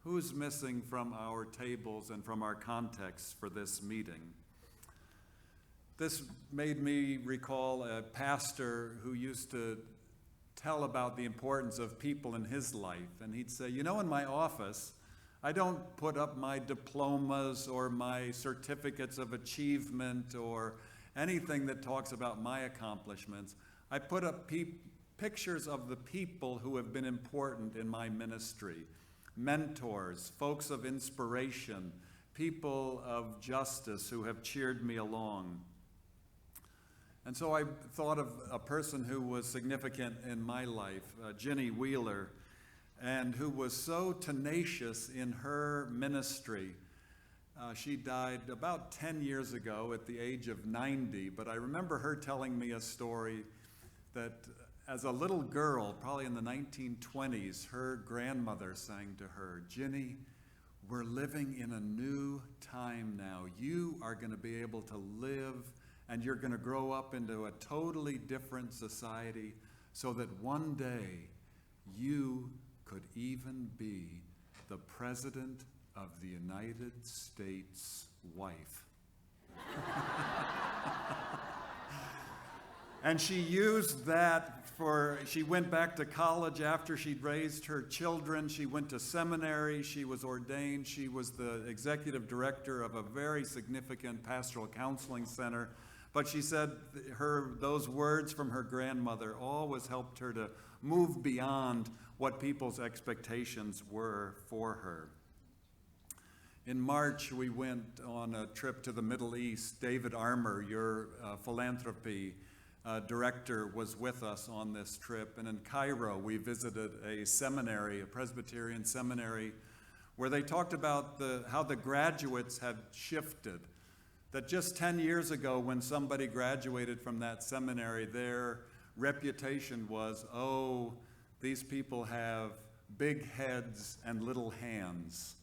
Who's missing from our tables and from our context for this meeting? This made me recall a pastor who used to tell about the importance of people in his life. And he'd say, in my office, I don't put up my diplomas or my certificates of achievement or anything that talks about my accomplishments. I put up pictures of the people who have been important in my ministry. Mentors, folks of inspiration, people of justice who have cheered me along. And so I thought of a person who was significant in my life, Ginny Wheeler, and who was so tenacious in her ministry. She died about 10 years ago at the age of 90, but I remember her telling me a story that as a little girl, probably in the 1920s, her grandmother sang to her, "Ginny, we're living in a new time now. You are going to be able to live, and you're going to grow up into a totally different society so that one day you could even be the President of the United States' wife." And she used that she went back to college after she'd raised her children. She went to seminary. She was ordained. She was the executive director of a very significant pastoral counseling center. But she said those words from her grandmother always helped her to move beyond what people's expectations were for her. In March, we went on a trip to the Middle East. David Armour, your philanthropy director, was with us on this trip. And in Cairo, we visited a seminary, a Presbyterian seminary, where they talked about how the graduates had shifted. That just 10 years ago, when somebody graduated from that seminary, their reputation was, "Oh, these people have big heads and little hands."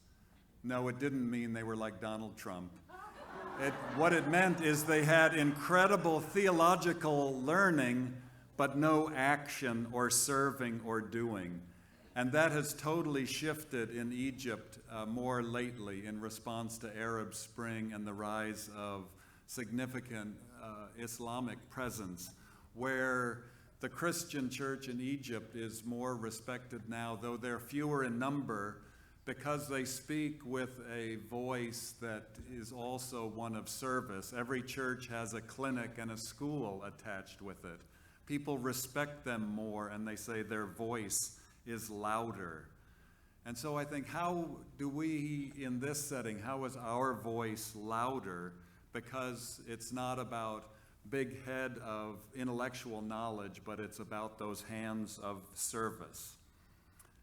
No, it didn't mean they were like Donald Trump. What it meant is they had incredible theological learning, but no action or serving or doing. And that has totally shifted in Egypt more lately in response to Arab Spring and the rise of significant Islamic presence, where the Christian church in Egypt is more respected now, though they're fewer in number, because they speak with a voice that is also one of service. Every church has a clinic and a school attached with it. People respect them more, and they say their voice is louder. And so I think, how do we, in this setting, how is our voice louder? Because it's not about big head of intellectual knowledge, but it's about those hands of service.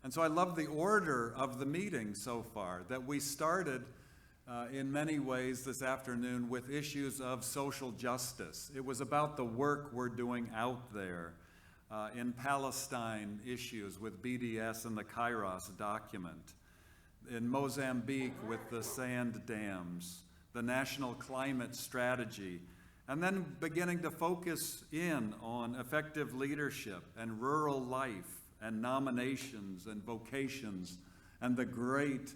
And so I love the order of the meeting so far, that we started in many ways this afternoon with issues of social justice. It was about the work we're doing out there. In Palestine, issues with BDS and the Kairos document. In Mozambique with the sand dams, the national climate strategy, and then beginning to focus in on effective leadership and rural life and nominations and vocations and the great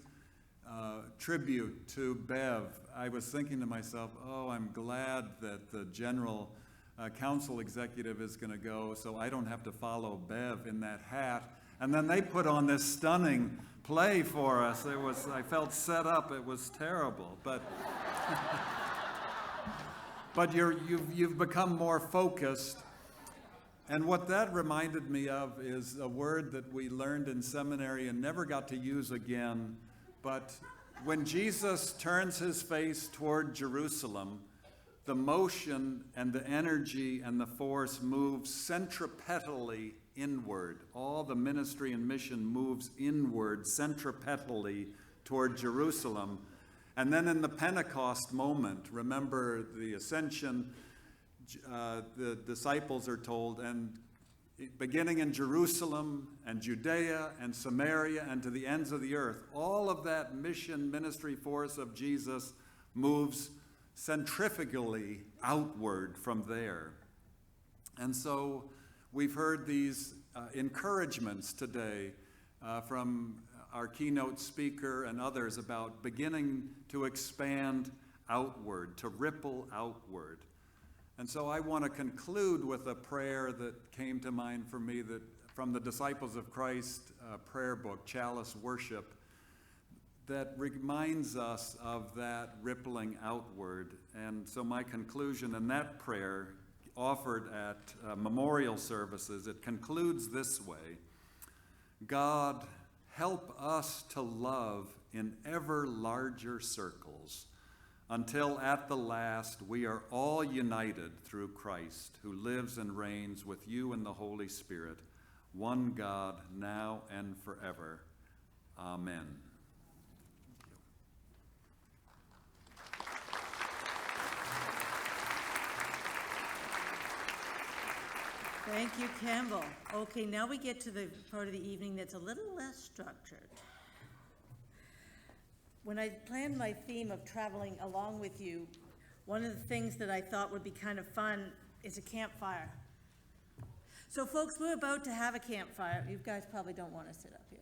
tribute to Bev, I was thinking to myself, oh, I'm glad that the general council executive is going to go so I don't have to follow Bev in that hat. And then they put on this stunning play for us. I felt set up. It was terrible. But but you've become more focused. And what that reminded me of is a word that we learned in seminary and never got to use again. But when Jesus turns his face toward Jerusalem, the motion and the energy and the force moves centripetally inward. All the ministry and mission moves inward centripetally toward Jerusalem. And then in the Pentecost moment, remember the ascension, the disciples are told, and beginning in Jerusalem and Judea and Samaria and to the ends of the earth, all of that mission ministry force of Jesus moves centrifugally outward from there. And so we've heard these encouragements today from our keynote speaker and others about beginning to expand outward, to ripple outward. And so I want to conclude with a prayer that came to mind for me that from the Disciples of Christ prayer book, Chalice Worship, that reminds us of that rippling outward. And so my conclusion in that prayer offered at memorial services, it concludes this way: God, help us to love in ever larger circles, until at the last we are all united through Christ, who lives and reigns with you in the Holy Spirit, one God, now and forever. Amen. Thank you, Campbell. Okay, now we get to the part of the evening that's a little less structured. When I planned my theme of traveling along with you, one of the things that I thought would be kind of fun is a campfire. So folks, we're about to have a campfire. You guys probably don't want to sit up here.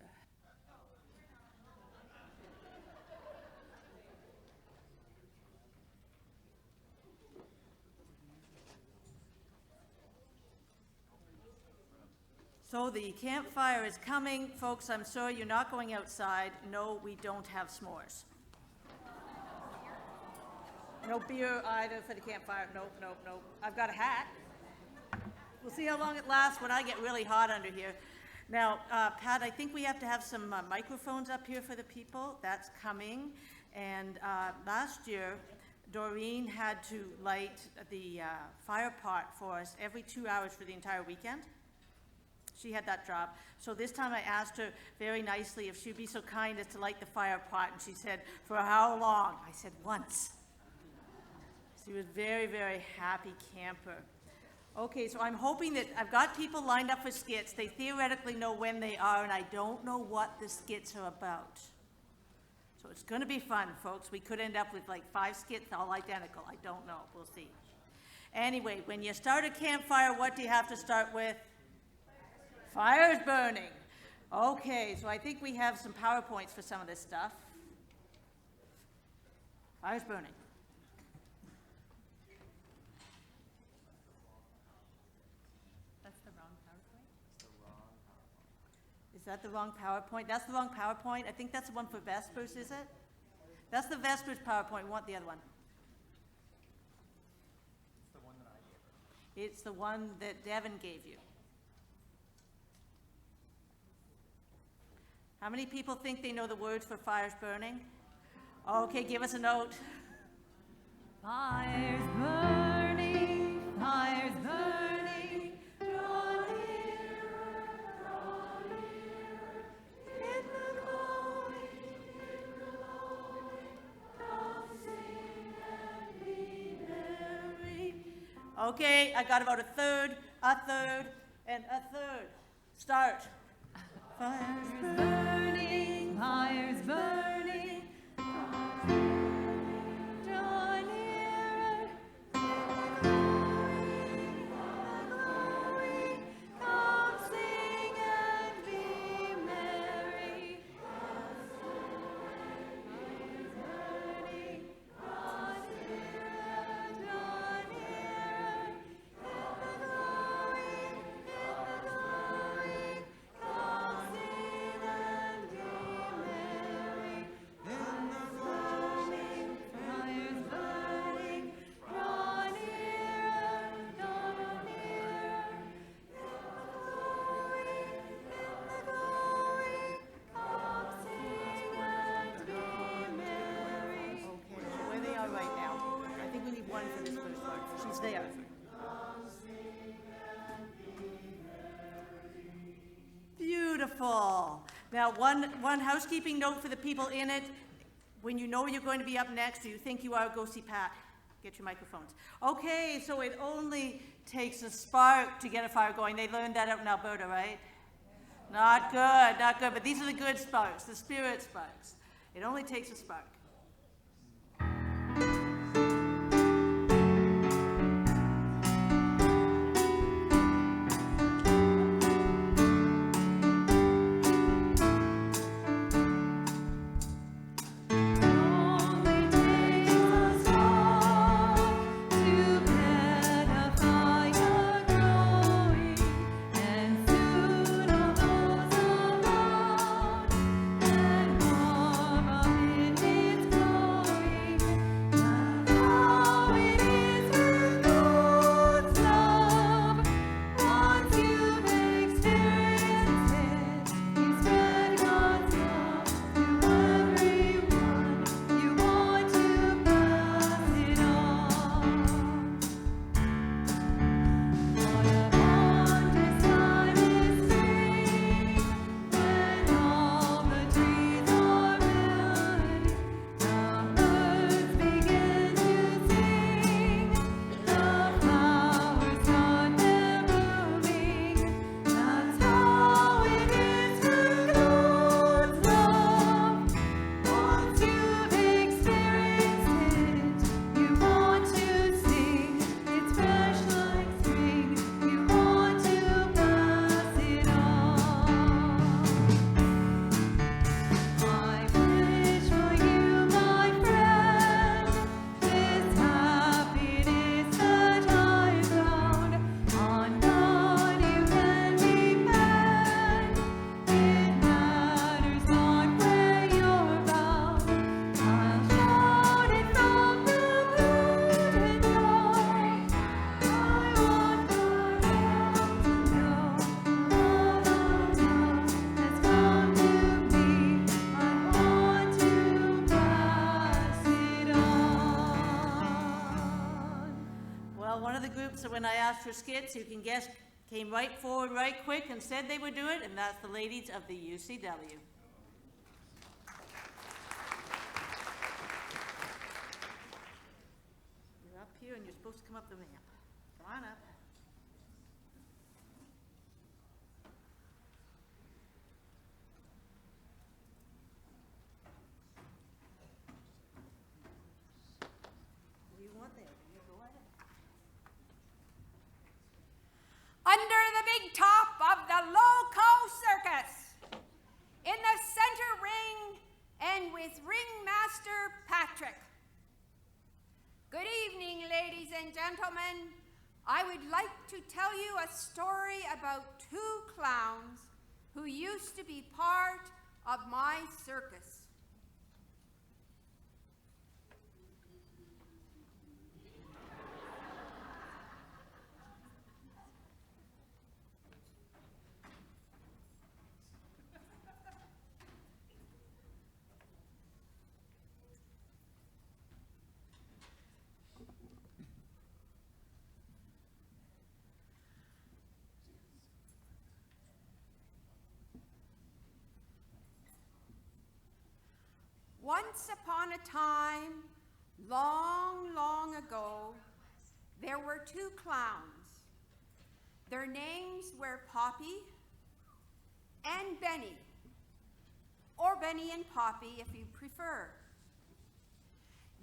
So the campfire is coming. Folks, I'm sorry you're not going outside. No, we don't have s'mores. No beer either for the campfire. Nope, nope, nope. I've got a hat. We'll see how long it lasts when I get really hot under here. Now, Pat, I think we have to have some microphones up here for the people. That's coming. And last year, Doreen had to light the fire pot for us every 2 hours for the entire weekend. She had that job. So this time I asked her very nicely if she'd be so kind as to light the fire pot, and she said, for how long? I said, once. She was very, very happy camper. Okay, so I'm hoping that I've got people lined up for skits. They theoretically know when they are, and I don't know what the skits are about. So it's going to be fun, folks. We could end up with like 5 skits all identical. I don't know. We'll see. Anyway, when you start a campfire, what do you have to start with? Fire's burning. Okay, so I think we have some PowerPoints for some of this stuff. Fire's burning. That's the wrong PowerPoint? Is that the wrong PowerPoint? That's the wrong PowerPoint? I think that's the one for Vespers, is it? That's the Vespers PowerPoint. We want the other one. It's the one that I gave her. It's the one that Devin gave you. How many people think they know the words for fire's burning? Okay, give us a note. Fire's burning, fire's burning, draw nearer, in the glory, come sing and be merry. Okay, I got about a third, and a third. Start. Fire's burning, fire's burning, draw nearer, glory, come sing and microphones there. Beautiful. Now, one housekeeping note for the people in it. When you know you're going to be up next, or you think you are, go see Pat. Get your microphones. Okay, so it only takes a spark to get a fire going. They learned that out in Alberta, right? Not good, not good. But these are the good sparks, the spirit sparks. It only takes a spark. So when I asked for skits, you can guess, came right forward right quick and said they would do it, and that's the ladies of the UCW. You're up here and you're supposed to come up the ramp. Come on up. What do you want there? You go ahead. Under the big top of the Loco Circus, in the center ring and with Ringmaster Patrick. Good evening, ladies and gentlemen. I would like to tell you a story about two clowns who used to be part of my circus. Once upon a time, long, long ago, there were two clowns. Their names were Poppy and Benny, or Benny and Poppy if you prefer.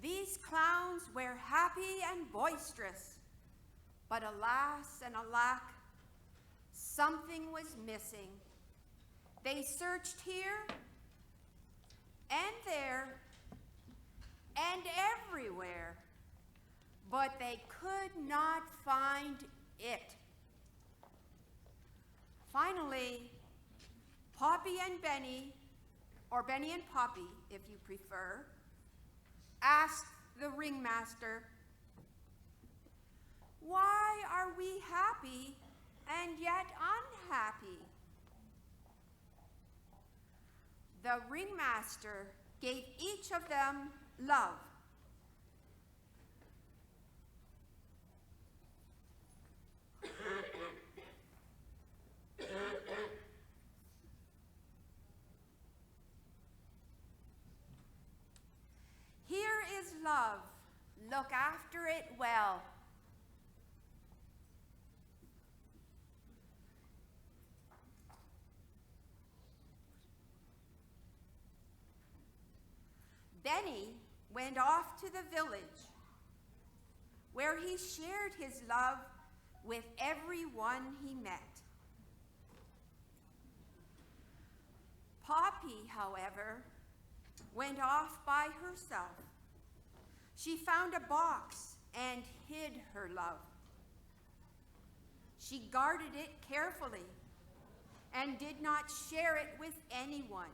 These clowns were happy and boisterous, but alas and alack, something was missing. They searched here and there and everywhere, but they could not find it. Finally, Poppy and Benny, or Benny and Poppy if you prefer, asked the ringmaster, "Why are we happy and yet unhappy?" The ringmaster gave each of them love. love, look after it well. Benny went off to the village, where he shared his love with everyone he met. Poppy, however, went off by herself. She found a box and hid her love. She guarded it carefully and did not share it with anyone.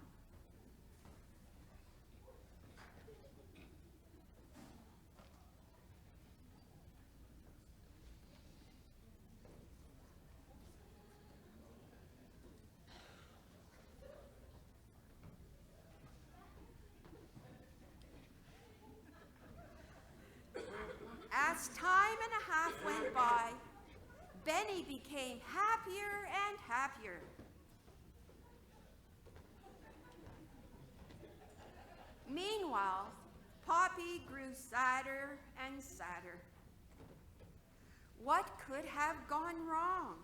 As time and a half went by, Benny became happier and happier. Meanwhile, Poppy grew sadder and sadder. What could have gone wrong?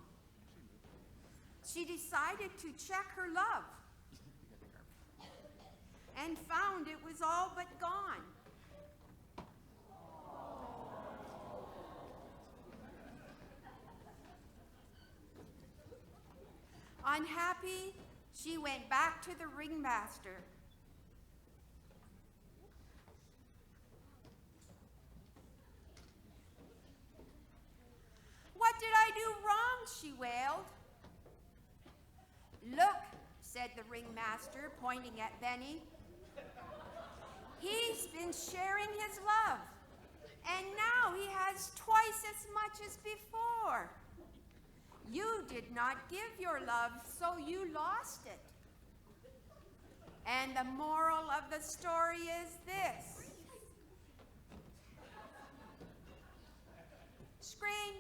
She decided to check her love and found it was all but gone. Unhappy, she went back to the ringmaster. What did I do wrong? She wailed. Look, said the ringmaster, pointing at Benny. He's been sharing his love, and now he has twice as much as before. You did not give your love, so you lost it. And the moral of the story is this. Screen.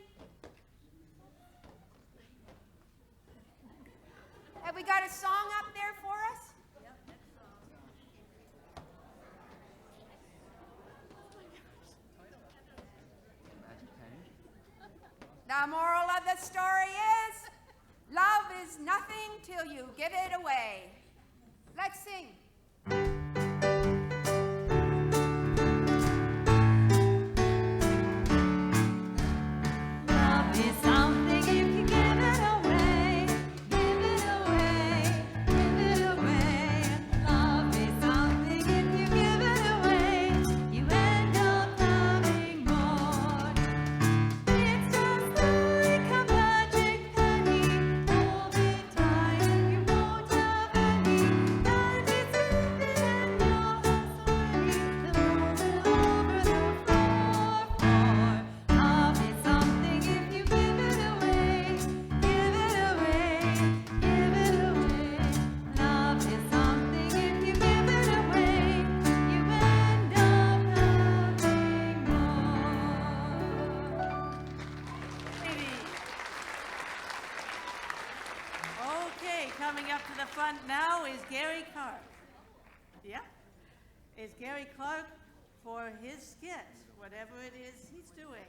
Have we got a song up there for us? Yep, next song. The moral of the story is, love is nothing till you give it away. Let's sing. Love is something if you give it away, give it away, give it away. Love is something if you give it away, you end up loving more. It's just like a magic penny, over time you won't have any. And it's infinite love that's worthy, the moment over the floor for. Love is something if you give it away, give it away, give it away. Love is something if you give it away, you end up having more. Okay, coming up to the front now is Gary Clark. Yeah? Is Gary Clark for his skit, whatever it is he's doing.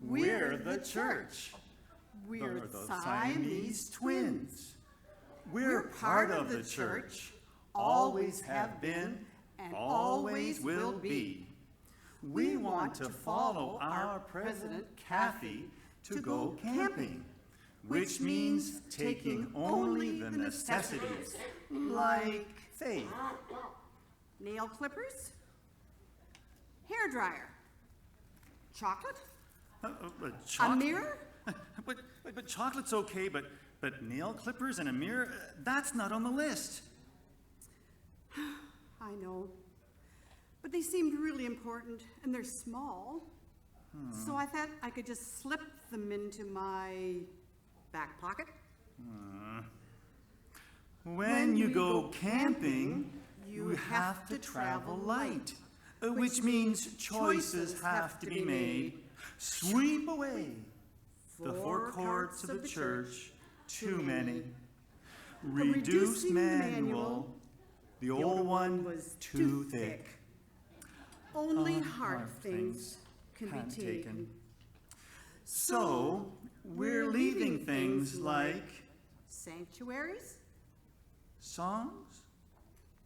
We're the church. We're the Siamese twins. We're part of the church, always have been, and always will be. We want to follow our president, Kathy, to go camping, which means taking only the necessities, like faith. Nail clippers, hair dryer, chocolate, a mirror. But chocolate's okay, but nail clippers and a mirror, that's not on the list. I know, but they seemed really important, and they're small. So I thought I could just slip them into my back pocket. When you go camping, you have to travel light, which means choices have to be made. Sweep away the four courts of the church, too many. Reduce manual, the old one was too thick. Only hard things can be taken. So, we're leaving things like Sanctuaries, songs,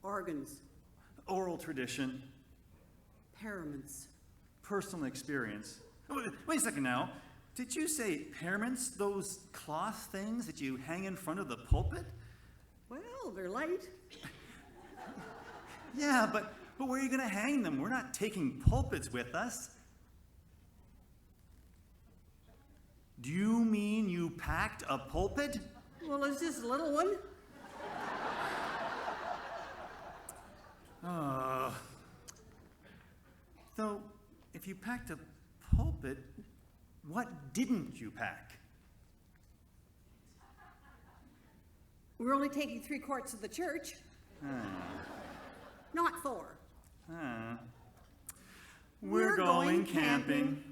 organs, oral tradition, paraments. personal experience. Wait a second now. Did you say paraments, those cloth things that you hang in front of the pulpit? Well, they're light. Yeah, but where are you going to hang them? We're not taking pulpits with us. Do you mean you packed a pulpit? Well, is this a little one? Though, if you packed a pulpit, what didn't you pack? We're only taking 3 quarts of the church, not 4. We're going camping.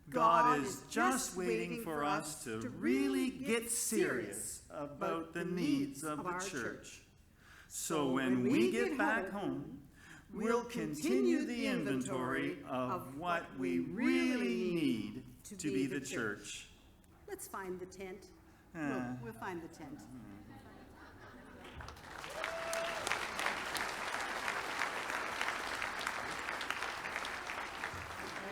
God is just waiting for us to really get serious about the needs of the church. So when we get back home, we'll continue the inventory of what we really need to be the church. Let's find the tent. We'll find the tent.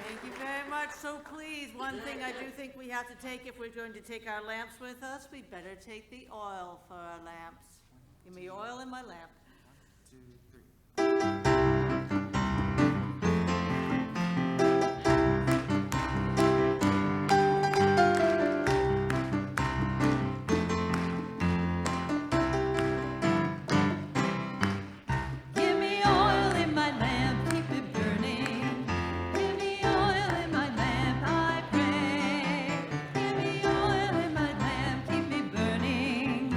Thank you very much. So please, one thing I do think we have to take, if we're going to take our lamps with us, we better take the oil for our lamps. Give me oil in my lamp. 1, 2, 3. Give me oil in my lamp, keep it burning. Give me oil in my lamp, I pray. Give me oil in my lamp, keep me burning.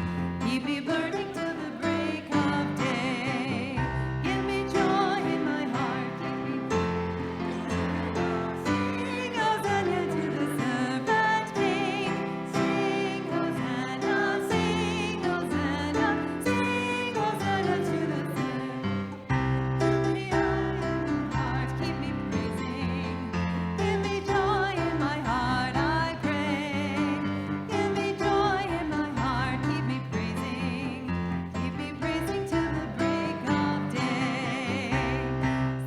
Keep me burning till the break of day. Give me joy in my heart, keep me sing Hosanna to the servant king. Sing Hosanna, sing Hosanna, sing Hosanna to the give me oil in my heart, keep me praising. Give me joy in my heart, I pray. Give me joy in my heart, keep me praising. Keep me praising till the break of day.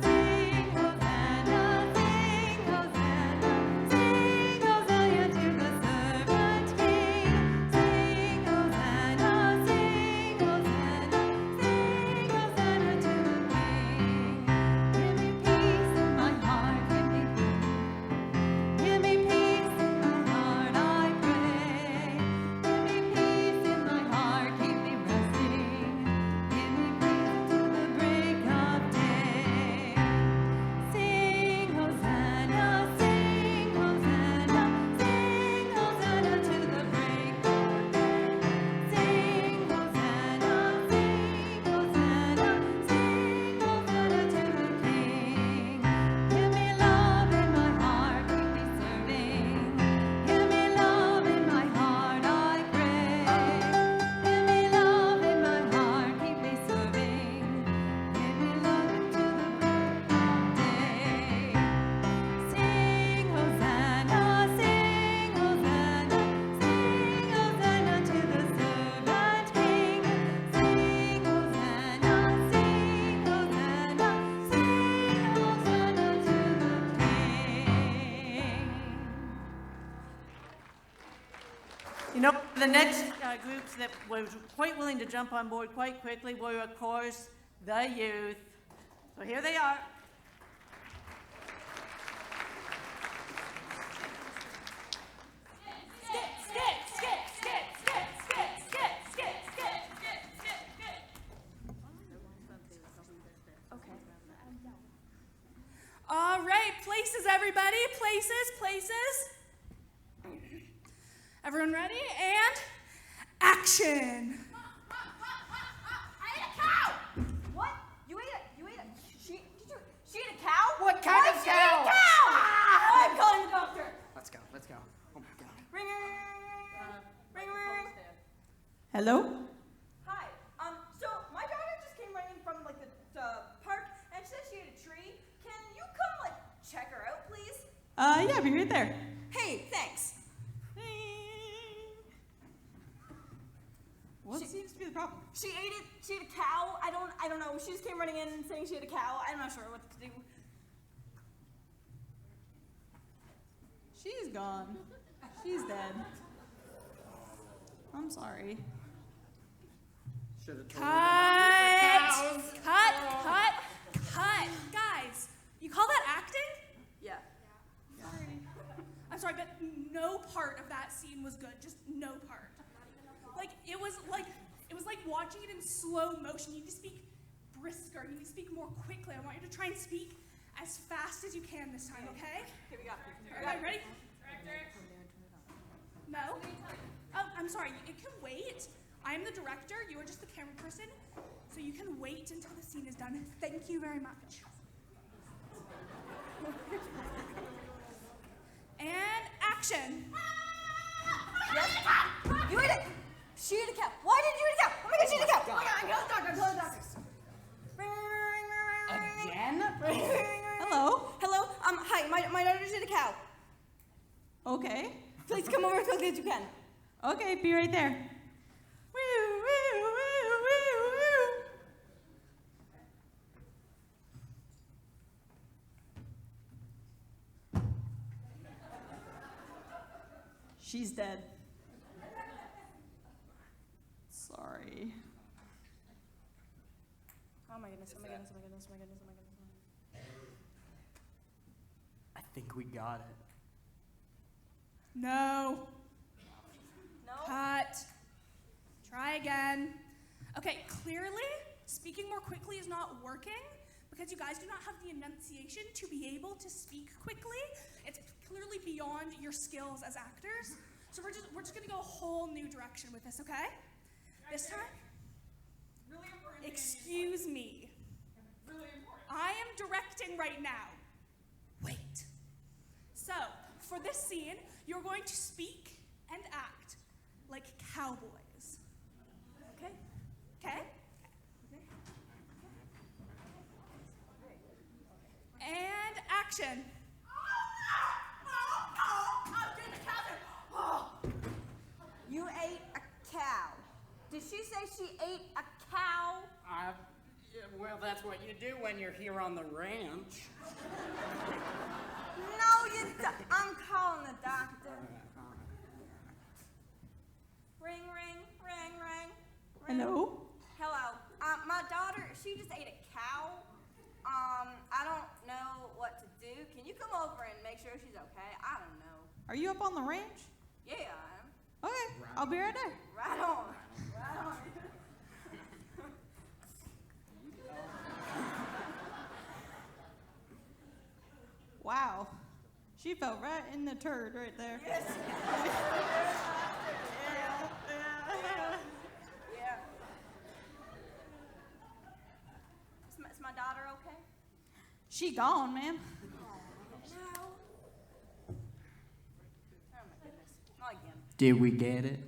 Sing Hosanna, sing Hosanna, sing Hosanna to the servant king. Sing Hosanna, sing Hosanna, sing Hosanna to the king. Give me peace in my heart, give me peace in my heart, I pray. Give me peace in my heart, keep me resting. Give me peace till the break of day. Sing Hosanna, sing Hosanna, sing Hosanna to the break of day. Sing Hosanna, sing Hosanna, sing Hosanna to the King. Give me love in my heart, keep me serving. Give me love in my heart, I pray. Give me love in my heart, keep me serving. Give me love to the break of day. Sing Hosanna, sing Hosanna, sing Hosanna to the servant king. Sing Hosanna, sing Hosanna, sing Hosanna to the king. You know, the next groups that were quite willing to jump on board quite quickly were, of course, the youth. So here they are. All right, places, everybody. Places. Everyone ready? And action. I ate a cow! What? You ate Hello? Hi. So my daughter just came running from like the park, and she said she ate a tree. Can you come like check her out, please? Yeah, I'll be right there. Hey, thanks. What seems to be the problem? She ate it. She ate a cow. I don't know. She just came running in saying she ate a cow. I'm not sure what to do. She's gone. She's dead. I'm sorry. Cut! Guys, you call that acting? Yeah. Sorry. I'm sorry, but no part of that scene was good. Just no part. It was like watching it in slow motion. You need to speak brisker. You need to speak more quickly. I want you to try and speak as fast as you can this time, okay? Okay, we got it. Everybody ready? No? Oh, I'm sorry. It can wait. I am the director. You are just the camera person. So you can wait until the scene is done. Thank you very much. And action. Yes. You ate it. She ate a cow. Why did you eat a cow? Oh my God, she ate a cow. Oh my God, go to the doctor. Go to the doctor. Again? Hello? Hello. Hi. My daughter just ate a cow. Okay. Please come over as quickly as you can. Okay, be right there. She's dead. Sorry. Oh my goodness, oh my goodness, oh my goodness, oh my goodness, oh my goodness. I think we got it. No. No? Cut. Try again. Okay, clearly, speaking more quickly is not working because you guys do not have the enunciation to be able to speak quickly. It's clearly beyond your skills as actors. So we're just gonna go a whole new direction with this, okay? This time, Really important. excuse me. Really important. I am directing right now. Wait. So, for this scene, you're going to speak and act like cowboys. Okay? Okay? And action. You ate a cow. Did she say she ate a cow? Well, that's what you do when you're here on the ranch. No, you don't. I'm calling the doctor. Ring, ring, ring, ring. Hello? Hello. My daughter, she just ate a cow. I don't know what to do. Can you come over and make sure she's okay? I don't know. Are you up on the ranch? Yeah, I am. Okay, I'll be right there. Right on. Right on. Wow. She fell right in the turd right there. Yes. Yeah. Is my daughter okay? She gone, ma'am. No. Oh my goodness. Not again. Did we get it?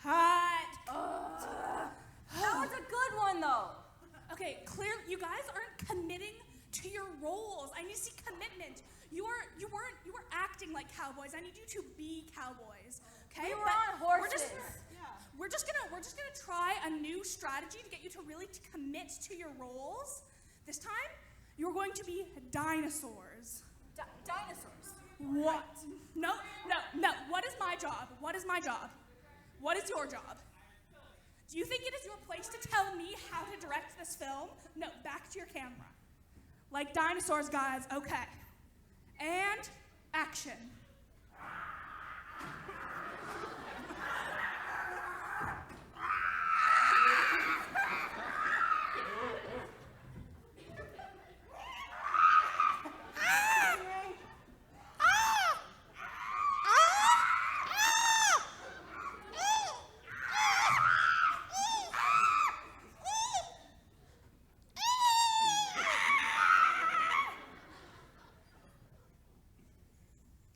Cut. That was a good one though. Okay, clearly you guys aren't committing to your roles. I need to see commitment. You were acting like cowboys. I need you to be cowboys. Okay? We were But on horses. We're just gonna try a new strategy to get you to really commit to your roles. This time, you're going to be dinosaurs. Dinosaurs. What? No. What is my job? What is my job? What is your job? Do you think it is your place to tell me how to direct this film? No, back to your camera. Like dinosaurs, guys, okay. And action.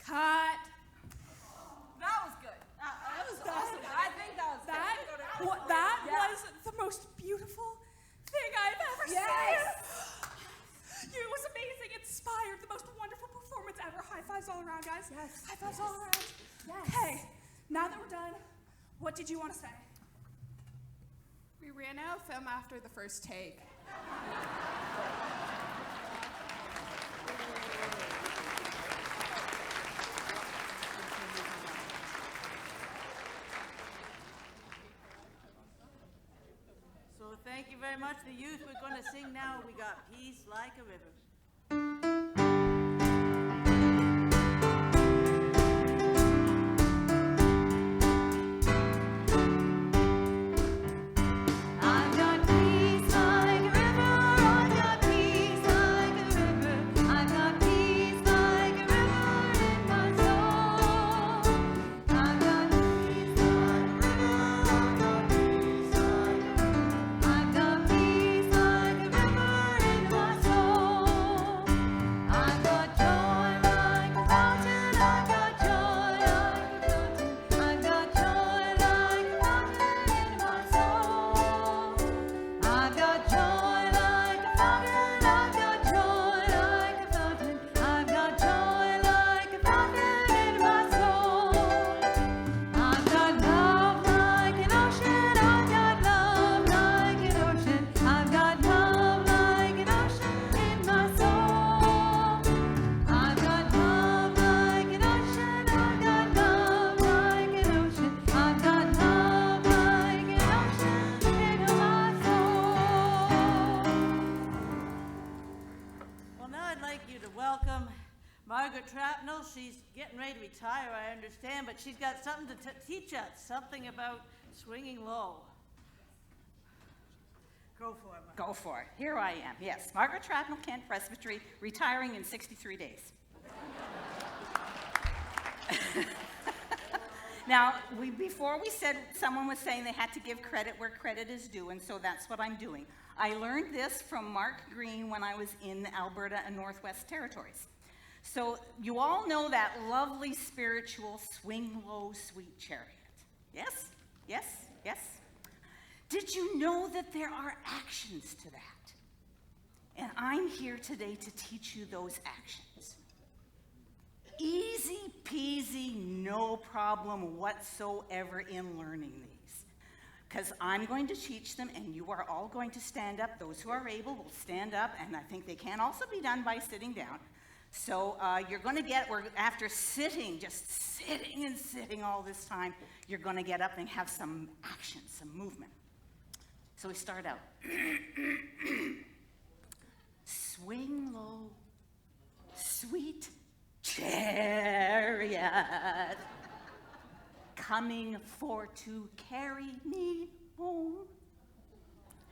Cut. yes, yes. High fives all around. Yes. Okay, now that we're done, what did you want to say? We ran out of film after the first take. So thank you very much, the youth. We're going to sing now. We got Peace Like a River. I've got peace like a river, I've got peace like a river, I've got peace like a river in my soul. I've got peace like a river, I've got peace like a river in my soul. I've got joy like a fountain, I've got joy like a fountain, I've got joy like a fountain in my soul. I've got joy like a fountain, I've got joy like a fountain, I've got joy like a fountain in my soul. I've got love like an ocean, I've got love like an ocean, I've got love like an ocean in my soul. I've got love like an ocean, I've got love like an ocean, I've got love like an ocean in my soul. Well, now I'd like you to welcome Margaret Trapnell. She's getting ready to retire, I understand, but she's got something to teach us, something about swinging low. Go for it, Margaret. Go for it. Here I am. Yes, Margaret Trapnell, Kent Presbytery, retiring in 63 days. Now, before we said, someone was saying they had to give credit where credit is due, and so that's what I'm doing. I learned this from Mark Green when I was in Alberta and Northwest Territories. So you all know that lovely spiritual swing low, sweet chariot. Yes? Yes? Yes? Did you know that there are actions to that? And I'm here today to teach you those actions. Easy peasy, no problem whatsoever in learning these. Because I'm going to teach them, and you are all going to stand up. Those who are able will stand up, and I think they can also be done by sitting down. So you're going to after sitting, just sitting and sitting all this time, you're going to get up and have some action, some movement. So we start out. Swing low, sweet chariot, coming for to carry me home.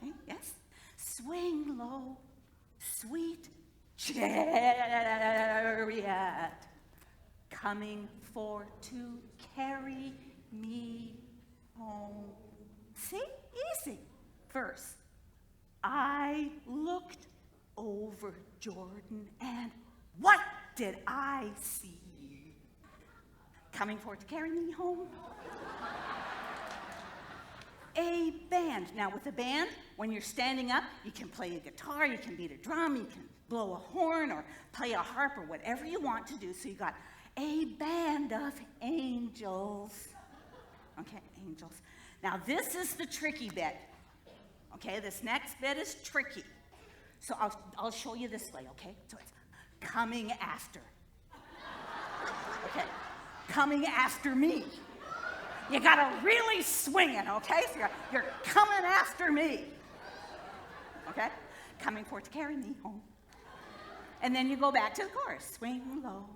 Okay, yes? Swing low, sweet chariot, coming for to carry me home. See? Easy. Verse. I looked over Jordan, and what did I see? Coming for to carry me home. A band. Now, with a band, when you're standing up, you can play a guitar, you can beat a drum, you can blow a horn or play a harp or whatever you want to do. So you got a band of angels. Okay, angels. Now, this is the tricky bit. Okay, this next bit is tricky. So I'll show you this way, okay? So it's coming after. Okay, coming after me. You gotta really swing it, okay? So you're coming after me. Okay? Coming for to carry me home. And then you go back to the chorus. Swing low,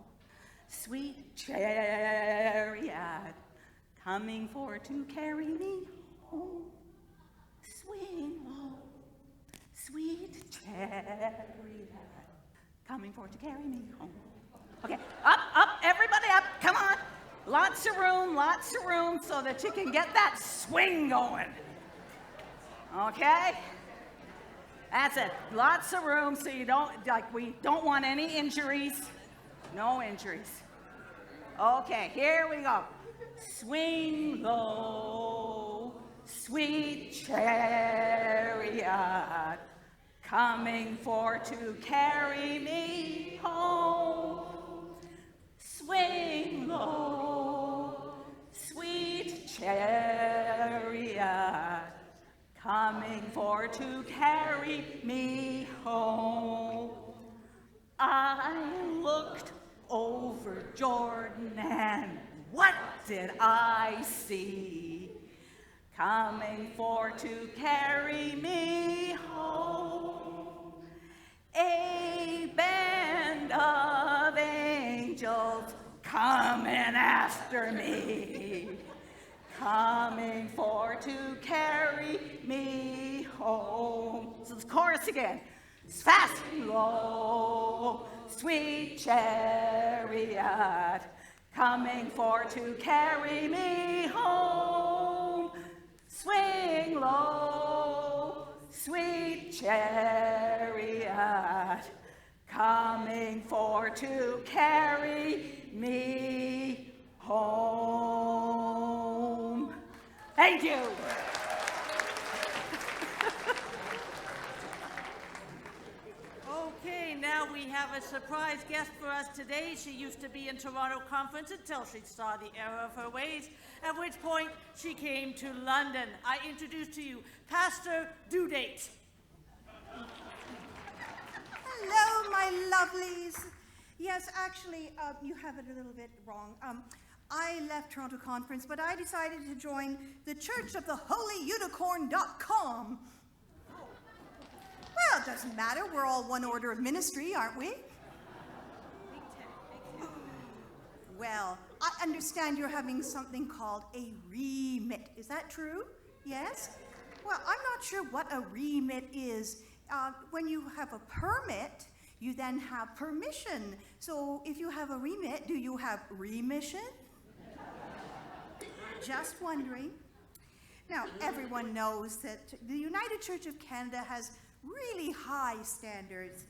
sweet chariot, coming for to carry me home. Swing low, sweet chariot, coming for to carry me home. Okay, up, everybody up, come on. Lots of room so that you can get that swing going. Okay? That's it, lots of room so you we don't want any injuries. No injuries. Okay, here we go. Swing low, sweet chariot, coming for to carry me home. swing low, sweet chariot, coming for to carry me home. I looked over Jordan, and what did I see? Coming for to carry me home, a band of angels coming after me, coming for to carry me home. So the chorus again. Fast and low, sweet chariot, coming for to carry me home. Swing low, sweet chariot, coming for to carry me home. Thank you. Okay, now we have a surprise guest for us today. She used to be in Toronto Conference until she saw the error of her ways, at which point she came to London. I introduce to you Pastor Due Date. Hello, my lovelies. Yes, actually, you have it a little bit wrong. I left Toronto Conference, but I decided to join the Church of the HolyUnicorn.com. Well, it doesn't matter. We're all one order of ministry, aren't we? Well, I understand you're having something called a remit. Is that true? Yes? Well, I'm not sure what a remit is. When you have a permit, you then have permission. So if you have a remit, do you have remission? Just wondering. Now, everyone knows that the United Church of Canada has really high standards.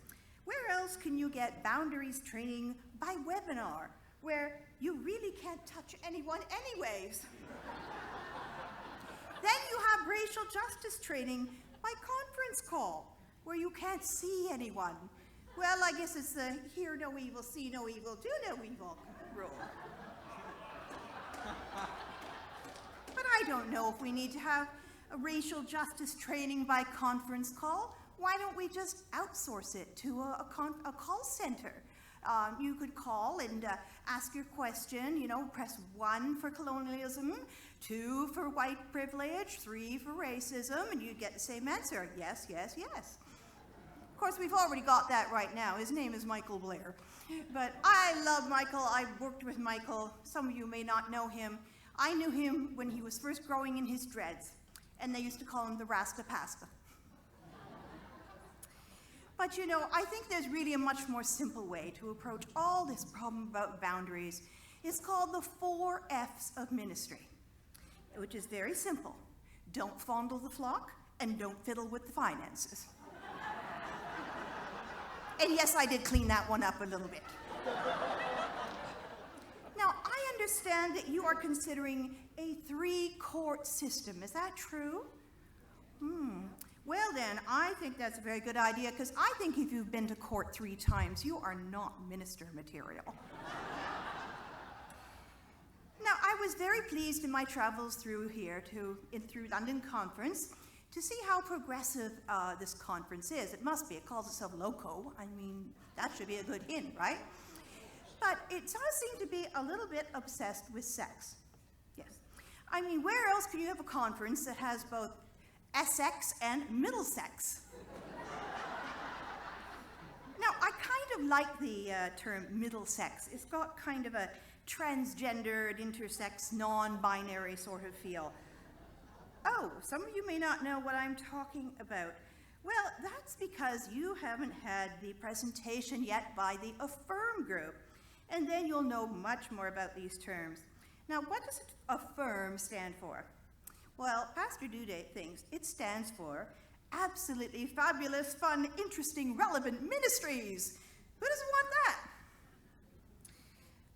Where else can you get boundaries training by webinar, where you really can't touch anyone anyways? Then you have racial justice training by conference call, where you can't see anyone. Well, I guess it's the hear no evil, see no evil, do no evil rule. But I don't know if we need to have a racial justice training by conference call. Why don't we just outsource it to a call center? You could call and ask your question, press 1 for colonialism, 2 for white privilege, 3 for racism, and you'd get the same answer, yes, yes, yes. Of course, we've already got that right now. His name is Michael Blair. But I love Michael. I've worked with Michael. Some of you may not know him. I knew him when he was first growing in his dreads, and they used to call him the Rasta Pasta. But I think there's really a much more simple way to approach all this problem about boundaries. It's called the 4 F's of ministry, which is very simple. Don't fondle the flock, and don't fiddle with the finances. And yes, I did clean that one up a little bit. Now, I understand that you are considering a 3-court system. Is that true? Well then, I think that's a very good idea, because I think if you've been to court 3 times, you are not minister material. Now, I was very pleased in my travels through London Conference to see how progressive this conference is. It must be. It calls itself LOCO. I mean, that should be a good hint, right? But it does seem to be a little bit obsessed with sex. Yes. I mean, where else can you have a conference that has both Essex and Middlesex? Now, I kind of like the term Middlesex. It's got kind of a transgendered, intersex, non-binary sort of feel. Oh, some of you may not know what I'm talking about. Well, that's because you haven't had the presentation yet by the Affirm group, and then you'll know much more about these terms. Now, what does Affirm stand for? Well, Pastor Due Date thinks it stands for Absolutely Fabulous, Fun, Interesting, Relevant Ministries. Who doesn't want that?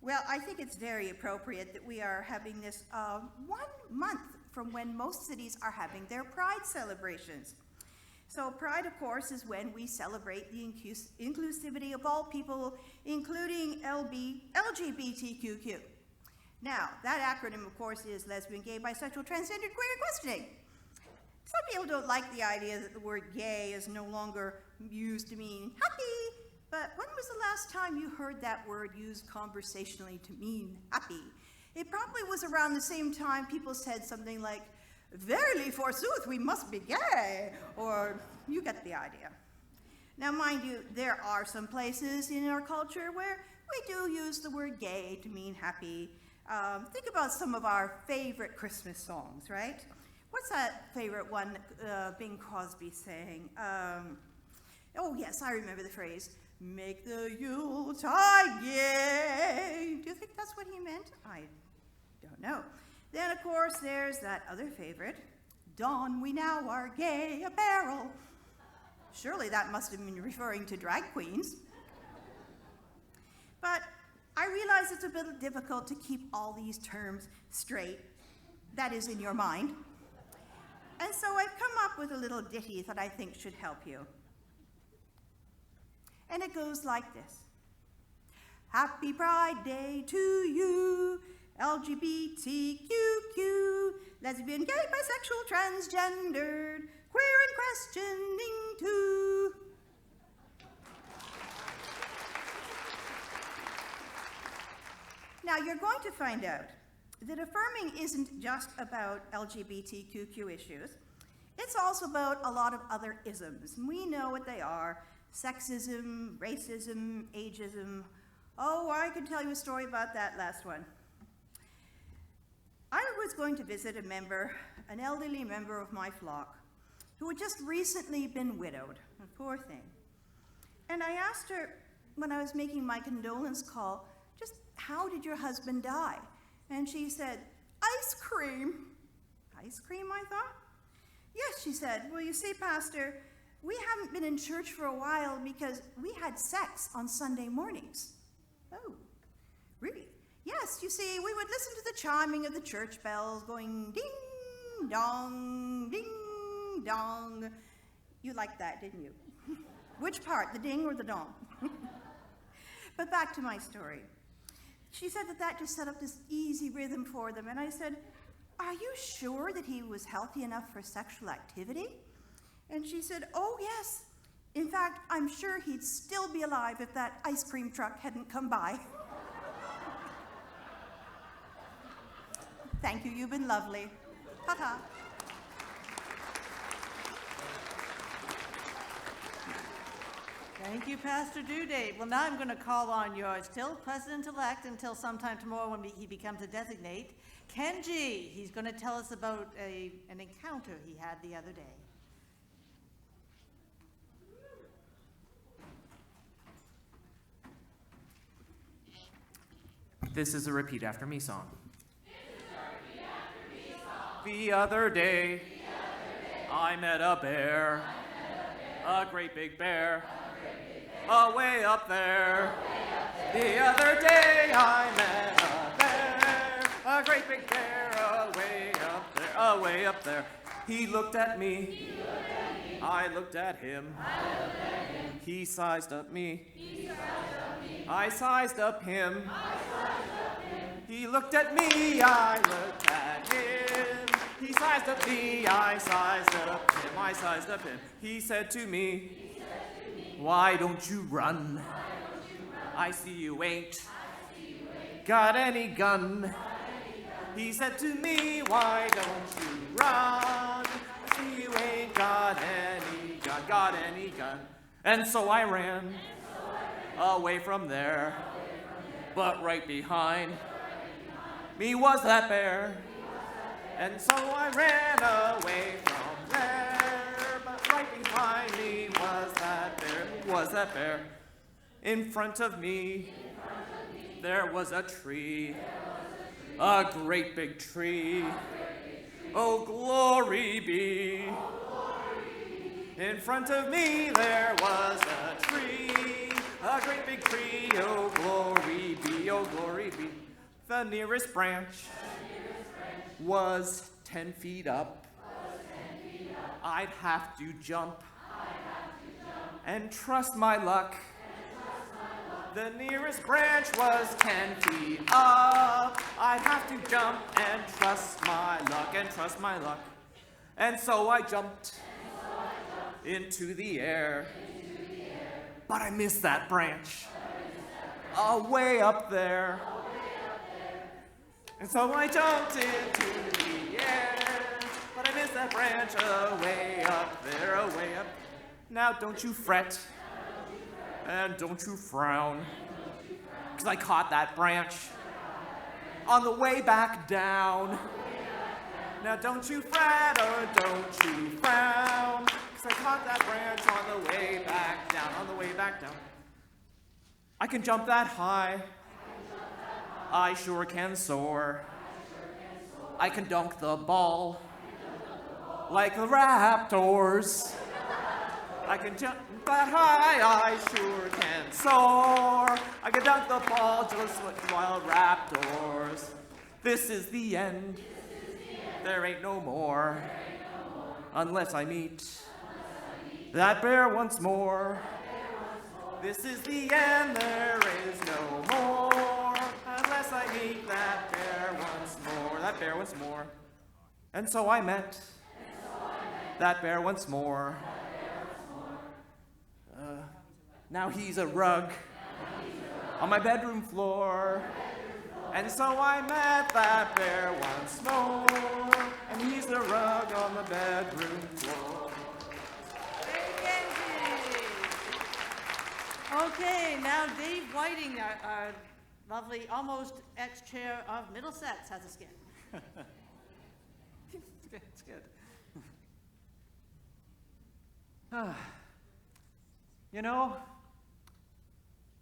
Well, I think it's very appropriate that we are having this 1 month from when most cities are having their Pride celebrations. So Pride, of course, is when we celebrate the inclusivity of all people, including LGBTQQ. Now, that acronym, of course, is lesbian, gay, bisexual, transgender, queer, and questioning. Some people don't like the idea that the word gay is no longer used to mean happy, but when was the last time you heard that word used conversationally to mean happy? It probably was around the same time people said something like, "Verily, forsooth, we must be gay," or you get the idea. Now, mind you, there are some places in our culture where we do use the word gay to mean happy. Think about some of our favorite Christmas songs, right? What's that favorite one Bing Crosby sang? Oh, yes, I remember the phrase, "Make the Yuletide gay." Do you think that's what he meant? I don't know. Then, of course, there's that other favorite, "Don we now our gay apparel." Surely that must have been referring to drag queens. But I realize it's a bit difficult to keep all these terms straight, that is, in your mind. And so I've come up with a little ditty that I think should help you. And it goes like this. Happy Pride Day to you, LGBTQQ, lesbian, gay, bisexual, transgendered, queer and questioning too. Now, you're going to find out that affirming isn't just about LGBTQQ issues. It's also about a lot of other isms, and we know what they are: sexism, racism, ageism. Oh, I could tell you a story about that last one. I was going to visit an elderly member of my flock, who had just recently been widowed, a poor thing. And I asked her, when I was making my condolence call, just how did your husband die? And she said, "Ice cream." Ice cream, I thought? Yes, she said. Well, you see, Pastor, we haven't been in church for a while because we had sex on Sunday mornings. Oh, really? Yes, you see, we would listen to the chiming of the church bells going ding dong, ding dong. You liked that, didn't you? Which part, the ding or the dong? But back to my story. She said that just set up this easy rhythm for them, and I said, "Are you sure that he was healthy enough for sexual activity?" And she said, "Oh, yes. In fact, I'm sure he'd still be alive if that ice cream truck hadn't come by." Thank you, you've been lovely. Ta-ta. Thank you, Pastor Due-Date. Well, now I'm going to call on your still president-elect until sometime tomorrow when he becomes a designate, Kenji. He's going to tell us about an encounter he had the other day. This is a repeat after me song. The other day, I met a bear, a great big bear, way up there. The other day, I met a bear, a great big bear, way up there. He looked at me, I looked at him. He sized up me, I sized up him. He looked at me, I looked at him. He sized up me, I sized up him. I sized up him. He said to me, "Why don't you run? I see you ain't got any gun." He said to me, "Why don't you run? I see you ain't got any gun." And so I ran away from there, but right behind me was that bear. And so I ran away from there, but right behind me was that bear. In front of me, there was a tree, a great big tree. Oh, glory be. In front of me, there was a tree, a great big tree. Oh, glory be, oh, glory be. The nearest branch was 10 feet up. I'd have to jump and trust my luck. The nearest branch was 10 feet up. I'd have to jump and trust my luck, and trust my luck. And so I jumped into the air. But I missed that branch. Way up there. And so I jumped into the air. But I missed that branch way up there, way up. Now don't you fret. And don't you frown, because I caught that branch on the way back down. Now don't you fret or don't you frown, because I caught that branch on the way back down, on the way back down. I can jump that high. I sure can soar. I can dunk the ball like the Raptors. I can jump that high, I sure can soar. I can dunk the ball just like wild Raptors. This is the end. There ain't no more. Unless I meet that bear once more. This is the end, there is no more. Unless I meet that bear once more. That bear once more. And so I met that bear once more. Now he's a rug on my bedroom floor. And so I met that bear once more. And he's a rug on the bedroom floor. Okay, now Dave Whiting, our lovely, almost ex-chair of Middlesex, has a skit. It's good. You know,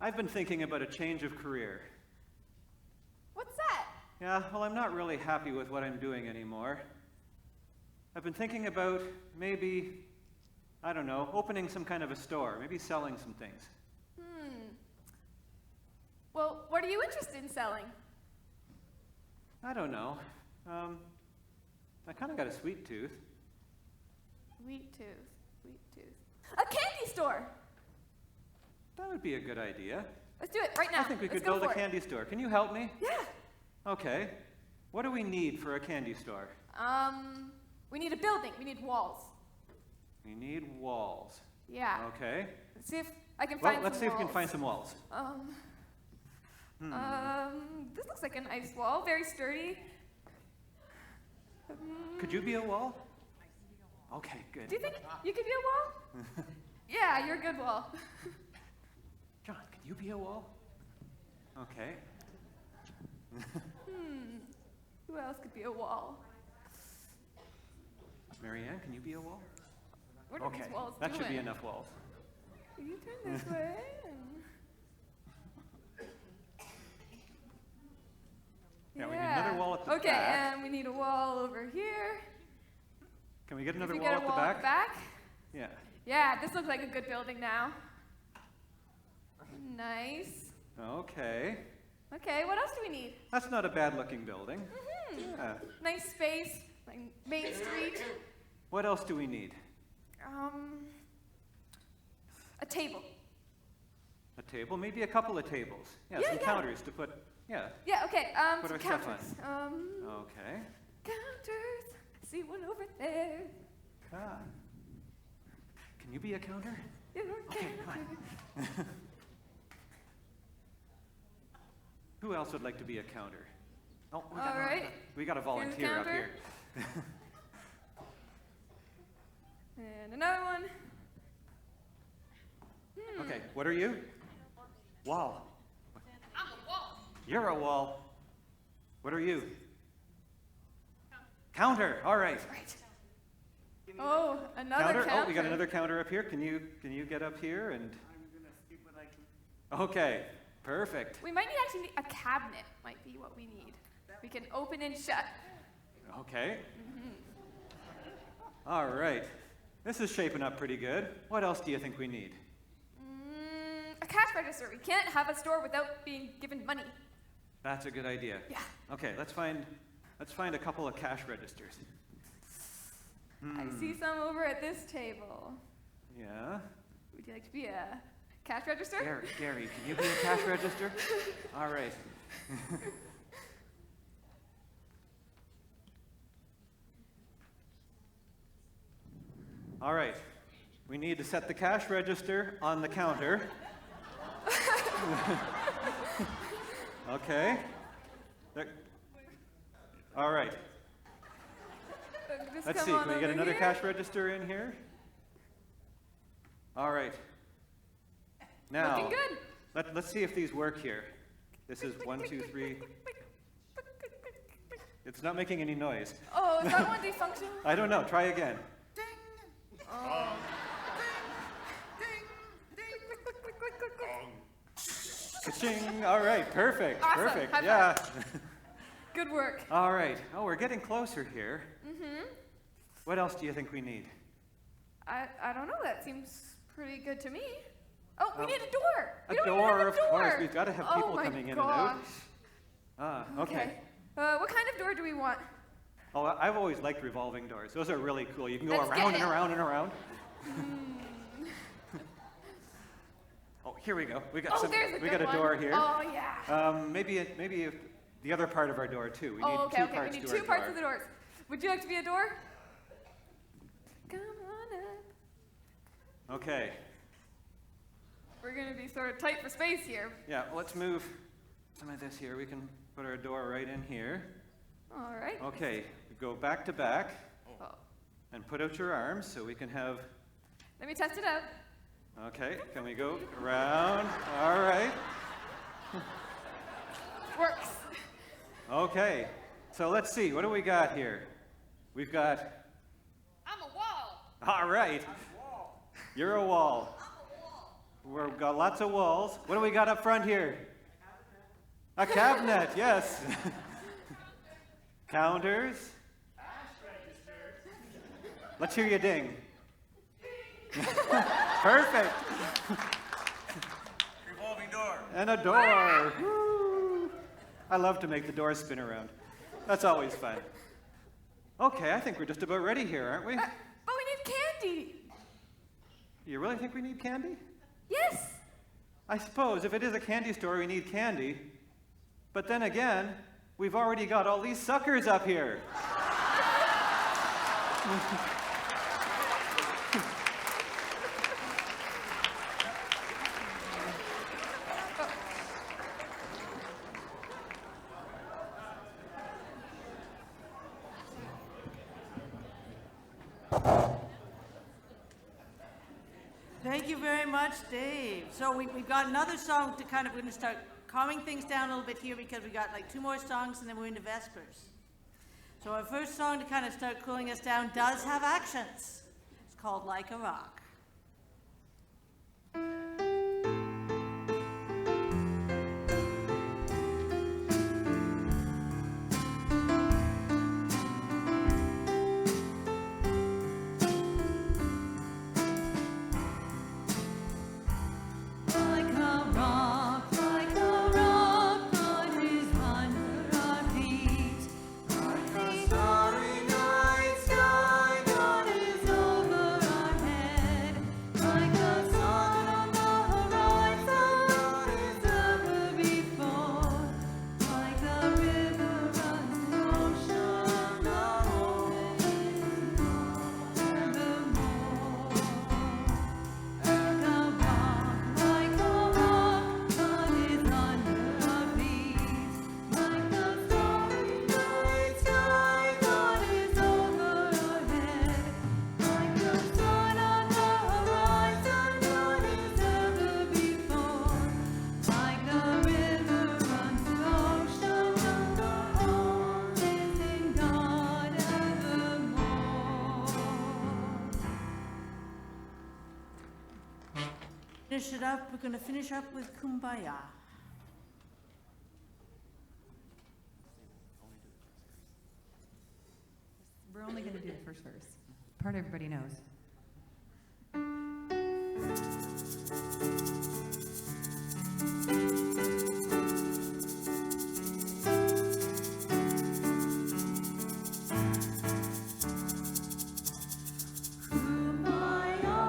I've been thinking about a change of career. What's that? Yeah, well, I'm not really happy with what I'm doing anymore. I've been thinking about maybe, I don't know, opening some kind of a store, maybe selling some things. Well, what are you interested in selling? I don't know. I kind of got a sweet tooth. Sweet tooth. A candy store! That would be a good idea. Let's do it right now. I think we could build a candy store. Can you help me? Yeah. Okay. What do we need for a candy store? We need a building. We need walls. We need walls. Yeah. Okay. Let's see if I can find some let's see if we can walls. find some walls. This looks like a nice wall. Very sturdy. Could you be a wall? Okay, good. Do you think you could be a wall? Yeah, you're a good wall. John, can you be a wall? Okay. Who else could be a wall? Marianne, can you be a wall? What are Okay, these walls that should be doing? enough walls. You turn this way. Yeah, we need another wall at the okay, back. and we need a wall over here. Can we get another If we wall get at a the wall back? at the back? Yeah. Yeah, this looks like a good building now. Nice. Okay. Okay, what else do we need? That's not a bad looking building. Yeah. Nice space, like Main Street. What else do we need? A table. A table? Maybe a couple of tables. Yeah, Yeah, some yeah. counters to put, yeah. Yeah, okay, Put some our stuff on. counters. Okay. Counters. I see one over there. Ah. Can you be a counter? You're a Okay, counter. fine. Who else would like to be a counter? Oh, All right. We got a volunteer up counter. here. And another one. Okay, what are you? Wall. I'm a wall. You're a wall. What are you? Counter. All right. Oh, another counter. Oh, we got another counter up here. Can you get up here and? Okay, perfect. We might actually need a cabinet. Might be what we need. We can open and shut. Okay. All right. This is shaping up pretty good. What else do you think we need? A cash register. We can't have a store without being given money. That's a good idea. Yeah. Okay, let's find a couple of cash registers. I see some over at this table. Yeah? Would you like to be a cash register? Gary, can you be a cash register? All right. All right. We need to set the cash register on the counter. Okay. All right. Just Let's come see, on can we get over another here. cash register in here? All right. Now, Looking good. let's see if these work here. This is 1, 2, 3. It's not making any noise. Oh, is that one defunctional? I don't know. Try again. Oh. Ka-ching. All right. Perfect. Awesome. Perfect. High Yeah. Good work. All right. Oh, we're getting closer here. Mm-hmm. What else do you think we need? I don't know. That seems pretty good to me. Oh, we Oh, need a door. A We don't even door, have a of door. course. We've got to have people Oh my coming in and out. gosh. Ah, okay. What kind of door do we want? Oh, I've always liked revolving doors. Those are really cool. You can go Let's get around and it. around and around. Oh, here we go. We got Oh, there's a we good got a one. door here. Oh, yeah. Maybe the other part of our door too. We need Oh, okay, two okay. parts We need to our two parts door. of the doors. Would you like to be a door? Come on up. Okay. We're gonna be sort of tight for space here. Yeah. Well, let's move some of this here. We can put our door right in here. All right. Okay. Go back to back. Oh. And put out your arms so we can have. Let me test it out. Okay. Can we go around? All right. Works. Okay. So let's see. What do we got here? We've got. I'm a wall. All right. You're a wall. We've got lots of walls. What do we got up front here? A cabinet, yes. Counters. Let's hear you ding. Perfect. Revolving door. And a door. Woo. I love to make the doors spin around. That's always fun. Okay, I think we're just about ready here, aren't we? But we need candy. You really think we need candy? Yes. I suppose if it is a candy store, we need candy. But then again, we've already got all these suckers up here. Thank you very much, Dave. So we've got another song to we're going to start calming things down a little bit here because we got like 2 more songs and then we're into Vespers. So our first song to kind of start cooling us down does have accents. It's called Like a Rock. Like a rock, God is under our feet. Like the starry night sky, God is over our head. Like the sun on the horizon, God is ever before. Like the river runs the ocean, God is evermore. Like a rock, God is under our feet. Like the starry night sky, God is over our head. Like the sun on the horizon, God is ever before. Like the river runs the ocean, our home is in God evermore. Finish it up. We're going to finish up with Kumbaya. We're only going to do the first verse. Part everybody knows. Kumbaya,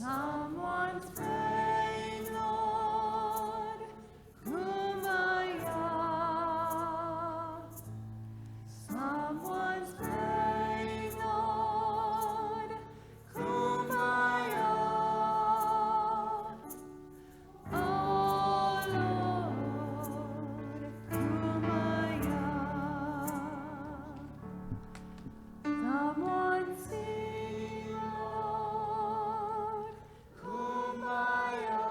Someone's praying, Lord, Kumbaya. Someone's praying, Lord, Kumbaya. Oh Lord, Kumbaya. Someone sing, Lord, Kumbaya.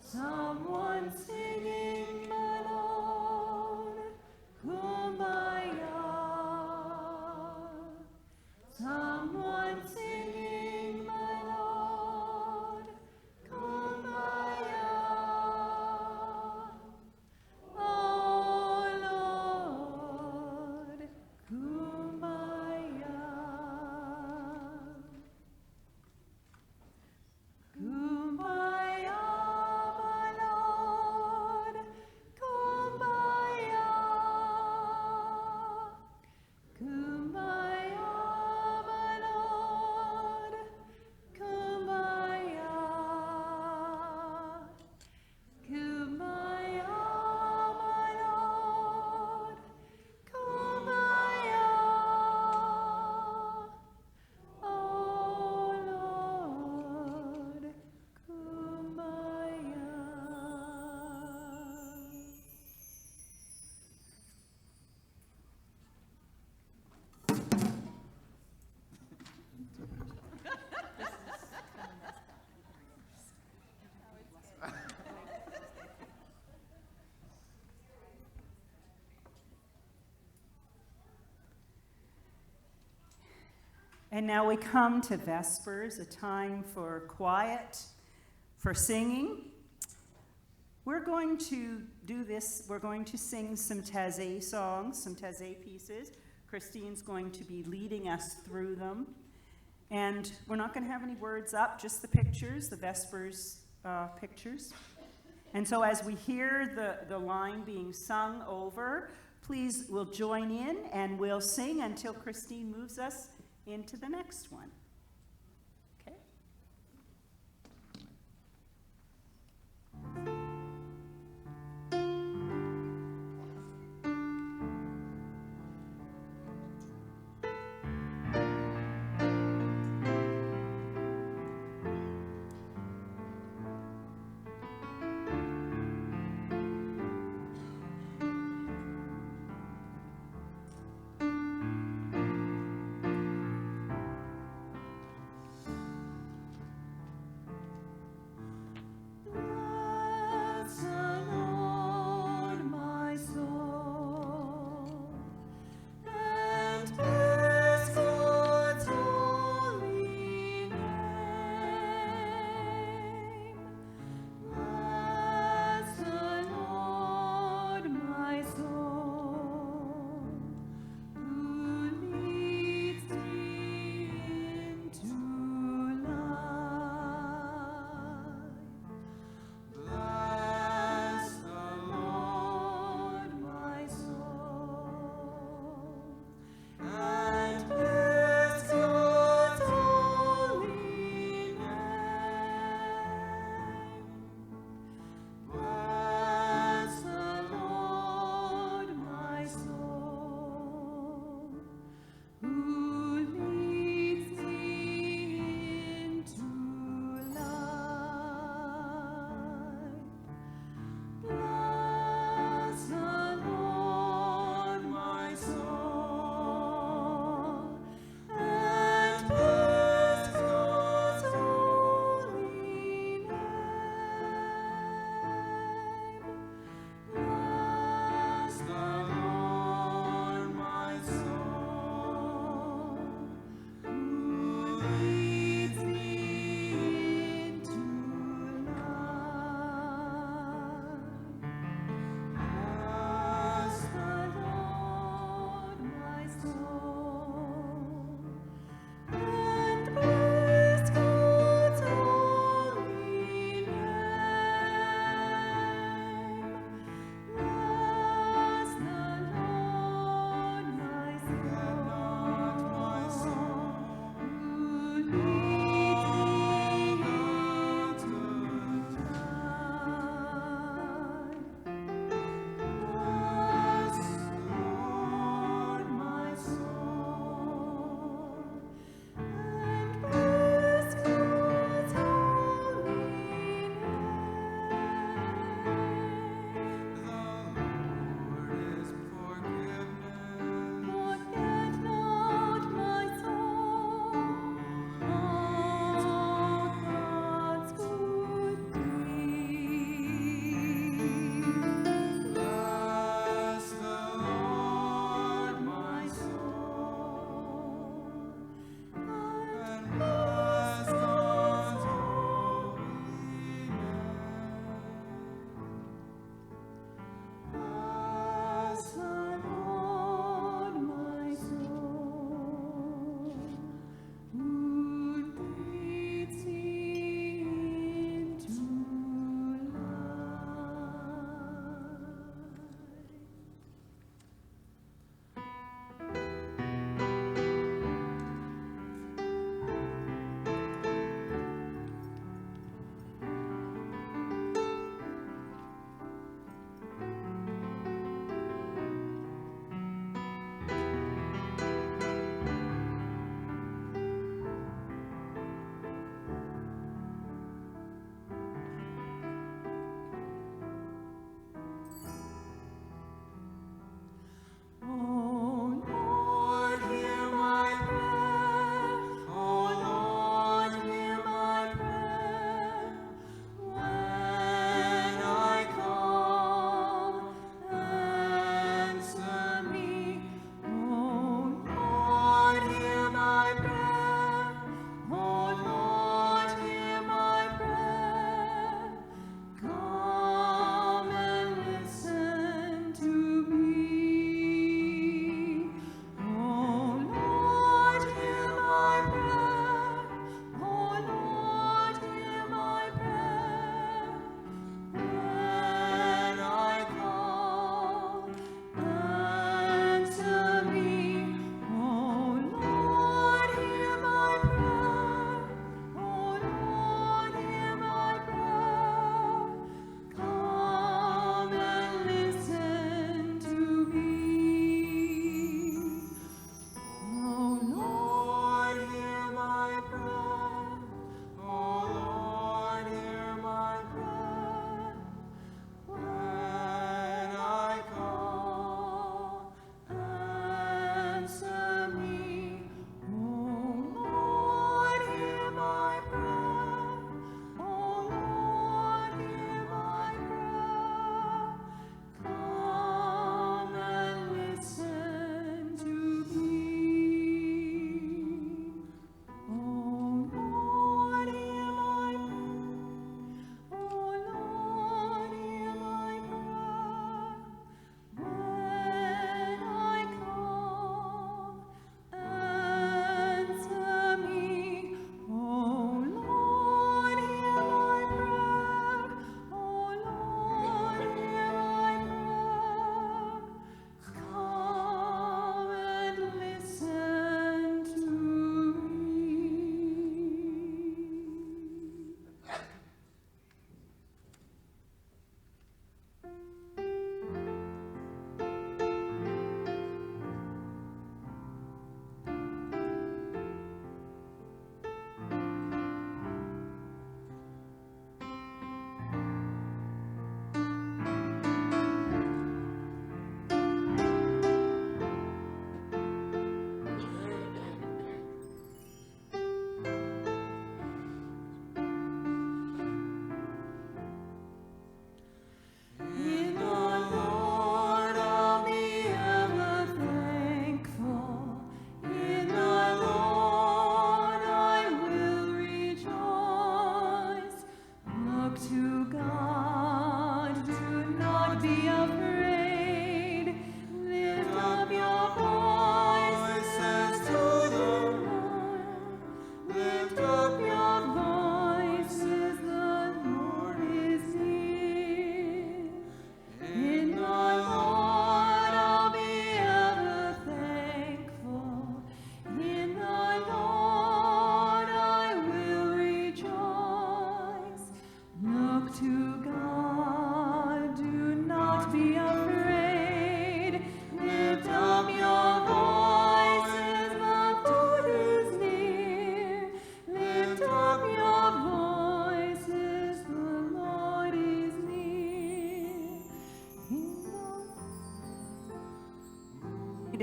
Someone singing, my Lord, Kumbaya. Someone singing, my Lord, Kumbaya. Oh Lord, Kumbaya. Kumbaya, my Lord, Kumbaya. Kumbaya, my Lord, Kumbaya. Kumbaya, my Lord, Kumbaya. Oh Lord, Kumbaya. And now we come to Vespers, a time for quiet, for singing. We're going to do this, we're going to sing some Taizé songs, some Taizé pieces. Christine's going to be leading us through them. And we're not going to have any words up, just the pictures, the Vespers pictures. And so as we hear the line being sung over, please, we'll join in and we'll sing until Christine moves us into the next one. Okay?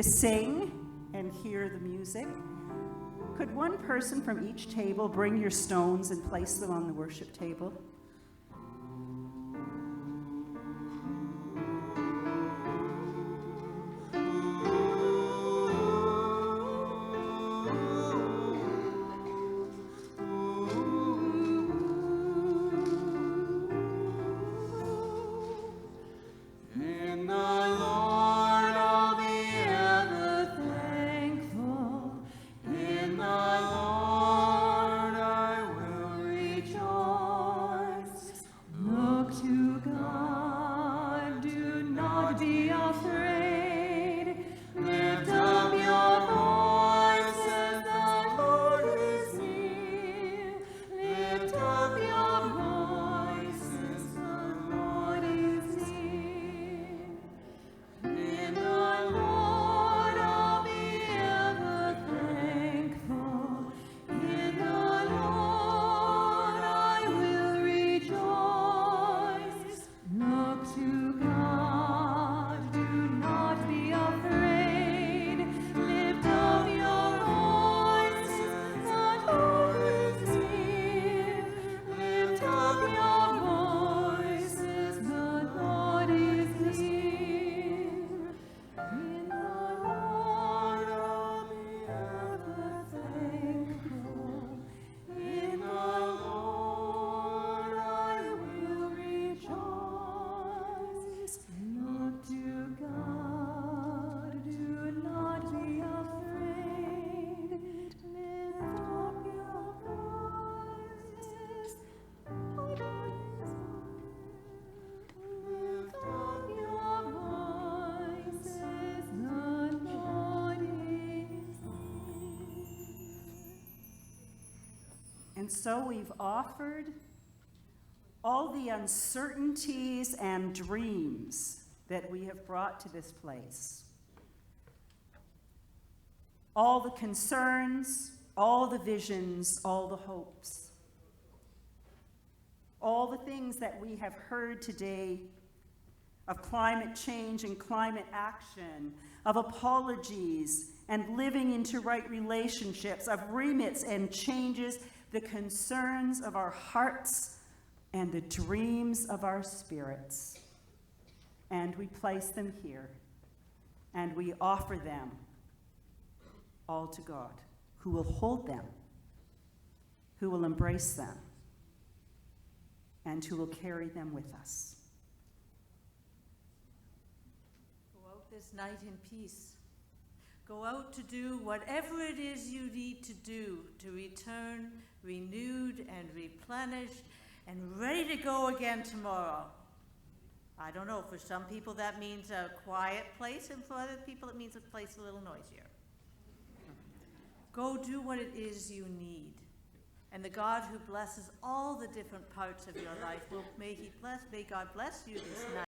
to sing and hear the music, could one person from each table bring your stones and place them on the worship table? In the Lord I'll be ever thankful. In the Lord I will rejoice. Look to God, do not be afraid. Lift up your voices, the Lord is near. Lift up your voices, the Lord is near. In the Lord I'll be ever thankful. In the Lord I will rejoice. Look to God, do not be afraid. Lift up your voices, the Lord is near. Lift up your voices, the Lord is near. In the Lord I'll be ever thankful. In the Lord I will rejoice. Look to God, do not be afraid. Lift up your voices. Lift up your voices, the Lord is And so we've offered all the uncertainties and dreams that we have brought to this place. All the concerns, all the visions, all the hopes. All the things that we have heard today of climate change and climate action, of apologies and living into right relationships, of remits and changes, the concerns of our hearts and the dreams of our spirits. And we place them here, and we offer them all to God, who will hold them, who will embrace them, and who will carry them with us. Go out this night in peace. Go out to do whatever it is you need to do to return renewed and replenished and ready to go again tomorrow. I don't know, for some people that means a quiet place, and for other people it means a place a little noisier. Go do what it is you need. And the God who blesses all the different parts of your life, may God bless you this night.